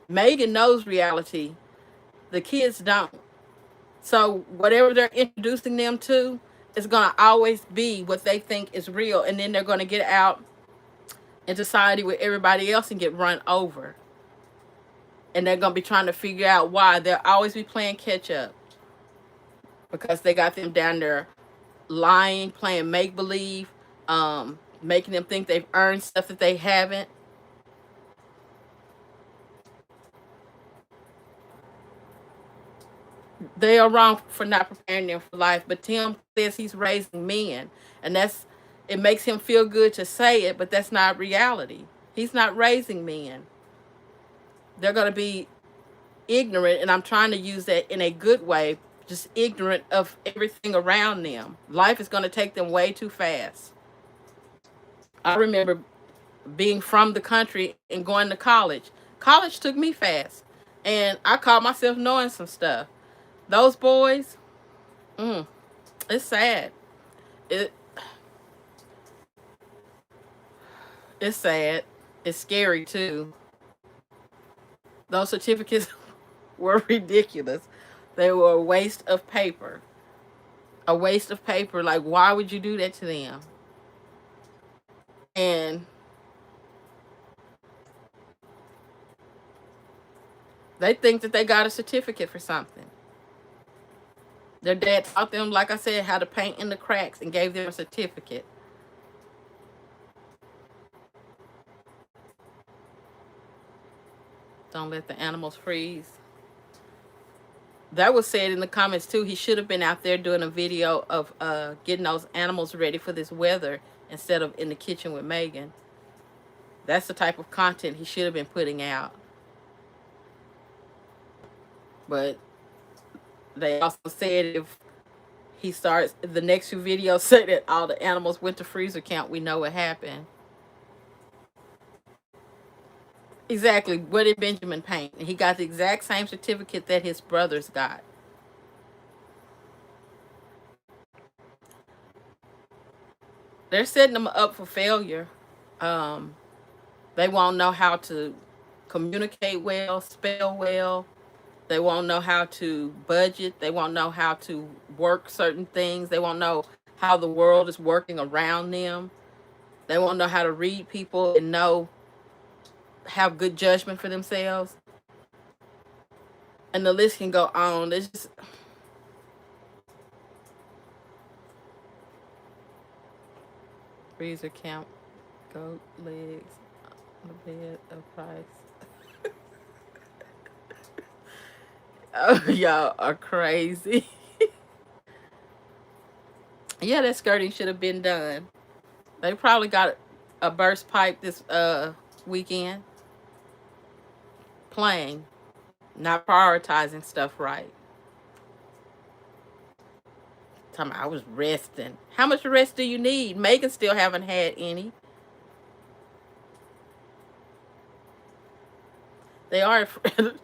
Megan knows reality. The kids don't. So whatever they're introducing them to is going to always be what they think is real. And then they're going to get out in society with everybody else and get run over. And they're going to be trying to figure out why. They'll always be playing catch up because they got them down there lying, playing make believe, making them think they've earned stuff that they haven't. They are wrong for not preparing them for life. But Tim says he's raising men, and that's it makes him feel good to say it, but that's not reality. He's not raising men. They're going to be ignorant, and I'm trying to use that in a good way, just ignorant of everything around them. Life is going to take them way too fast. I remember being from the country and going to college. College took me fast, and I caught myself knowing some stuff. Those boys, it's sad. It it's sad. It's scary too. Those certificates were ridiculous. They were a waste of paper. A waste of paper. Like, why would you do that to them? And they think that they got a certificate for something. Their dad taught them, like I said, how to paint in the cracks and gave them a certificate. Don't let the animals freeze. That was said in the comments too. He should have been out there doing a video of getting those animals ready for this weather instead of in the kitchen with Megan. That's the type of content he should have been putting out. But they also said if he starts the next few videos say that all the animals went to freezer count, we know what happened. Exactly. What did Benjamin paint? He got the exact same certificate that his brothers got. They're setting them up for failure. They won't know how to communicate well, spell well. They won't know how to budget. They won't know how to work certain things. They won't know how the world is working around them. They won't know how to read people and have good judgment for themselves. And the list can go on. It's just freezer count, goat legs, the bed of price. Oh, y'all are crazy. Yeah, that skirting should have been done. They probably got a burst pipe this weekend. Playing, not prioritizing stuff right. Time I was resting. How much rest do you need? Megan still haven't had any. They are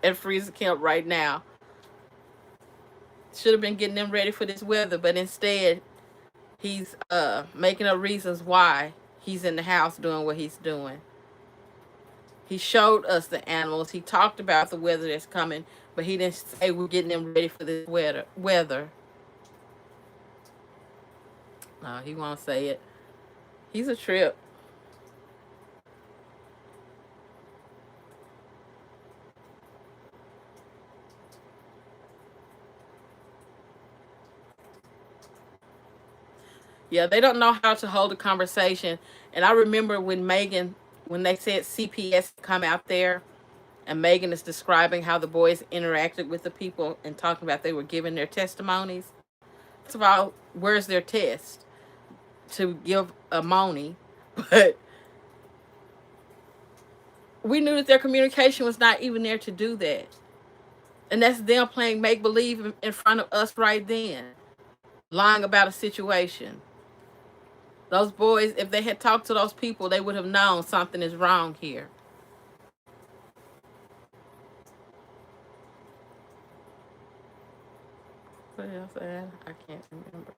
at freezer camp right now. Should have been getting them ready for this weather, but instead he's making up reasons why he's in the house doing what he's doing. He showed us the animals. He talked about the weather that's coming, but he didn't say we're getting them ready for this weather. No, he won't say it. He's a trip. Yeah, they don't know how to hold a conversation. And I remember when they said CPS come out there, and Megan is describing how the boys interacted with the people and talking about they were giving their testimonies. First of all, where's their test? to give a money, but we knew that their communication was not even there to do that. And that's them playing make believe in front of us right then, lying about a situation. Those boys, if they had talked to those people, they would have known something is wrong here. What else I had? I can't remember.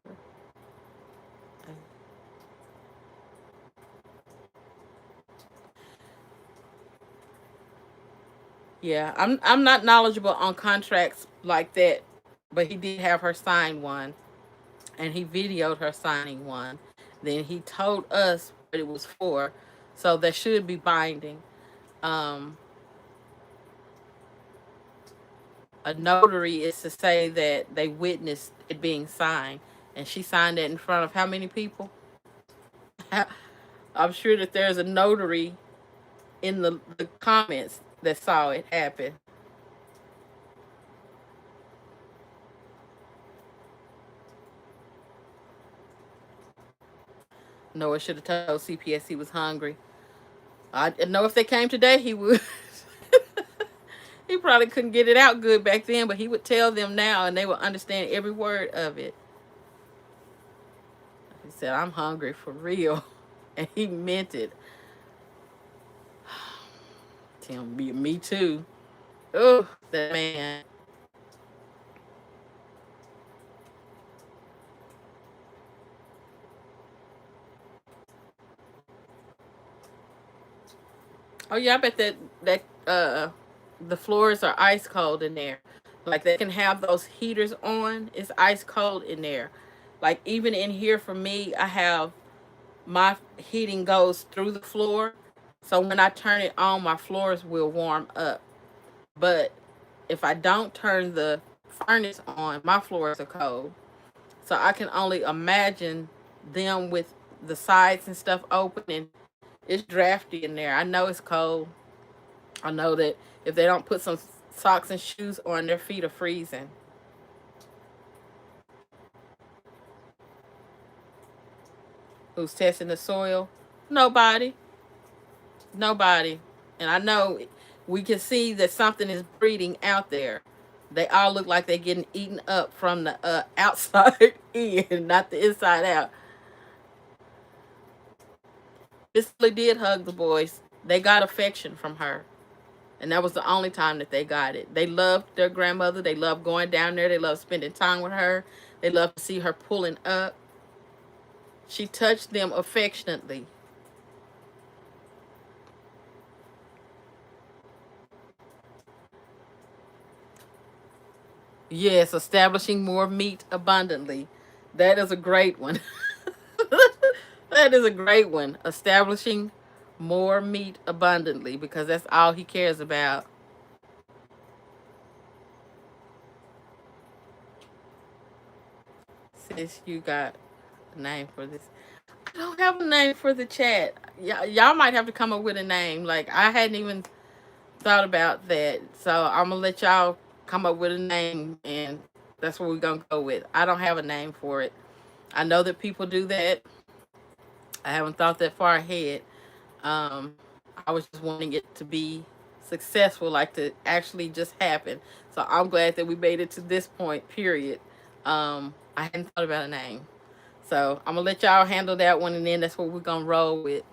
Yeah, I'm not knowledgeable on contracts like that, but he did have her sign one, and he videoed her signing one. Then he told us what it was for, so that should be binding. Um, a notary is to say that they witnessed it being signed, and she signed it in front of how many people? I'm sure that there's a notary in the comments that saw it happen. Noah should have told CPS he was hungry. I know if they came today, he would. He probably couldn't get it out good back then, but he would tell them now and they would understand every word of it. He said, I'm hungry for real. And he meant it. Tim, me too. Oh, that man. Oh yeah, I bet that the floors are ice cold in there. Like they can have those heaters on. It's ice cold in there. Like even in here for me, I have my heating goes through the floor. So when I turn it on, my floors will warm up. But if I don't turn the furnace on, my floors are cold. So I can only imagine them with the sides and stuff open, and it's drafty in there. I know it's cold. I know that if they don't put some socks and shoes on, their feet are freezing. Who's testing the soil? Nobody. Nobody. And I know we can see that something is breeding out there. They all look like they're getting eaten up from the outside in, not the inside out. Miss Lee did hug the boys. They got affection from her. And that was the only time that they got it. They loved their grandmother. They loved going down there. They loved spending time with her. They loved to see her pulling up. She touched them affectionately. Yes, establishing more meat abundantly. That is a great one. That is a great one. Establishing more meat abundantly, because that's all he cares about. Sis, you got a name for this? I don't have a name for the chat. Y'all might have to come up with a name. Like I hadn't even thought about that. So I'm gonna let y'all come up with a name, and that's what we're gonna go with. I don't have a name for it. I know that people do that. I haven't thought that far ahead. Um, I was just wanting it to be successful, like to actually just happen. So I'm glad that we made it to this point. Period. I hadn't thought about a name, so I'm gonna let y'all handle that one, and then that's what we're gonna roll with.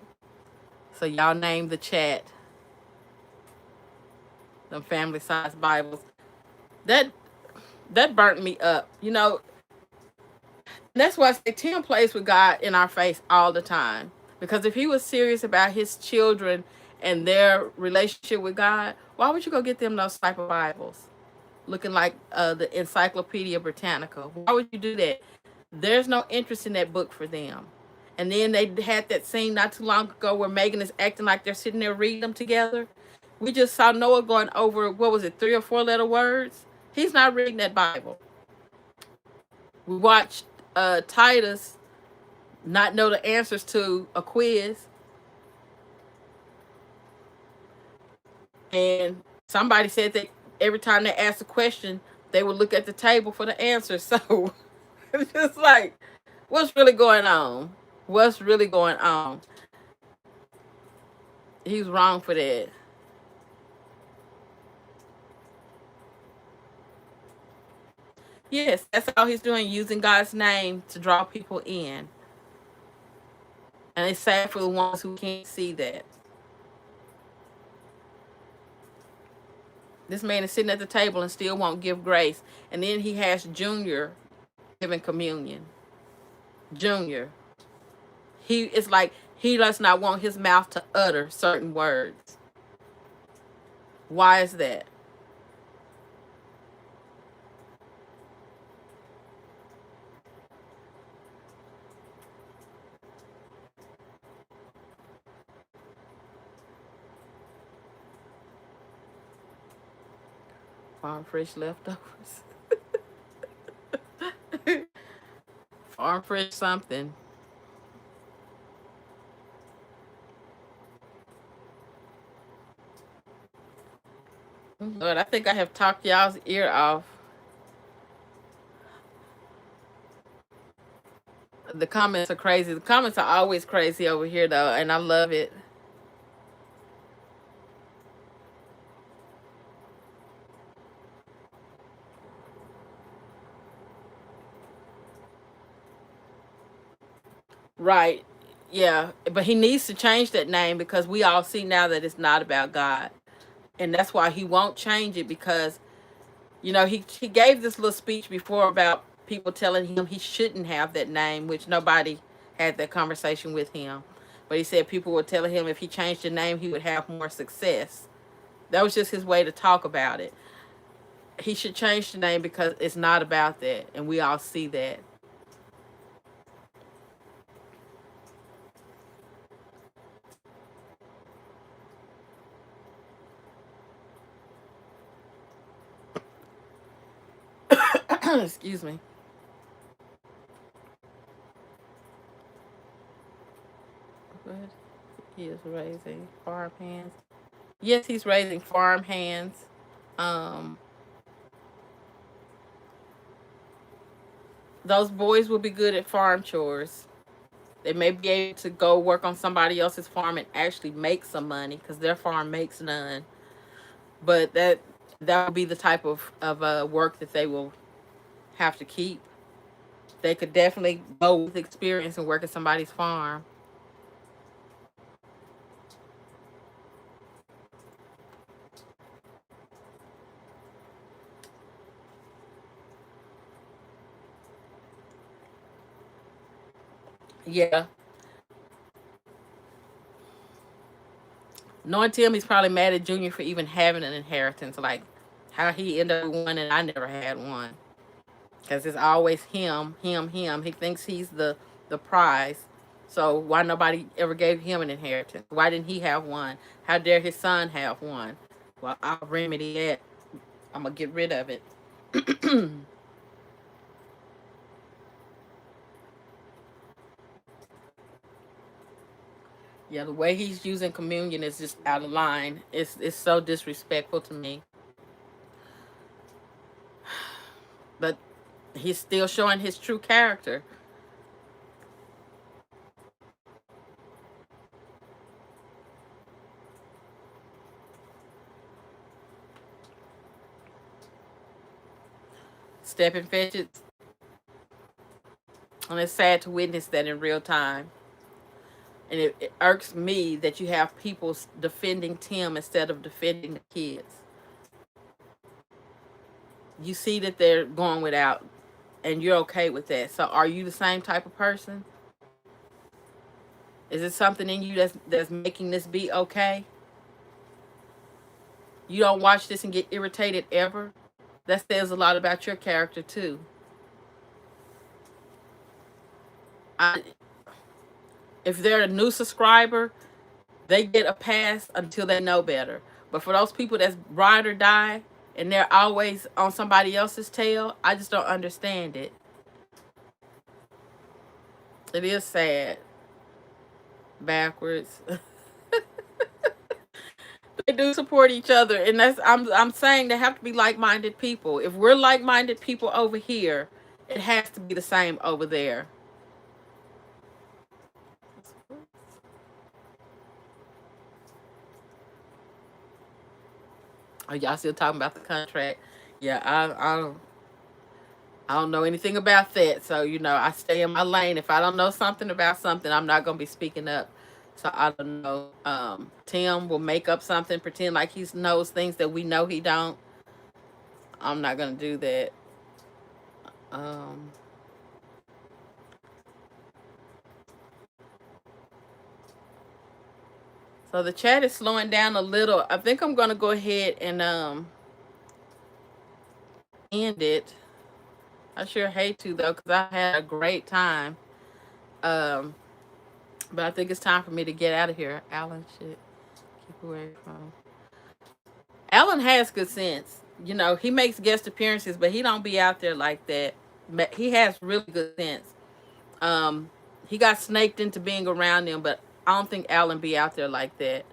So y'all name the chat. Them family size Bibles. That that burnt me up. That's why I say Tim plays with God in our face all the time. Because if he was serious about his children and their relationship with God, why would you go get them those type of Bibles? Looking like the Encyclopedia Britannica. Why would you do that? There's no interest in that book for them. And then they had that scene not too long ago where Megan is acting like they're sitting there reading them together. We just saw Noah going over, what was it, 3 or 4 letter words? He's not reading that Bible. We watched Titus not know the answers to a quiz. And somebody said that every time they asked a question, they would look at the table for the answer. So it's just like, what's really going on? What's really going on? He's wrong for that. Yes, that's all he's doing, using God's name to draw people in. And it's sad for the ones who can't see that. This man is sitting at the table and still won't give grace. And then he has Junior giving communion. Junior. It's like he does not want his mouth to utter certain words. Why is that? Farm fresh leftovers. Farm fresh something. Lord, I think I have talked y'all's ear off. The comments are crazy. The comments are always crazy over here, though, and I love it. Right. Yeah. But he needs to change that name because we all see now that it's not about God. And that's why he won't change it because, he gave this little speech before about people telling him he shouldn't have that name, which nobody had that conversation with him. But he said people were telling him if he changed the name, he would have more success. That was just his way to talk about it. He should change the name because it's not about that. And we all see that. Excuse me. What? He is raising farm hands. Yes, he's raising farm hands. Um, those boys will be good at farm chores. They may be able to go work on somebody else's farm and actually make some money because their farm makes none. But that would be the type of work that they will have to keep. They could definitely go with experience and work at somebody's farm. Yeah. Knowing Tim, he's probably mad at Junior for even having an inheritance. Like how he ended up with one and I never had one. Because it's always him, him, him. He thinks he's the prize. So why nobody ever gave him an inheritance? Why didn't he have one? How dare his son have one? Well, I'll remedy it. I'm going to get rid of it. Yeah, the way he's using communion is just out of line. It's so disrespectful to me. But he's still showing his true character. Step and fetch it. And it's sad to witness that in real time. And it irks me that you have people defending Tim instead of defending the kids. You see that they're going without, and you're okay with that. So are you the same type of person? Is it something in you that's making this be okay? You don't watch this and get irritated ever? That says a lot about your character too. If they're a new subscriber, they get a pass until they know better. But for those people that's ride or die and they're always on somebody else's tail, I just don't understand it. It is sad. Backwards. They do support each other, and I'm saying they have to be like-minded people. If we're like-minded people over here, it has to be the same over there. Oh, y'all still talking about the contract? Yeah, I don't know anything about that. So, you know, I stay in my lane. If I don't know something about something, I'm not gonna be speaking up. So I don't know. Tim will make up something, pretend like he knows things that we know he don't. I'm not gonna do that. Um, so the chat is slowing down a little. I think I'm gonna go ahead and end it. I sure hate to though, cause I had a great time. Um, but I think it's time for me to get out of here. Alan should keep away from. Alan has good sense. You know, he makes guest appearances, but he don't be out there like that. But he has really good sense. Um, he got snaked into being around them, but I don't think Alan be out there like that.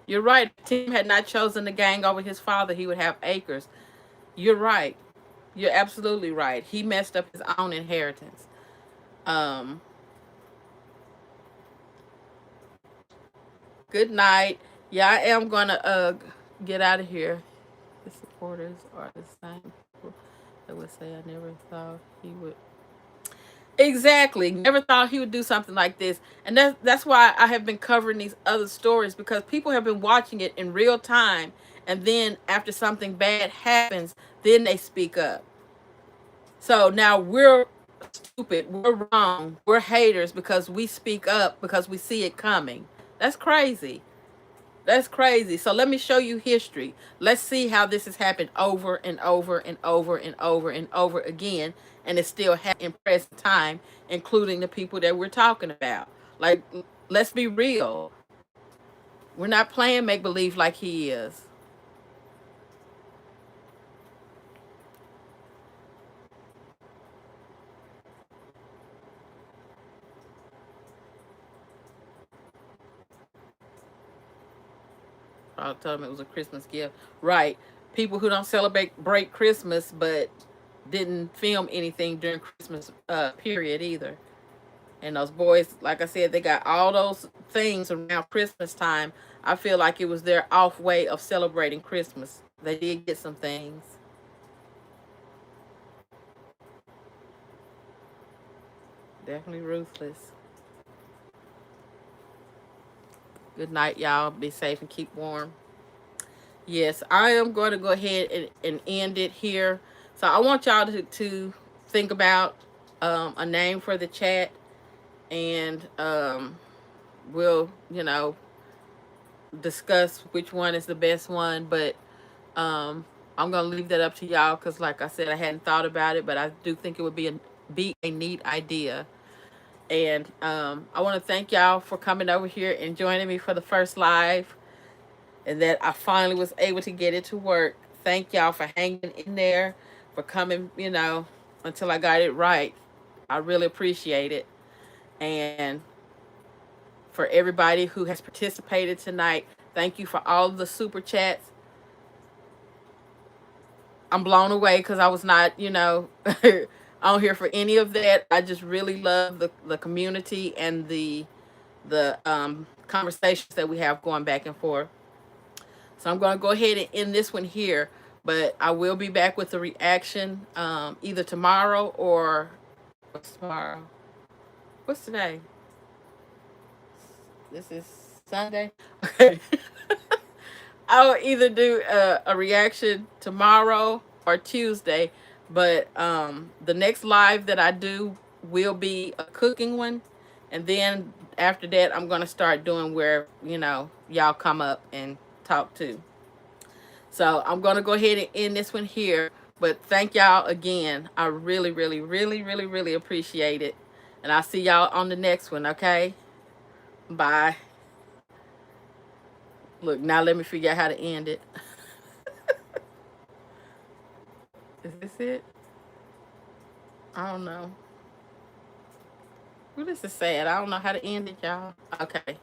You're right. If Tim had not chosen the gang over his father, he would have acres. You're right. You're absolutely right. He messed up his own inheritance. Um, Good night. Yeah, I am gonna get out of here. His supporters are the same people that would say I never thought he would. Exactly. Never thought he would do something like this. And that's why I have been covering these other stories, because people have been watching it in real time, and then after something bad happens, then they speak up. So now we're stupid, we're wrong, we're haters because we speak up because we see it coming. That's crazy. That's crazy. So let me show you history. Let's see how this has happened over and over and over and over and over again. And it's still in present time, including the people that we're talking about. Like, let's be real. We're not playing make believe like he is. I'll tell him it was a Christmas gift. Right. People who don't break Christmas, but didn't film anything during Christmas period either. And those boys, like I said, they got all those things around Christmas time. I feel like it was their off way of celebrating Christmas. They did get some things. Definitely ruthless. Good night, y'all. Be safe and keep warm. Yes, I am going to go ahead and end it here. So I want y'all to think about a name for the chat, and we'll, you know, discuss which one is the best one. But I'm gonna leave that up to y'all, because, like I said, I hadn't thought about it, but I do think it would be a neat idea. And I want to thank y'all for coming over here and joining me for the first live, and that I finally was able to get it to work. Thank y'all for hanging in there, for coming, you know, until I got it right. I really appreciate it. And for everybody who has participated tonight, thank you for all of the super chats. I'm blown away because I was not, you know, on here for any of that. I just really love the community and the conversations that we have going back and forth. So I'm going to go ahead and end this one here, but I will be back with the reaction either tomorrow or what's tomorrow? What's today? This is Sunday. Okay. I'll either do a reaction tomorrow or Tuesday, but the next live that I do will be a cooking one, and then after that I'm gonna start doing where, you know, y'all come up and talk too. So I'm gonna go ahead and end this one here, but thank y'all again. I really, really, really, really, really appreciate it, and I'll see y'all on the next one. Okay, bye. Look, now let me figure out how to end it. Is this it? I don't know. Well, this is sad. I don't know how to end it, y'all. Okay.